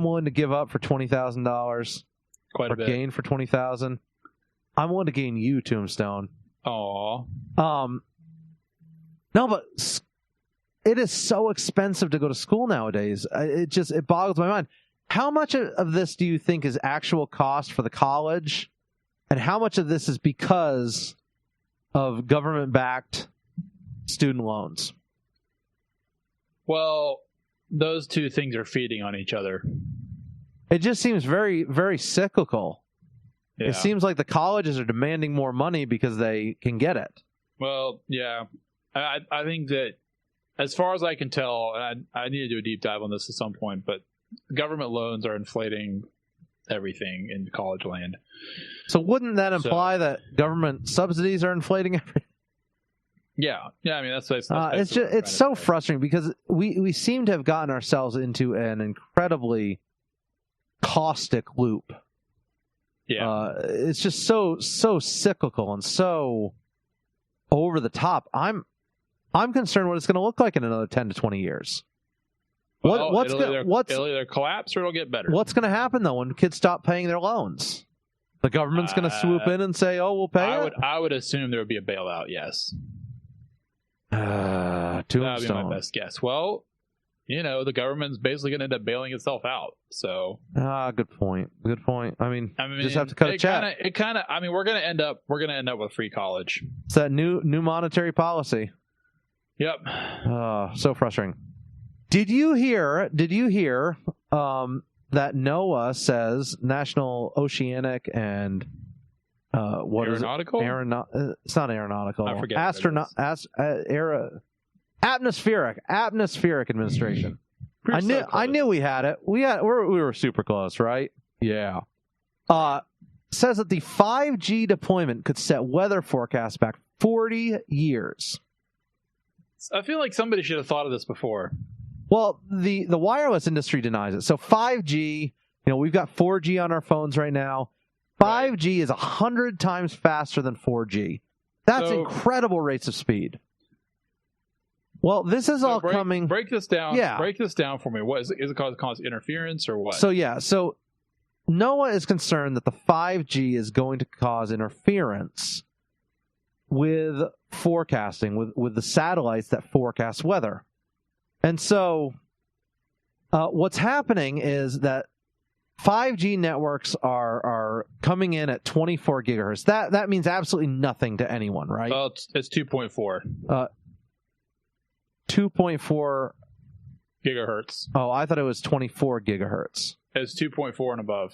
Speaker 1: willing to give up for $20,000.
Speaker 2: Quite a bit.
Speaker 1: Gain for $20,000. I'm willing to gain you, Tombstone.
Speaker 2: Aw.
Speaker 1: No, but it is so expensive to go to school nowadays. It boggles my mind. How much of this do you think is actual cost for the college, and how much of this is because of government-backed student loans?
Speaker 2: Well, those two things are feeding on each other.
Speaker 1: It just seems very, very cyclical. Yeah. It seems like the colleges are demanding more money because they can get it.
Speaker 2: Well, yeah. I think that, as far as I can tell, and I need to do a deep dive on this at some point, but government loans are inflating everything in college land.
Speaker 1: So wouldn't that imply that government subsidies are inflating everything?
Speaker 2: Yeah. I mean, that's
Speaker 1: it's so frustrating because we seem to have gotten ourselves into an incredibly caustic loop.
Speaker 2: Yeah.
Speaker 1: It's just so cyclical and so over the top. I'm concerned what it's going to look like in another 10 to 20 years.
Speaker 2: Well, it'll either collapse or it'll get better.
Speaker 1: What's going to happen, though, when kids stop paying their loans? The government's going to swoop in and say, oh, we'll pay it?
Speaker 2: I would assume there would be a bailout, yes.
Speaker 1: Tombstone.
Speaker 2: That would be my best guess. Well, the government's basically going to end up bailing itself out. So.
Speaker 1: Good point. I mean, just have to cut a check.
Speaker 2: We're going to end up with free college.
Speaker 1: It's that new monetary policy.
Speaker 2: Yep.
Speaker 1: So frustrating. Did you hear that NOAA says National Oceanic and
Speaker 2: aeronautical?
Speaker 1: It's not aeronautical.
Speaker 2: I forget.
Speaker 1: Atmospheric Administration. I knew we had it. We were super close, right? Yeah. Says that the 5G deployment could set weather forecasts back 40 years.
Speaker 2: I feel like somebody should have thought of this before.
Speaker 1: Well, the wireless industry denies it. So 5G, we've got 4G on our phones right now. 5G is 100 times faster than 4G. That's incredible rates of speed. Well, this is all coming.
Speaker 2: Break this down.
Speaker 1: Yeah.
Speaker 2: Break this down for me. What is it cause interference or what?
Speaker 1: So NOAA is concerned that the 5G is going to cause interference with forecasting with the satellites that forecast weather. And so what's happening is that 5G networks are coming in at 24 gigahertz. That means absolutely nothing to anyone, right?
Speaker 2: Well, it's 2.4.
Speaker 1: 2.4
Speaker 2: gigahertz.
Speaker 1: Oh, I thought it was 24 gigahertz.
Speaker 2: It's 2.4 and above.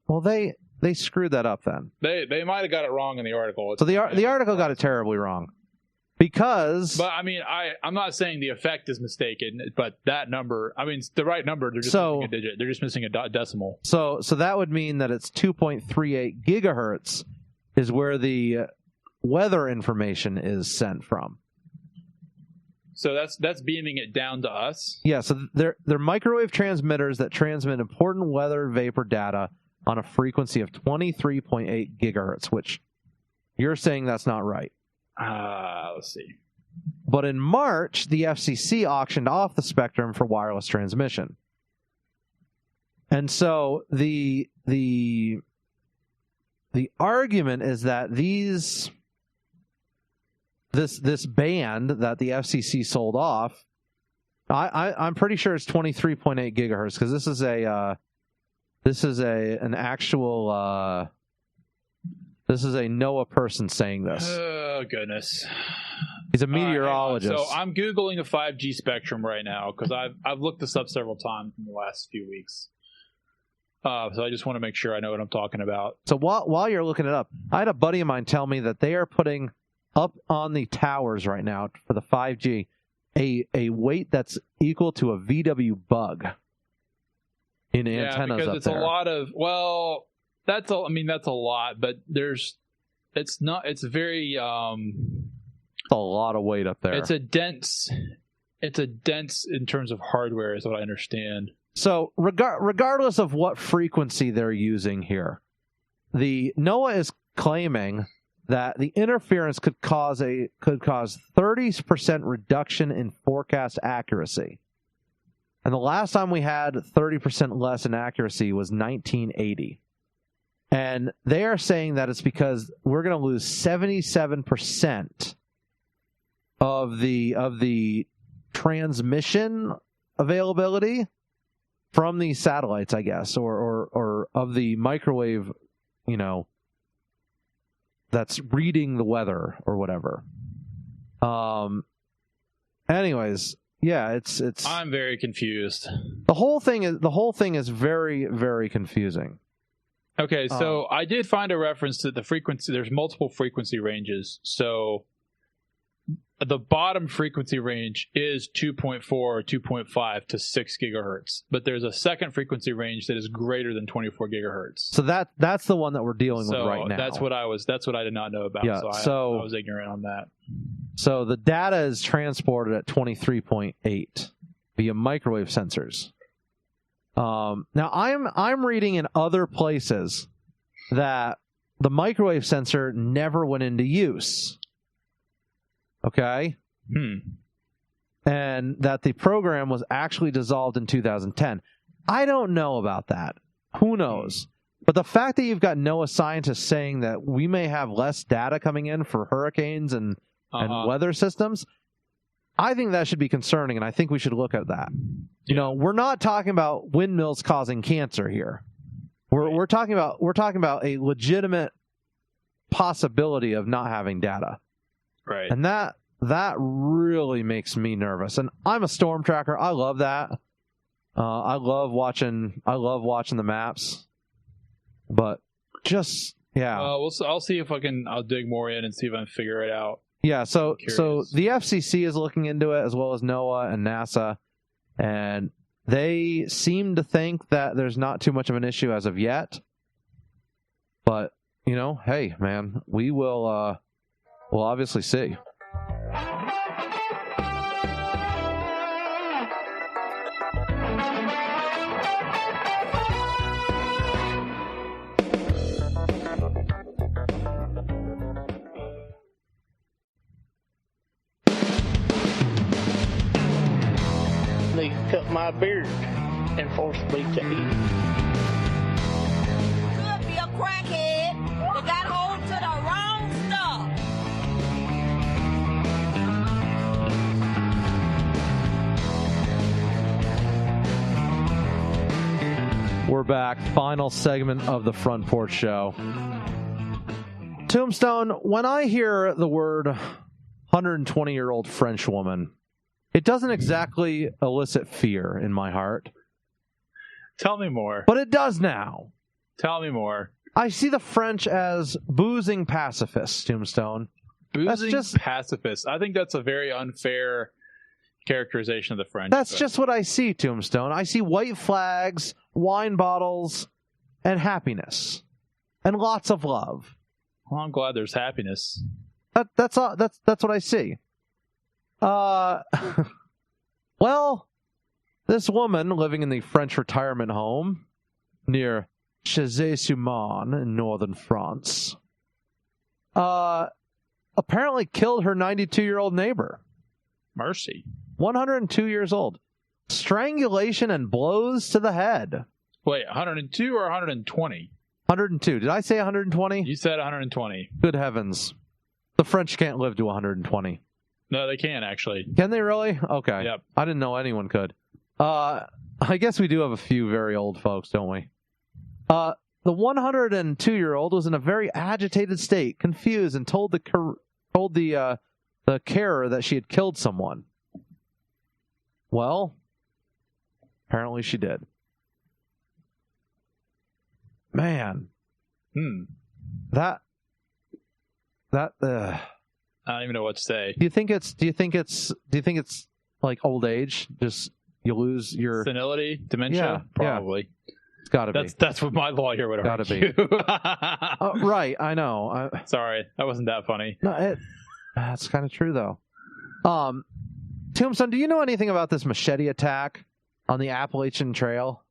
Speaker 1: Well, they screwed that up then.
Speaker 2: They might have got it wrong in the article.
Speaker 1: So the article got it terribly wrong. Because...
Speaker 2: But, I mean, I'm not saying the effect is mistaken, but that number... I mean, it's the right number. They're just missing a digit. They're just missing a decimal.
Speaker 1: So that would mean that it's 2.38 gigahertz is where the weather information is sent from.
Speaker 2: So that's beaming it down to us?
Speaker 1: Yeah, so they're microwave transmitters that transmit important weather vapor data on a frequency of 23.8 gigahertz, which you're saying that's not right.
Speaker 2: Let's see.
Speaker 1: But in March, the FCC auctioned off the spectrum for wireless transmission. And so the argument is that this band that the FCC sold off, I'm pretty sure it's 23.8 gigahertz because this is an actual. This is a NOAA person saying this.
Speaker 2: Oh, goodness.
Speaker 1: He's a meteorologist.
Speaker 2: So I'm Googling the 5G spectrum right now because I've looked this up several times in the last few weeks. So I just want to make sure I know what I'm talking about.
Speaker 1: So while you're looking it up, I had a buddy of mine tell me that they are putting up on the towers right now for the 5G a weight that's equal to a VW Bug in antennas
Speaker 2: because
Speaker 1: up
Speaker 2: it's
Speaker 1: there.
Speaker 2: a lot of, well... That's a lot, but it's very
Speaker 1: a lot of weight up there.
Speaker 2: It's a dense in terms of hardware is what I understand.
Speaker 1: So regardless of what frequency they're using here, the NOAA is claiming that the interference could cause 30% reduction in forecast accuracy. And the last time we had 30% less in accuracy was 1980. And they are saying that it's because we're going to lose 77% of the transmission availability from these satellites, I guess, or of the microwave, that's reading the weather or whatever. Anyways, yeah, it's.
Speaker 2: I'm very confused.
Speaker 1: The whole thing is very, very confusing.
Speaker 2: Okay, so I did find a reference to the frequency. There's multiple frequency ranges. So the bottom frequency range is 2.4 or 2.5 to 6 gigahertz. But there's a second frequency range that is greater than 24 gigahertz.
Speaker 1: So that's the one that we're dealing with right now.
Speaker 2: That's what I did not know about.
Speaker 1: Yeah,
Speaker 2: so I was ignorant on that.
Speaker 1: So the data is transported at 23.8 via microwave sensors. Now I'm reading in other places that the microwave sensor never went into use. Okay? And that the program was actually dissolved in 2010. I don't know about that. Who knows? But the fact that you've got NOAA scientists saying that we may have less data coming in for hurricanes and weather systems, I think that should be concerning, and I think we should look at that. We're not talking about windmills causing cancer here. We're talking about a legitimate possibility of not having data.
Speaker 2: Right.
Speaker 1: And that really makes me nervous. And I'm a storm tracker. I love that. I love watching the maps. But just
Speaker 2: I'll see if I'll dig more in and see if I can figure it out.
Speaker 1: Yeah, so the FCC is looking into it as well as NOAA and NASA, and they seem to think that there's not too much of an issue as of yet. But, hey, man, we'll obviously see.
Speaker 11: They cut my beard and forced me to eat it.
Speaker 12: Could be a crackhead that got hold to the wrong stuff.
Speaker 1: We're back. Final segment of the Front Porch Show. Tombstone, when I hear the word 120-year-old French woman, it doesn't exactly elicit fear in my heart.
Speaker 2: Tell me more.
Speaker 1: But it does now.
Speaker 2: Tell me more.
Speaker 1: I see the French as boozing pacifists, Tombstone.
Speaker 2: Boozing pacifists. I think that's a very unfair characterization of the French.
Speaker 1: That's just what I see, Tombstone. I see white flags, wine bottles, and happiness. And lots of love.
Speaker 2: Well, I'm glad there's happiness.
Speaker 1: That's all. That's what I see. Well, this woman living in the French retirement home near Chazé-sur-Marne in northern France, apparently killed her 92-year-old neighbor.
Speaker 2: Mercy.
Speaker 1: 102 years old. Strangulation and blows to the head.
Speaker 2: Wait, 102 or 120?
Speaker 1: 102. Did I say 120?
Speaker 2: You said 120.
Speaker 1: Good heavens. The French can't live to 120.
Speaker 2: No, they can, actually.
Speaker 1: Can they really? Okay.
Speaker 2: Yep.
Speaker 1: I didn't know anyone could. I guess we do have a few very old folks, don't we? The 102-year-old was in a very agitated state, confused, and told the carer that she had killed someone. Well, apparently she did. Man. That
Speaker 2: I don't even know what to say.
Speaker 1: Do you think it's like old age? Just you lose your
Speaker 2: senility, dementia?
Speaker 1: Yeah,
Speaker 2: probably.
Speaker 1: Yeah. It's got to be.
Speaker 2: That's what my lawyer would argue.
Speaker 1: Gotta be. Right, I know.
Speaker 2: Sorry, that wasn't that funny.
Speaker 1: No, that's kind of true though. Tombstone, do you know anything about this machete attack on the Appalachian Trail?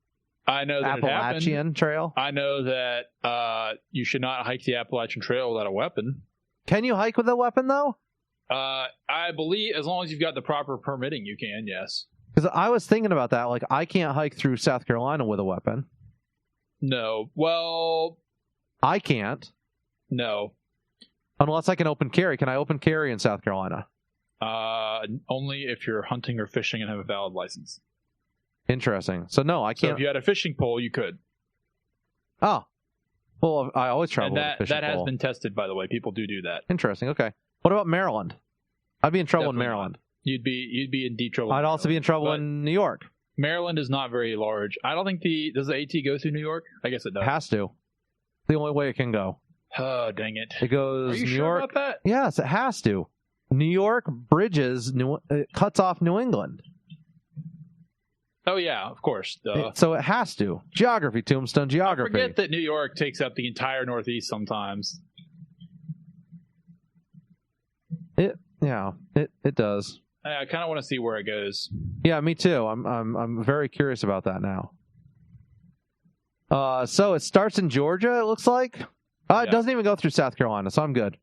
Speaker 2: I know that
Speaker 1: Appalachian Trail.
Speaker 2: I know that you should not hike the Appalachian Trail without a weapon.
Speaker 1: Can you hike with a weapon though?
Speaker 2: I believe as long as you've got the proper permitting, you can. Yes.
Speaker 1: Because I was thinking about that. Like, I can't hike through South Carolina with a weapon.
Speaker 2: No. Well,
Speaker 1: I can't.
Speaker 2: No.
Speaker 1: Unless I can open carry. Can I open carry in South Carolina?
Speaker 2: Only if you're hunting or fishing and have a valid license.
Speaker 1: Interesting. So no, I can't.
Speaker 2: So if you had a fishing pole, you could.
Speaker 1: Oh. Well, I always travel with a fishing pole.
Speaker 2: That has been tested, by the way. People do that.
Speaker 1: Interesting. Okay. What about Maryland? I'd be in trouble in Maryland.
Speaker 2: Not. You'd be in deep trouble.
Speaker 1: I'd also be in trouble in New York.
Speaker 2: Maryland is not very large. I don't think does the AT go through New York? I guess it does.
Speaker 1: It has to. The only way it can go.
Speaker 2: Oh, dang it.
Speaker 1: It goes
Speaker 2: Are you
Speaker 1: New
Speaker 2: sure
Speaker 1: York.
Speaker 2: about that?
Speaker 1: Yes, it has to. New York bridges, it cuts off New England.
Speaker 2: Oh, yeah, of course.
Speaker 1: So it has to. Geography, Tombstone, geography.
Speaker 2: I forget that New York takes up the entire Northeast sometimes.
Speaker 1: It does.
Speaker 2: I kind of want to see where it goes.
Speaker 1: Yeah, me too. I'm very curious about that now. So it starts in Georgia, it looks like. It doesn't even go through South Carolina, so I'm good.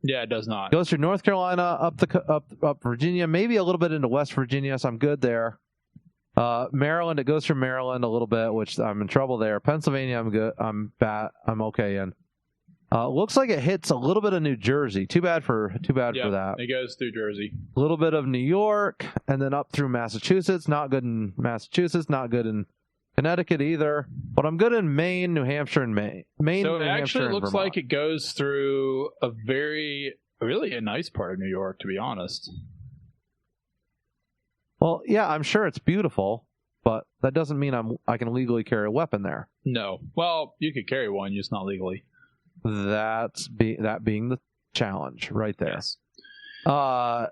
Speaker 2: Yeah, it does not.
Speaker 1: It goes through North Carolina, up Virginia, maybe a little bit into West Virginia, so I'm good there. Maryland, it goes through Maryland a little bit, which I'm in trouble there. Pennsylvania, I'm good. I'm okay in. Looks like it hits a little bit of New Jersey. Too bad for that.
Speaker 2: It goes through Jersey.
Speaker 1: A little bit of New York, and then up through Massachusetts. Not good in Massachusetts. Not good in Connecticut either. But I'm good in Maine, New Hampshire, and Maine.
Speaker 2: So it actually looks
Speaker 1: Vermont.
Speaker 2: like it goes through really a nice part of New York, to be honest.
Speaker 1: Well, yeah, I'm sure it's beautiful, but that doesn't mean I can legally carry a weapon there.
Speaker 2: No. Well, you could carry one, just not legally.
Speaker 1: That being the challenge right there.
Speaker 2: Yes.
Speaker 1: So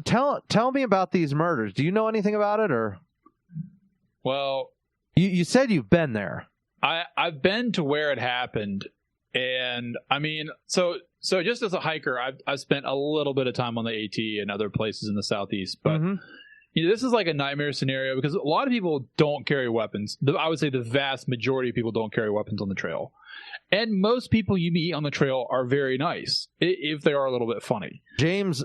Speaker 1: tell me about these murders. Do you know anything about it, or?
Speaker 2: Well,
Speaker 1: you said you've been there.
Speaker 2: I've been to where it happened, and I mean, so just as a hiker, I've spent a little bit of time on the AT and other places in the Southeast, but. Mm-hmm. This is like a nightmare scenario because a lot of people don't carry weapons. I would say the vast majority of people don't carry weapons on the trail. And most people you meet on the trail are very nice, if they are a little bit funny.
Speaker 1: James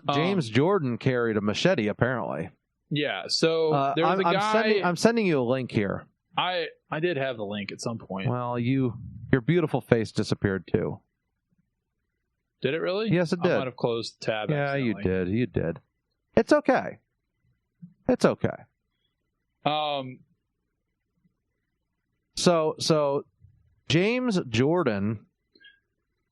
Speaker 1: Jordan carried a machete, apparently.
Speaker 2: Yeah, so there was a guy...
Speaker 1: I'm sending you a link here.
Speaker 2: I did have the link at some point.
Speaker 1: Well, your beautiful face disappeared too.
Speaker 2: Did it really?
Speaker 1: Yes, it did.
Speaker 2: I might have closed the tab.
Speaker 1: Yeah, you did. It's okay. It's okay. So James Jordan.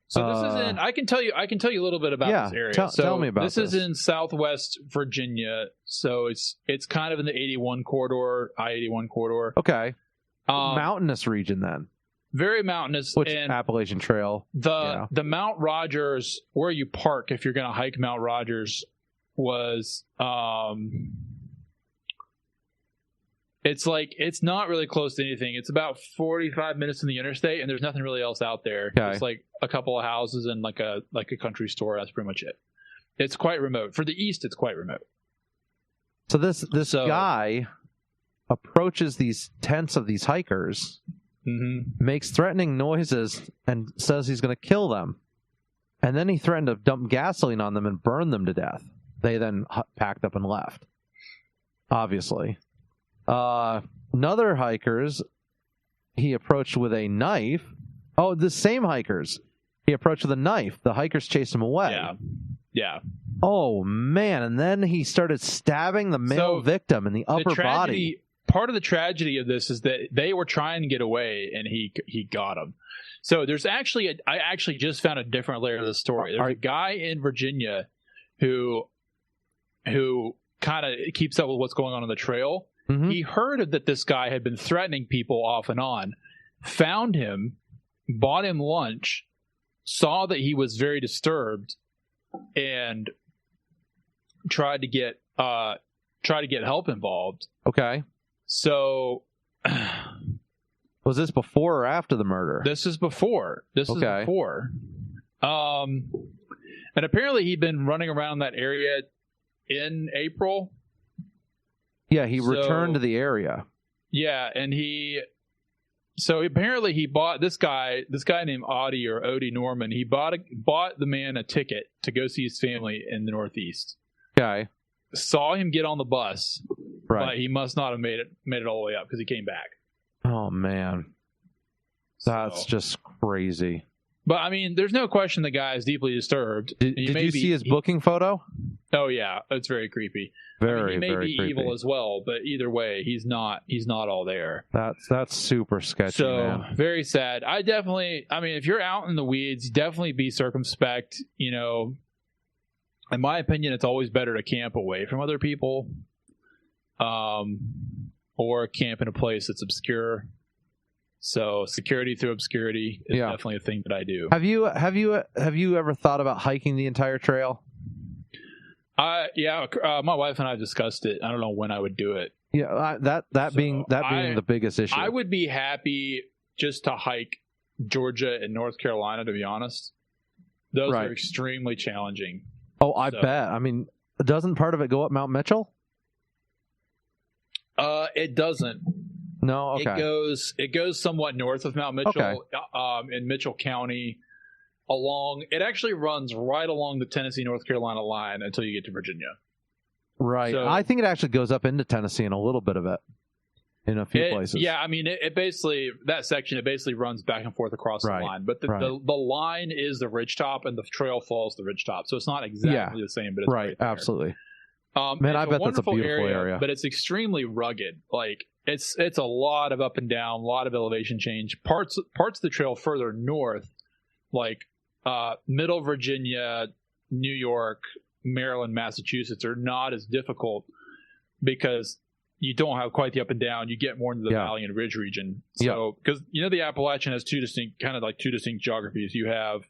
Speaker 2: So this is in. I can tell you a little bit about this area.
Speaker 1: Tell me about this.
Speaker 2: This is in Southwest Virginia. So it's kind of in the 81 corridor, I-81 corridor.
Speaker 1: Okay. Mountainous region then.
Speaker 2: Very mountainous.
Speaker 1: Which
Speaker 2: and
Speaker 1: Appalachian Trail.
Speaker 2: The Mount Rogers, where you park if you're going to hike Mount Rogers, was it's not really close to anything. It's about 45 minutes in the interstate, and there's nothing really else out there.
Speaker 1: Okay.
Speaker 2: It's like a couple of houses and like a country store. That's pretty much it. It's quite remote. For the east, it's quite remote.
Speaker 1: So this guy approaches these tents of these hikers, makes threatening noises, and says he's going to kill them. And then he threatened to dump gasoline on them and burn them to death. They then packed up and left. Obviously. Another hikers he approached with a knife. Oh, the same hikers. He approached with a knife. The hikers chased him away.
Speaker 2: Yeah.
Speaker 1: Oh, man. And then he started stabbing the male victim in the upper body.
Speaker 2: Part of the tragedy of this is that they were trying to get away, and he got them. So there's actually I actually just found a different layer of the story. There's a guy in Virginia who kind of keeps up with what's going on the trail. He heard that this guy had been threatening people off and on, found him, bought him lunch, saw that he was very disturbed, and tried to get help involved.
Speaker 1: Okay. So was this before or after the murder?
Speaker 2: This is before. Is before. And apparently he'd been running around that area in April.
Speaker 1: Yeah, he returned to the area.
Speaker 2: Yeah, and apparently he bought this guy named Odie Norman. He bought the man a ticket to go see his family in the Northeast.
Speaker 1: Okay.
Speaker 2: Saw him get on the bus,
Speaker 1: right?
Speaker 2: But he must not have made it all the way up because he came back.
Speaker 1: Oh man, that's just crazy.
Speaker 2: But I mean, there's no question the guy is deeply disturbed.
Speaker 1: Did you see his booking photo?
Speaker 2: Oh yeah, it's very creepy. He may be evil as well, but either way, he's not all there.
Speaker 1: That's super sketchy, man.
Speaker 2: Very sad. If you're out in the weeds, definitely be circumspect. You know, in my opinion, it's always better to camp away from other people, or camp in a place that's obscure. So security through obscurity is definitely a thing that I do.
Speaker 1: Have you ever thought about hiking the entire trail?
Speaker 2: My wife and I discussed it. I don't know when I would do it.
Speaker 1: Yeah, that being the biggest issue.
Speaker 2: I would be happy just to hike Georgia and North Carolina, to be honest. Those are extremely challenging.
Speaker 1: Oh, I bet. I mean, doesn't part of it go up Mount Mitchell?
Speaker 2: It doesn't.
Speaker 1: No, okay.
Speaker 2: It goes somewhat north of Mount Mitchell, in Mitchell County. It actually runs right along the Tennessee-North Carolina line until you get to Virginia.
Speaker 1: Right. So, I think it actually goes up into Tennessee in a little bit of it, in a few places.
Speaker 2: Yeah, I mean, it basically, that section, it basically runs back and forth across the line. But the line is the ridgetop, and the trail follows the ridgetop. So it's not exactly the same, but it's right there.
Speaker 1: Absolutely. Man, I bet that's a beautiful area.
Speaker 2: But it's extremely rugged. Like, it's a lot of up and down, a lot of elevation change. Parts of the trail further north, like Middle Virginia, New York, Maryland, Massachusetts, are not as difficult because you don't have quite the up and down. You get more into the valley and ridge region. So, because the Appalachian has two distinct geographies. You have,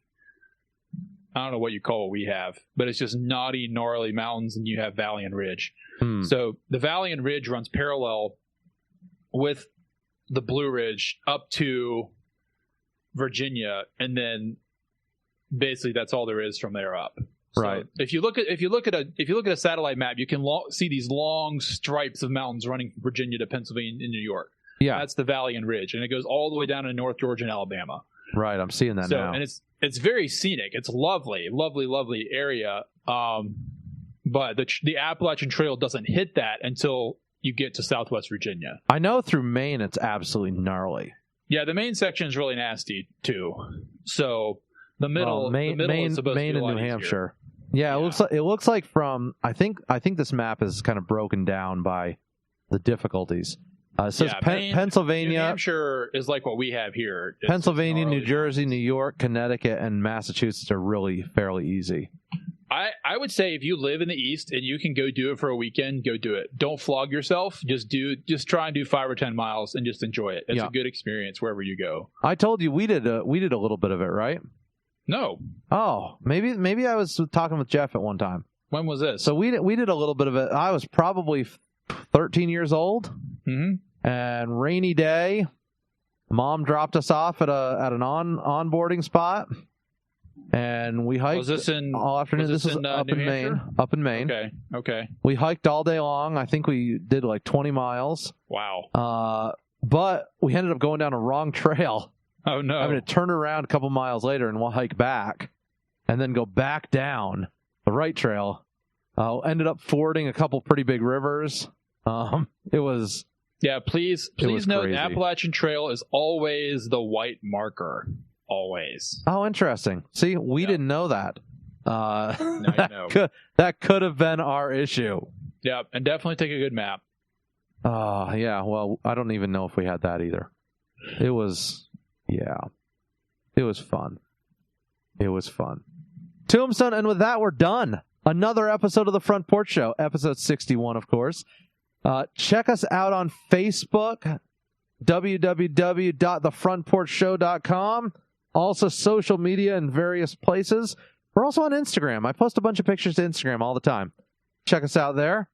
Speaker 2: I don't know what you call what we have, but it's just knotty, gnarly mountains, and you have valley and ridge. So the valley and ridge runs parallel with the Blue Ridge up to Virginia, and then basically that's all there is from there up. So
Speaker 1: right.
Speaker 2: If you look at a satellite map, you can see these long stripes of mountains running from Virginia to Pennsylvania and New York.
Speaker 1: Yeah,
Speaker 2: that's the valley and ridge, and it goes all the way down to North Georgia and Alabama.
Speaker 1: Right, I'm seeing that now.
Speaker 2: And it's very scenic. It's lovely, lovely, lovely area. But the Appalachian Trail doesn't hit that until you get to Southwest Virginia.
Speaker 1: I know through Maine it's absolutely gnarly.
Speaker 2: Yeah, the Maine section is really nasty too. So the middle,
Speaker 1: Maine
Speaker 2: is supposed
Speaker 1: Maine
Speaker 2: to be
Speaker 1: and
Speaker 2: a lot
Speaker 1: New
Speaker 2: easier.
Speaker 1: Hampshire. Yeah, it looks like from I think this map is kind of broken down by the difficulties. It says Pennsylvania.
Speaker 2: New Hampshire is like what we have here.
Speaker 1: Pennsylvania, New Jersey, New York, Connecticut, and Massachusetts are really fairly easy.
Speaker 2: I would say if you live in the East and you can go do it for a weekend, go do it. Don't flog yourself. Just try and do 5 or 10 miles and just enjoy it. It's a good experience wherever you go.
Speaker 1: I told you we did a little bit of it, right?
Speaker 2: No.
Speaker 1: Oh, maybe I was talking with Jeff at one time.
Speaker 2: When was this?
Speaker 1: So we did a little bit of it. I was probably 13 years old.
Speaker 2: Mm-hmm.
Speaker 1: And rainy day, Mom dropped us off at an onboarding spot. And we hiked all afternoon. This was up in Maine. Up in Maine.
Speaker 2: Okay.
Speaker 1: We hiked all day long. I think we did like 20 miles.
Speaker 2: Wow.
Speaker 1: But we ended up going down a wrong trail.
Speaker 2: Oh, no.
Speaker 1: Having to turn around a couple miles later and we'll hike back and then go back down the right trail. Ended up fording a couple pretty big rivers. It was...
Speaker 2: Yeah, please note the Appalachian Trail is always the white marker. Always.
Speaker 1: Oh, interesting. See, we didn't know that.
Speaker 2: Now you know.
Speaker 1: That could have been our issue.
Speaker 2: Yeah, and definitely take a good map.
Speaker 1: Yeah, well, I don't even know if we had that either. It was fun. It was fun. Tombstone, and with that, we're done. Another episode of The Front Porch Show, episode 61, of course. Check us out on Facebook, www.thefrontporchshow.com. Also, social media in various places. We're also on Instagram. I post a bunch of pictures to Instagram all the time. Check us out there.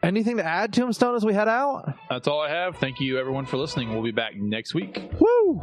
Speaker 1: Anything to add, Tombstone, as we head out?
Speaker 2: That's all I have. Thank you, everyone, for listening. We'll be back next week.
Speaker 1: Woo!